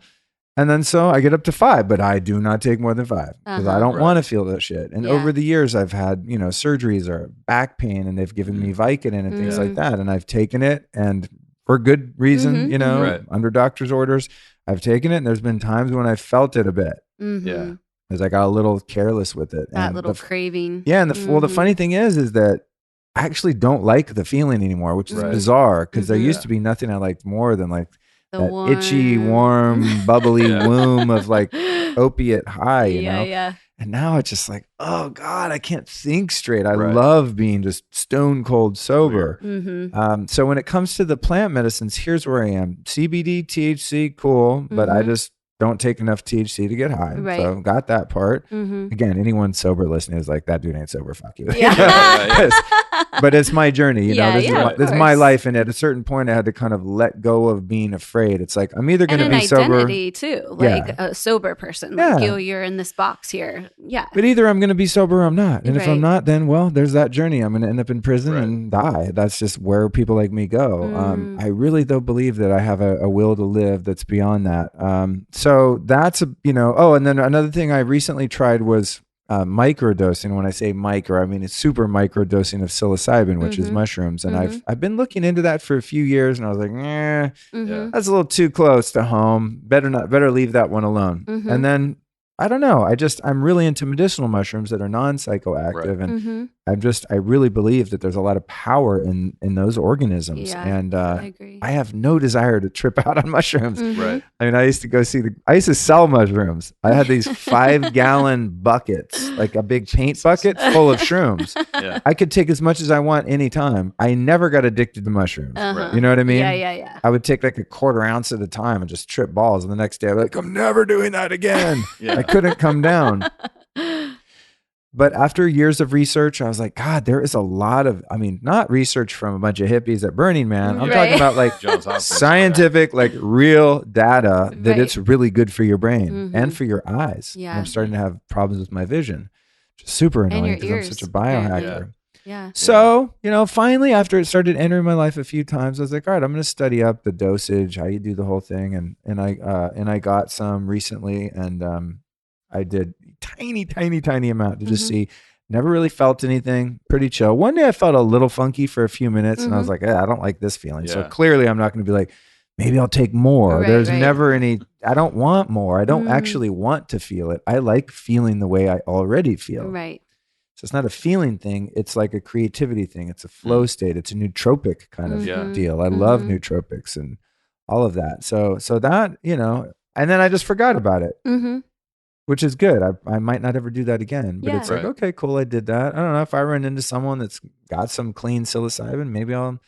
And then so I get up to 5, but I do not take more than 5 because I don't want to feel that shit. And over the years, I've had, surgeries or back pain, and they've given me Vicodin and things like that. And I've taken it, and for good reason, under doctor's orders, I've taken it. And there's been times when I felt it a bit. Yeah. Because I got a little careless with it. That little craving. Yeah. And the funny thing is that I actually don't like the feeling anymore, which is bizarre because there used to be nothing I liked more than like that itchy, warm, bubbly womb of like opiate high, you know? Yeah. And now it's just like, oh God, I can't think straight. I love being just stone cold sober. So when it comes to the plant medicines, here's where I am. CBD, THC, cool, but I just don't take enough THC to get high. So got that part. Again, anyone sober listening is like, that dude ain't sober, fuck you. But it's my journey, this is my life. And at a certain point I had to kind of let go of being afraid. It's like, I'm either going to be sober. And an identity too, like a sober person. Like you're in this box here. Yeah. But either I'm going to be sober or I'm not. And if I'm not, then well, there's that journey. I'm going to end up in prison and die. That's just where people like me go. I really though believe that I have a will to live that's beyond that. So that's and then another thing I recently tried was microdosing. When I say micro, I mean it's super microdosing of psilocybin, which is mushrooms. And I've been looking into that for a few years, and I was like, that's a little too close to home. Better leave that one alone. And then I don't know. I'm really into medicinal mushrooms that are non-psychoactive. And I really believe that there's a lot of power in those organisms. And I agree. I have no desire to trip out on mushrooms. I mean, I used to sell mushrooms. I had these 5-gallon buckets, like a big paint bucket full of shrooms. I could take as much as I want anytime. I never got addicted to mushrooms. You know what I mean? Yeah. I would take like a 1/4 ounce at a time and just trip balls. And the next day I'd be like, I'm never doing that again. I couldn't come down. But after years of research, I was like, God, there is a lot of, not research from a bunch of hippies at Burning Man. I'm talking about like scientific, like real data that it's really good for your brain and for your eyes. And I'm starting to have problems with my vision. super And annoying your because I'm ears, such a apparently. biohacker. Yeah. So, finally, after it started entering my life a few times, I was like, all right, I'm going to study up the dosage, how you do the whole thing. And I got some recently, and I did tiny amount to just see. Never really felt anything. Pretty chill. One day I felt a little funky for a few minutes, and I was like, I don't like this feeling. So clearly I'm not going to be like, maybe I'll take more. There's never any, I don't want more. I don't actually want to feel it. I like feeling the way I already feel. Right. So it's not a feeling thing. It's like a creativity thing. It's a flow state. It's a nootropic kind of deal. I love nootropics and all of that. So that, and then I just forgot about it, which is good. I might not ever do that again, but it's like, okay, cool. I did that. I don't know if I run into someone that's got some clean psilocybin, maybe I'll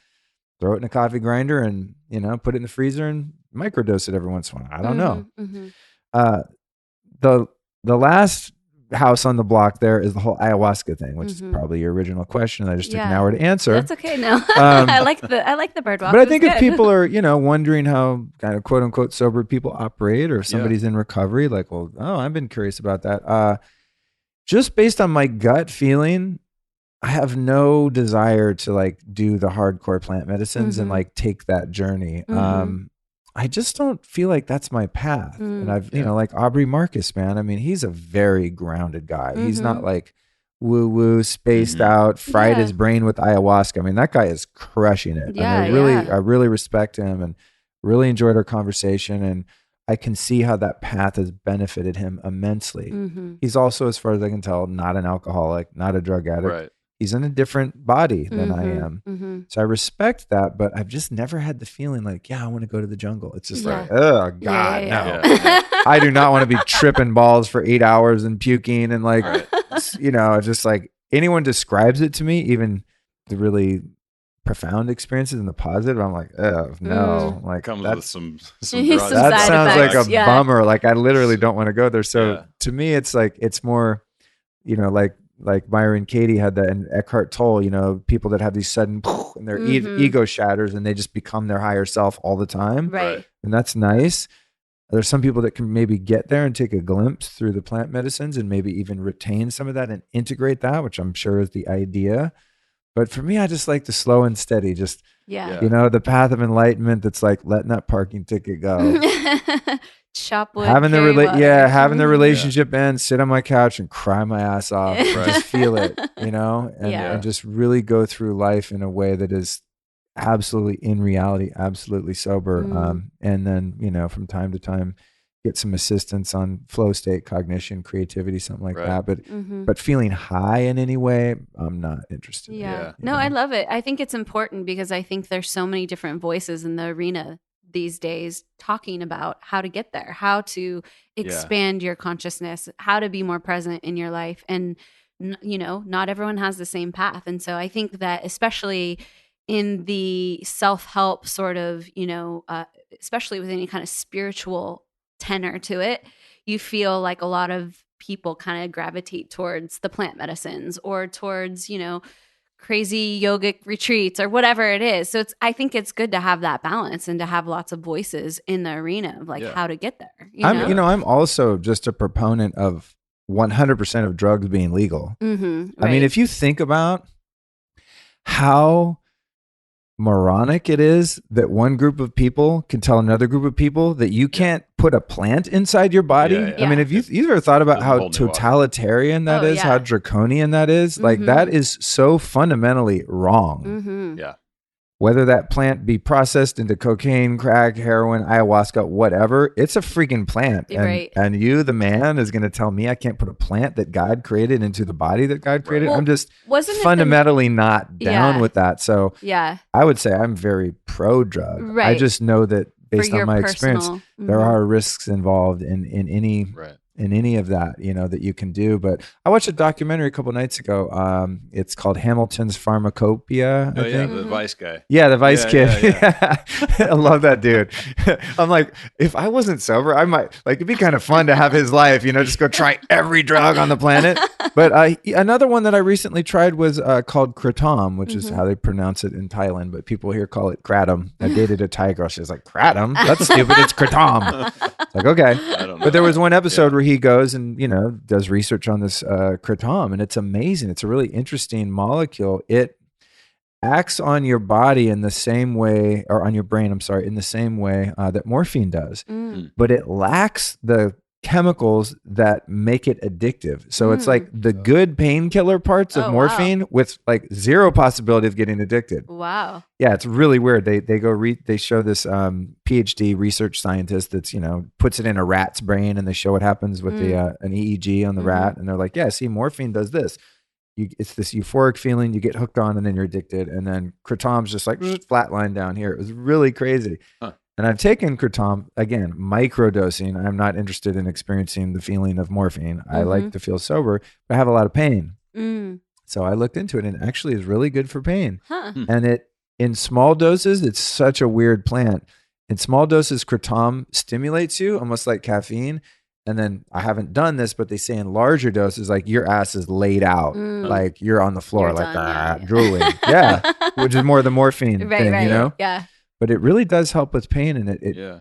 throw it in a coffee grinder and, put it in the freezer and microdose it every once in a while. I don't know. The last house on the block there is the whole ayahuasca thing, which is probably your original question. I just took an hour to answer. That's okay. No, I like the bird walk. But I think if people are, wondering how kind of quote unquote sober people operate, or if somebody's in recovery, like, well, I've been curious about that. Just based on my gut feeling, I have no desire to like do the hardcore plant medicines and like take that journey. I just don't feel like that's my path. And I've, like Aubrey Marcus, man. I mean, he's a very grounded guy. He's not like woo spaced out, fried his brain with ayahuasca. I mean, that guy is crushing it. Yeah, and I really respect him and really enjoyed our conversation. And I can see how that path has benefited him immensely. He's also, as far as I can tell, not an alcoholic, not a drug addict. Right. He's in a different body than I am. So I respect that, but I've just never had the feeling like, I want to go to the jungle. It's just like, oh God, no. I do not want to be tripping balls for 8 hours and puking and like, just like anyone describes it to me, even the really profound experiences and the positive, I'm like, oh no. Like comes with some Some that sounds like a Yeah. bummer. Like I literally don't want to go there. So to me, it's like, it's more, like Myron Katie had that, and Eckhart Tolle, people that have these sudden and their ego shatters and they just become their higher self all the time. Right. And that's nice. There's some people that can maybe get there and take a glimpse through the plant medicines and maybe even retain some of that and integrate that, which I'm sure is the idea. But for me, I just like the slow and steady, just, the path of enlightenment that's like letting that parking ticket go. Shop wood, having carry water. Having the relationship end, sit on my couch and cry my ass off, just feel it, and just really go through life in a way that is absolutely, in reality, absolutely sober. And then, from time to time, get some assistance on flow state, cognition, creativity, something like that. But feeling high in any way, I'm not interested. No, I love it. I think it's important because I think there's so many different voices in the arena these days talking about how to get there, how to expand your consciousness, how to be more present in your life. And, not everyone has the same path. And so I think that especially in the self-help sort of, especially with any kind of spiritual tenor to it, you feel like a lot of people kind of gravitate towards the plant medicines or towards, crazy yogic retreats or whatever it is. So I think it's good to have that balance and to have lots of voices in the arena of like how to get there. I'm also just a proponent of 100% of drugs being legal. I mean, if you think about how moronic it is that one group of people can tell another group of people that you can't put a plant inside your body. I mean, have you ever thought about how totalitarian that is, how draconian that is? Like that is so fundamentally wrong. Whether that plant be processed into cocaine, crack, heroin, ayahuasca, whatever, it's a freaking plant. And you, the man, is going to tell me I can't put a plant that God created into the body that God created? Well, I'm just fundamentally not down with that. So I would say I'm very pro-drug. I just know that based on my experience, there are risks involved in any in any of that, that you can do. But I watched a documentary a couple nights ago. It's called Hamilton's Pharmacopoeia. I think. The Vice guy. Yeah, the Vice kid. I love that dude. I'm like, if I wasn't sober, I might it'd be kind of fun to have his life, just go try every drug on the planet. But another one that I recently tried was called kratom, which is how they pronounce it in Thailand, but people here call it kratom. I dated a Thai girl. She was like, kratom? That's stupid. It's kratom. It's like, okay. I don't know. But there was one episode where he goes and, does research on this kratom, and it's amazing. It's a really interesting molecule. It acts on your body in the same way, or on your brain, I'm sorry, in the same way that morphine does. But it lacks the chemicals that make it addictive. So it's like the good painkiller parts of morphine with like zero possibility of getting addicted. Wow. Yeah, it's really weird. They show this PhD research scientist that's, puts it in a rat's brain, and they show what happens with an EEG on the rat, and they're like, yeah, see, morphine does this. It's this euphoric feeling you get hooked on, and then you're addicted. And then kratom's just like flatline down here. It was really crazy. Huh. And I've taken kratom, again, microdosing. I'm not interested in experiencing the feeling of morphine. I like to feel sober, but I have a lot of pain. So I looked into it, and it actually is really good for pain. Huh. And in small doses, it's such a weird plant. In small doses, kratom stimulates you almost like caffeine. And then I haven't done this, but they say in larger doses, like your ass is laid out, like you're on the floor, You're like done, drooling. Yeah, which is more the morphine thing, Yeah. But it really does help with pain, and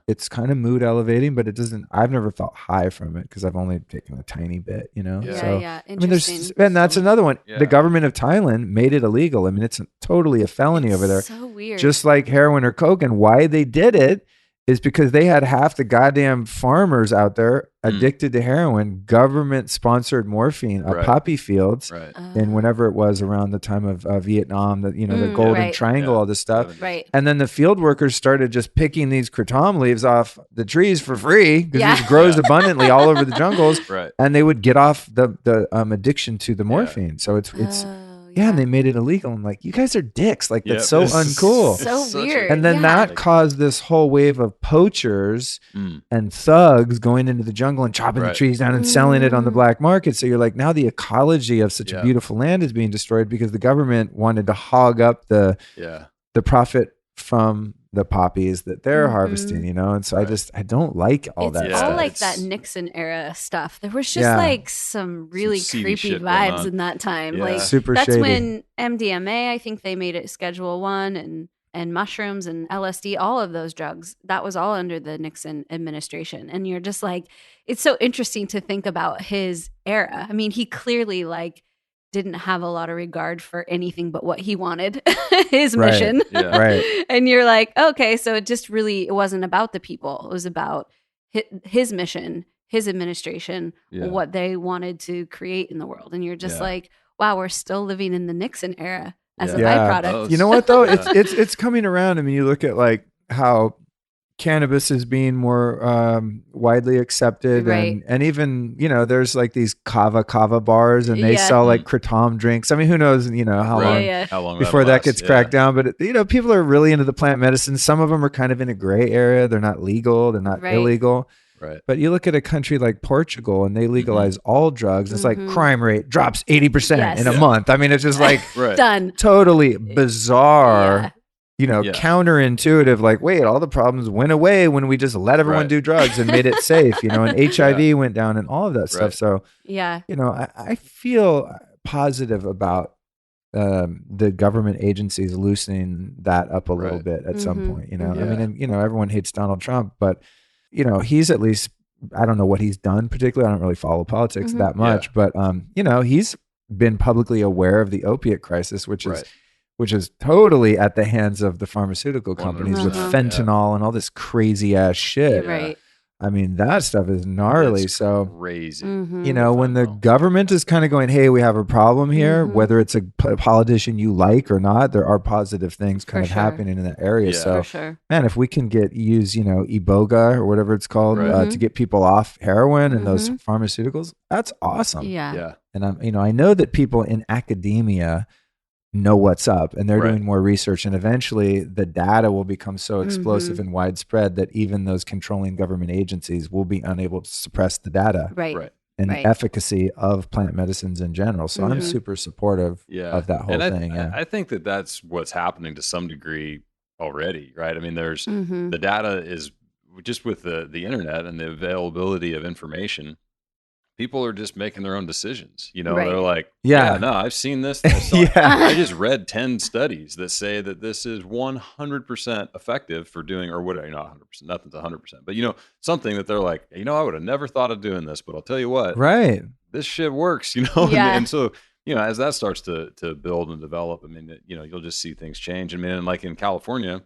it's kind of mood elevating, but it doesn't. I've never felt high from it because I've only taken a tiny bit, So Yeah. I mean, and that's another one. Yeah. The government of Thailand made it illegal. I mean, it's totally a felony over there. So weird. Just like heroin or coke, and why they did it is because they had half the goddamn farmers out there addicted to heroin, government-sponsored morphine, poppy fields, and whenever it was around the time of Vietnam, the Golden Triangle, all this stuff. Right. And then the field workers started just picking these kratom leaves off the trees for free because it grows abundantly all over the jungles, and they would get off the addiction to the morphine. So it's and they made it illegal. I'm like, you guys are dicks. Like, that's so uncool. So weird. And then that caused this whole wave of poachers and thugs going into the jungle and chopping the trees down and selling it on the black market. So you're like, now the ecology of such a beautiful land is being destroyed because the government wanted to hog up the profit from the poppies that they're harvesting, and so I don't like all that all stuff. like that Nixon era stuff. There was just like some really creepy vibes in that time. Like super that's shady. when MDMA, I think they made it Schedule 1, and mushrooms and LSD, all of those drugs, that was all under the Nixon administration. And you're just like, it's so interesting to think about his era. I mean, he clearly didn't have a lot of regard for anything but what he wanted, his mission. And you're like, okay, so it wasn't about the people. It was about his mission, his administration, what they wanted to create in the world. And you're just like, wow, we're still living in the Nixon era as a byproduct. You know what though? It's coming around. I mean, you look at like how cannabis is being more widely accepted, and even there's like these kava bars, and they sell like kratom drinks. I mean, who knows how long before that gets cracked down, but people are really into the plant medicine. Some of them are kind of in a gray area. They're not legal, they're not illegal. But you look at a country like Portugal, and they legalize all drugs. It's like crime rate drops 80% in a month. I mean, it's just like done. Totally bizarre. Counterintuitive, like, wait, all the problems went away when we just let everyone do drugs and made it safe, and HIV went down and all of that stuff. So, I feel positive about the government agencies loosening that up a little bit at some point, I mean, everyone hates Donald Trump, but, he's at least, I don't know what he's done particularly. I don't really follow politics that much, but, he's been publicly aware of the opiate crisis, which is totally at the hands of the pharmaceutical companies with fentanyl and all this crazy ass shit. I mean, that stuff is gnarly. It's so crazy. When the government is kind of going, hey, we have a problem here, whether it's a politician you like or not, there are positive things kind of happening in that area. So, man, if we can use, Iboga or whatever it's called to get people off heroin and those pharmaceuticals, that's awesome. And I know that people in academia know what's up, and they're doing more research, and eventually the data will become so explosive and widespread that even those controlling government agencies will be unable to suppress the data and the efficacy of plant medicines in general. So I'm super supportive of that whole thing. I think that that's what's happening to some degree already, right? I mean, there's the data is just with the internet and the availability of information. people are just making their own decisions. You know, Right. they're like, Yeah. yeah, no, I've seen this. Yeah. I just read 10 studies that say that this is 100% effective for doing, or whatever, not 100%, nothing's 100%, but something that they're like, I would have never thought of doing this, but I'll tell you what, Right. this shit works, and, Yeah. and so, as that starts to build and develop, I mean, you'll just see things change. I mean, like in California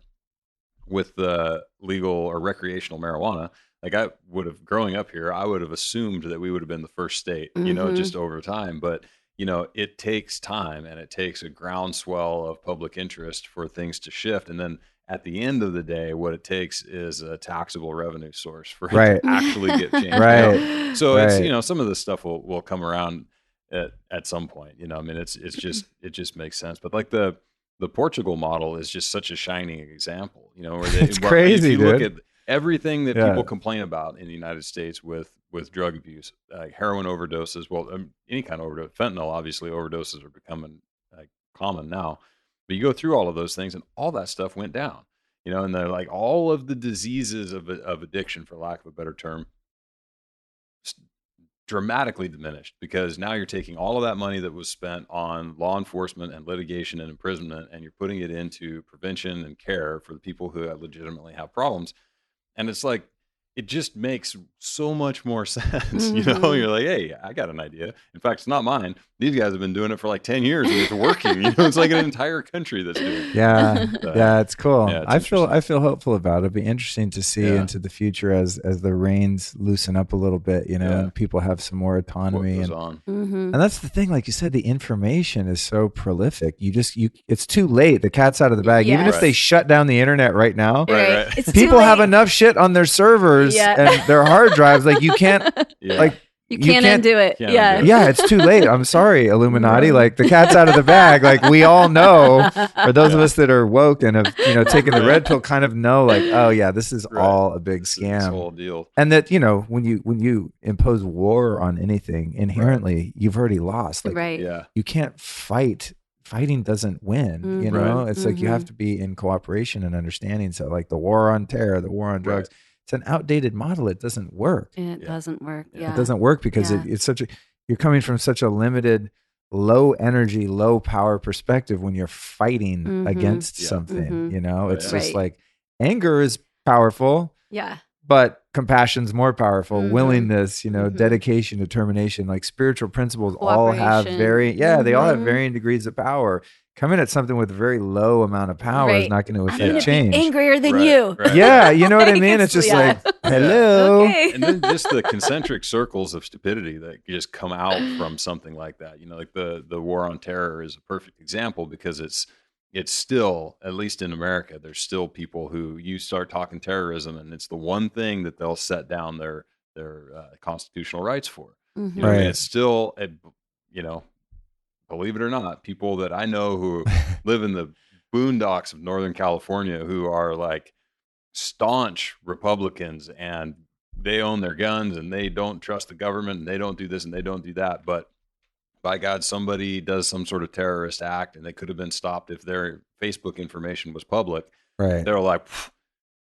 with the legal or recreational marijuana, like growing up here, I would have assumed that we would have been the first state, just over time. But, it takes time and it takes a groundswell of public interest for things to shift. And then at the end of the day, what it takes is a taxable revenue source for it Right. to actually get changed. Right. So Right. it's, some of this stuff will come around at some point, I mean, it just makes sense. But like the Portugal model is just such a shining example, where It's crazy, if you look dude. at everything that Yeah. people complain about in the United States with drug abuse, heroin overdoses, well, any kind of overdose, fentanyl, obviously overdoses are becoming common now, but you go through all of those things and all that stuff went down, and they're like all of the diseases of addiction, for lack of a better term, dramatically diminished, because now you're taking all of that money that was spent on law enforcement and litigation and imprisonment, and you're putting it into prevention and care for the people who legitimately have problems. And it's like, it just makes so much more sense. You're like, hey, I got an idea. In fact, it's not mine. These guys have been doing it for like 10 years and it's working. It's like an entire country that's doing it. Yeah. Yeah, it's cool. Yeah, it's I feel hopeful about it. It'll be interesting to see into the future as the reins loosen up a little bit, and people have some more autonomy. What goes on. And that's the thing, like you said, the information is so prolific. It's too late. The cat's out of the bag. Yes. Even if they shut down the internet right now, Right. It's people too have late. enough shit on their servers and their hard drives. Like you can't, like you can't undo it. Can't Yeah. undo it. yeah, it's too late. I'm sorry, Illuminati. Like the cat's out of the bag. Like we all know, or those of us that are woke and have taken the red pill, kind of know. Like, oh yeah, this is all a big This scam. whole deal. And that when you impose war on anything, inherently you've already lost. Like, Right. Yeah. you can't fight. Fighting doesn't win. Right. It's like you have to be in cooperation and understanding. So like the war on terror, the war on drugs. Right. It's an outdated model. It doesn't work. And it doesn't work. Yeah. It doesn't work because it's you're coming from such a limited, low energy, low power perspective when you're fighting against something. It's just like anger is powerful. Yeah. But compassion's more powerful. Willingness, dedication, determination, like spiritual principles all have they all have varying degrees of power. Coming at something with a very low amount of power is not going to I'm gonna affect change. be angrier than Right, you. right. Yeah, you know what I mean? It's just like, hello. Okay. And then just the concentric circles of stupidity that just come out from something like that. Like the war on terror is a perfect example, because it's still, at least in America, there's still people who you start talking terrorism and it's the one thing that they'll set down their constitutional rights for. I mean, it's still believe it or not, people that I know who live in the boondocks of Northern California who are like staunch Republicans, and they own their guns and they don't trust the government and they don't do this and they don't do that. But by God, somebody does some sort of terrorist act and they could have been stopped if their Facebook information was public. Right. They're like,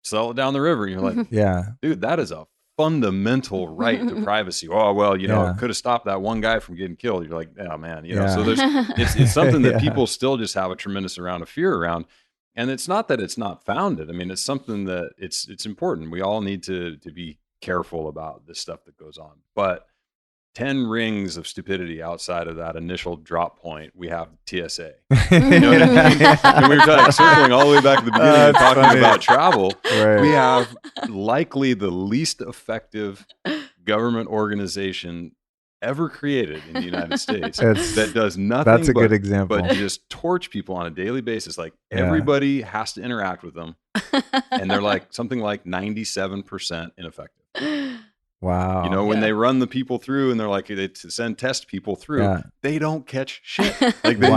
sell it down the river. And you're like, Yeah. dude, that is a fundamental right to privacy. Oh, well, it could have stopped that one guy from getting killed. You're like, oh man, so there's, it's something that people still just have a tremendous amount of fear around. And it's not that it's not founded. I mean, it's something that it's important. We all need to be careful about this stuff that goes on. But 10 rings of stupidity outside of that initial drop point, we have TSA. You know what I mean? And we were circling all the way back to the beginning and talking about travel. Right. We have likely the least effective government organization ever created in the United States that does nothing That's a good example. but just torch people on a daily basis. Like everybody has to interact with them. And they're like something like 97% ineffective. Wow. When they run the people through and they're like, they send test people through, they don't catch shit. Like they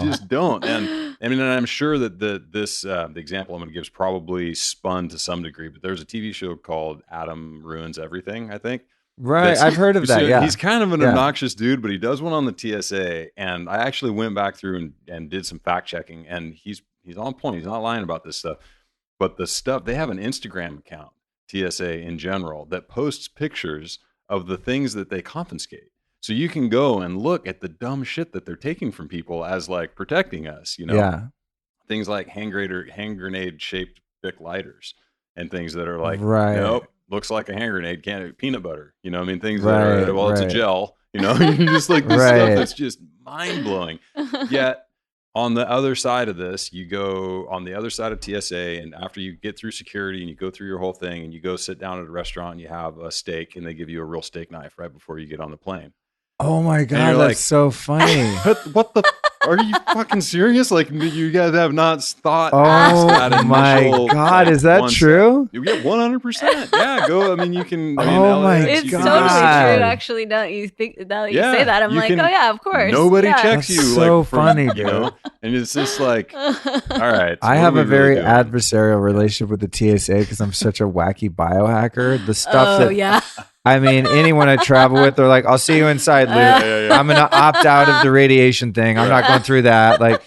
just don't. And I mean, and I'm sure that the example I'm going to give is probably spun to some degree, but there's a TV show called Adam Ruins Everything, I think. Right. I've heard of that. Yeah. He's kind of an obnoxious dude, but he does one on the TSA. And I actually went back through and did some fact checking, and he's on point. He's not lying about this stuff. But the stuff, they have an Instagram account, TSA in general, that posts pictures of the things that they confiscate. So you can go and look at the dumb shit that they're taking from people as like protecting us, you know? Yeah. Things like hand grenade shaped Bic lighters and things that are like, Right. nope, looks like a hand grenade, can't peanut butter, you know? I mean, things Right, that are, well, it's a right. gel, you know? You're just like, this Right. stuff that's just mind blowing. Yet on the other side of this, you go on the other side of TSA, and after you get through security and you go through your whole thing and you go sit down at a restaurant and you have a steak and they give you a real steak knife right before you get on the plane. Oh my God, that's like, so funny. What the? Are you fucking serious? Like, you guys have not thought Oh that my God, like, is that true? Yeah, 100%. Yeah, go. I mean, you can. I mean, Oh my LAX, It's you God. can totally go. true. Actually, now that you Yeah, say that, I'm you like, can- oh yeah, of course. Nobody yeah. checks That's you. so like, from, funny, you dude. know, and it's just like, all right. So I what have are a we very really doing? adversarial relationship with the TSA because I'm such a wacky biohacker. The stuff Oh that yeah. I mean, anyone I travel with, they're like, "I'll see you inside, Luke. Yeah. I'm gonna opt out of the radiation thing. I'm not going through that." Like,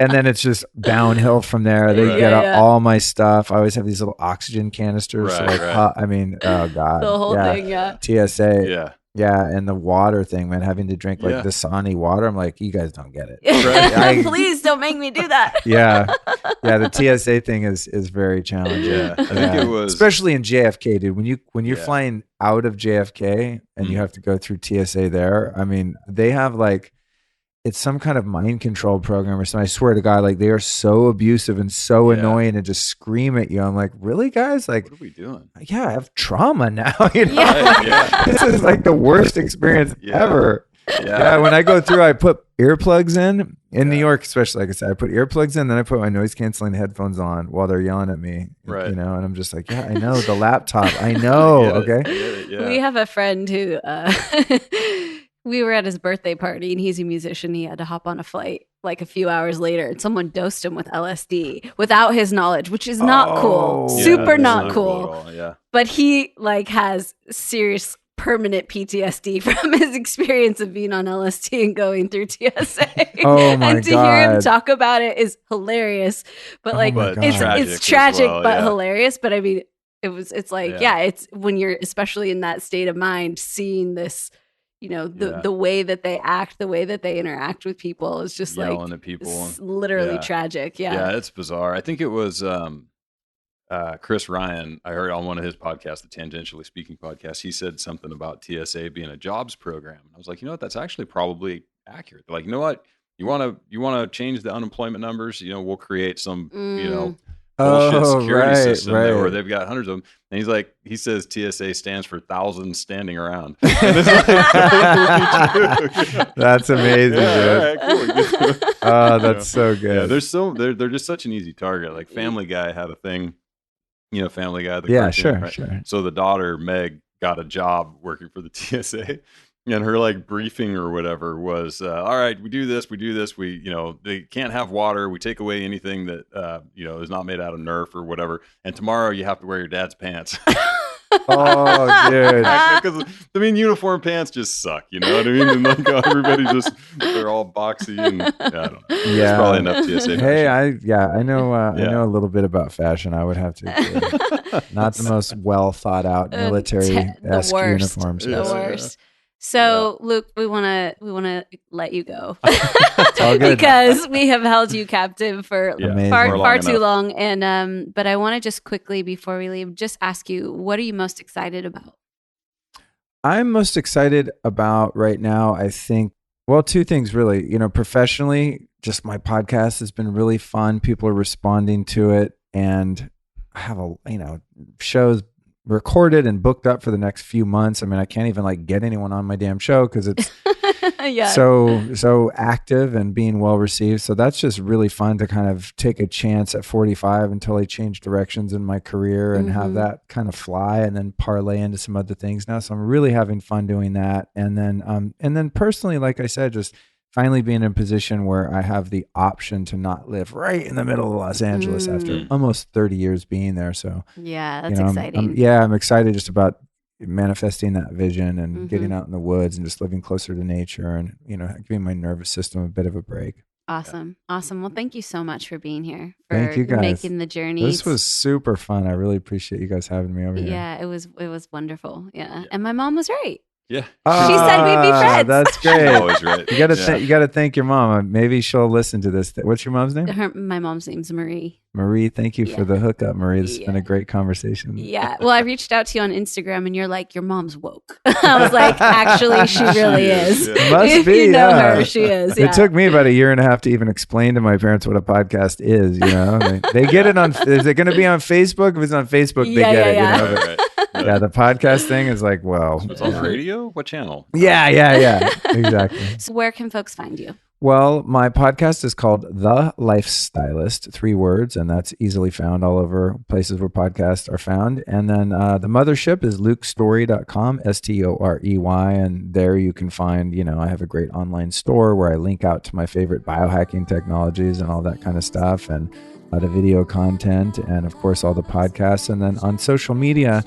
and then it's just downhill from there. They Yeah, get yeah. all my stuff. I always have these little oxygen canisters. So Right, like, right. I mean, oh God, The whole yeah. thing, yeah. TSA, Yeah. yeah, and the water thing, man, having to drink like Yeah. Dasani water. I'm like, you guys don't get it. Right. Please don't make me do that. Yeah, the TSA thing is very challenging. Yeah. I think it was especially in JFK, dude. When you're Yeah. flying out of JFK and you have to go through TSA there. I mean, they have like it's some kind of mind control program or something. I swear to God, like they are so abusive and so Yeah. annoying and just scream at you. I'm like, really, guys? Like, What are we doing? yeah, I have trauma now. You know? Yeah. Right, yeah. This is like the worst experience Yeah. ever. Yeah. Yeah, when I go through, I put earplugs in New Yeah. York, especially. Like I said, I put earplugs in, then I put my noise canceling headphones on while they're yelling at me. Right. You know, and I'm just like, yeah, I know the laptop. I know. I get it. Okay. I get it. Yeah. We have a friend who we were at his birthday party and he's a musician. He had to hop on a flight like a few hours later and someone dosed him with LSD without his knowledge, which is not cool. Oh. Super that's not at cool. all. Yeah. But he like has serious permanent PTSD from his experience of being on LSD and going through TSA. Oh my and to hear him God. talk about it is hilarious. But Oh like my God. it's as tragic well, but yeah. hilarious. But I mean it's like, Yeah. it's when you're especially in that state of mind, seeing this, you know, Yeah. the way that they act, the way that they interact with people is just Yelling like at people. it's literally Yeah. tragic. Yeah, Yeah. it's bizarre. I think it was Chris Ryan. I heard on one of his podcasts, the Tangentially Speaking podcast, he said something about TSA being a jobs program. I was like, you know what? That's actually probably accurate. They're like, you know what? You want to change the unemployment numbers? You know, we'll create some, you know, bullshit security system there where they've got hundreds of them. And he's like, he says TSA stands for thousands standing around. And it's like, That's amazing, yeah, dude. all right, cool. Oh, that's so good. Yeah, they're just such an easy target. Like Family Guy had a thing, you know, Family Guy. The Yeah, cartoon, sure, right? sure. So the daughter Meg got a job working for the TSA, and her like briefing or whatever was, all right, we do this, we, you know, they can't have water. We take away anything that you know is not made out of Nerf or whatever. And tomorrow you have to wear your dad's pants. Oh, dude. Because I mean, uniform pants just suck. You know what I mean? And like everybody just they're all boxy and I don't know. There's Yeah. probably enough TSA. Hey, fashion. I know I Yeah. know a little bit about fashion. I would have to agree. Not the most well thought out military the worst. uniforms. The Yeah. worst. So, Luke, we want to let you go all good. because we have held you captive for Yeah. Amazing. far For far long too enough. long. And but I want to just quickly before we leave, just ask you, what are you most excited about? I'm most excited about right now, I think, well, two things really. You know, professionally, just my podcast has been really fun. People are responding to it. And I have shows recorded and booked up for the next few months. I mean, I can't even like get anyone on my damn show because it's Yeah. so active and being well received. So that's just really fun to kind of take a chance at 45 until I change directions in my career and have that kind of fly and then parlay into some other things now. So I'm really having fun doing that. And then personally, like I said, just finally being in a position where I have the option to not live right in the middle of Los Angeles after almost 30 years being there. So Yeah, that's I'm exciting. I'm excited just about manifesting that vision and getting out in the woods and just living closer to nature and, you know, giving my nervous system a bit of a break. Awesome. Awesome. Well, thank you so much for being here, for Thank you guys. making the journey. This was super fun. I really appreciate you guys having me over here. Yeah, it was wonderful. Yeah. And my mom was right. Yeah. She said we'd be friends. That's great. She's always right. You got to thank your mom. Maybe she'll listen to this. What's your mom's name? My mom's name's Marie. Marie, thank you for the hookup, Marie. It's been a great conversation. Yeah. Well, I reached out to you on Instagram and you're like, your mom's woke. I was like, actually, she really is. Yeah. Must be. You know her. She is. Yeah. It took me about a year and a half to even explain to my parents what a podcast is. You know, they get it on. Is it going to be on Facebook? If it's on Facebook, they get it. Yeah. You know? Right. Yeah, the podcast thing is like, well. So it's on radio? What channel? Yeah. Exactly. So where can folks find you? Well, my podcast is called The Life Stylist, 3 words, and that's easily found all over places where podcasts are found. And then the mothership is lukestorey.com, STOREY, and there you can find, I have a great online store where I link out to my favorite biohacking technologies and all that kind of stuff, and a lot of video content, and of course all the podcasts. And then on social media,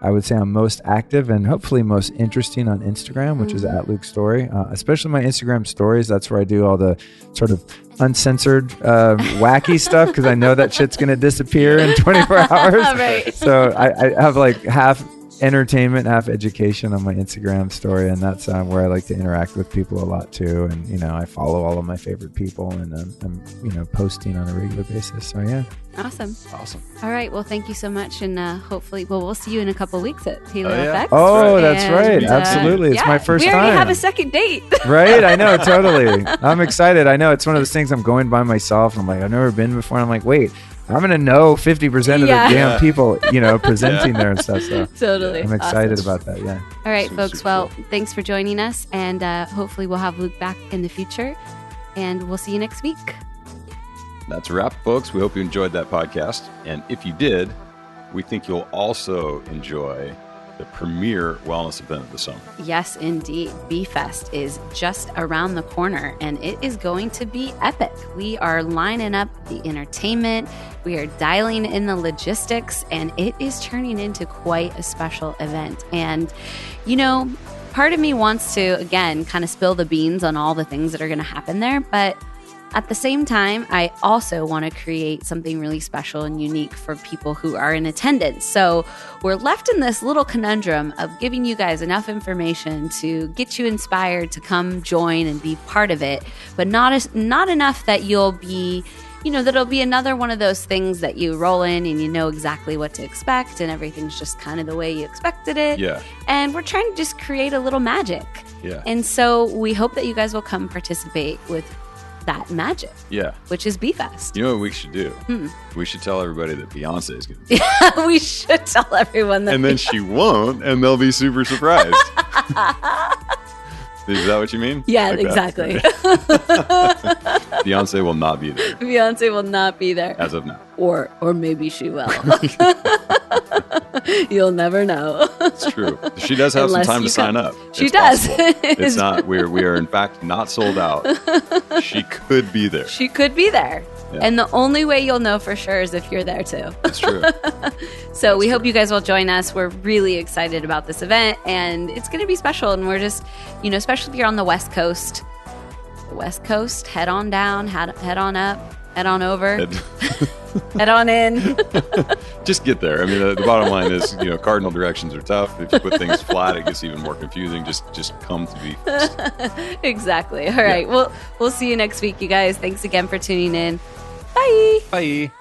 I would say I'm most active and hopefully most interesting on Instagram, which is at Luke Storey, especially my Instagram stories. That's where I do all the sort of uncensored, wacky stuff, because I know that shit's going to disappear in 24 hours. Right. So I have like half entertainment, half education on my Instagram story, and that's where I like to interact with people a lot too. And I follow all of my favorite people, and I'm posting on a regular basis. So yeah. Awesome. Awesome. All right. Well, thank you so much, and hopefully, we'll see you in a couple of weeks at Taylor FX. Oh, that's right. And, Absolutely. It's my first time. We already have a second date. Right? I know, totally. I'm excited. I know it's one of those things I'm going by myself. I'm like, I've never been before. And I'm like, wait, I'm going to know 50% of the damn people, presenting there and stuff. So totally. I'm excited about that. Yeah. All right, folks. Well, thanks for joining us. And hopefully we'll have Luke back in the future. And we'll see you next week. That's a wrap, folks. We hope you enjoyed that podcast. And if you did, we think you'll also enjoy the premier wellness event of the summer. Yes, indeed. B-Fest is just around the corner, and it is going to be epic. We are lining up the entertainment. We are dialing in the logistics, and it is turning into quite a special event. And, part of me wants to, again, kind of spill the beans on all the things that are going to happen there, but at the same time, I also want to create something really special and unique for people who are in attendance. So we're left in this little conundrum of giving you guys enough information to get you inspired to come join and be part of it, but not enough that you'll be, that it'll be another one of those things that you roll in and you know exactly what to expect and everything's just kind of the way you expected it. Yeah. And we're trying to just create a little magic. Yeah. And so we hope that you guys will come participate with that magic, which is B-Fest. You know what we should do? We should tell everybody that Beyonce is going to be there. We should tell everyone that. And then she won't, and they'll be super surprised. Is that what you mean? Yeah, exactly. Beyonce will not be there. Beyonce will not be there. As of now. Or maybe she will. You'll never know. It's true. She does have some time to sign up. She does. It's not. We are in fact not sold out. She could be there. She could be there. Yeah. And the only way you'll know for sure is if you're there too. That's true. So we hope you guys will join us. We're really excited about this event, and it's going to be special. And we're just, especially if you're on the West Coast, head on down, head on up, head on over. Head on in. Just get there. I mean, the bottom line is, cardinal directions are tough. If you put things flat, it gets even more confusing. Just come to B-Fest. Exactly. All right. We'll see you next week, you guys. Thanks again for tuning in. Bye. Bye.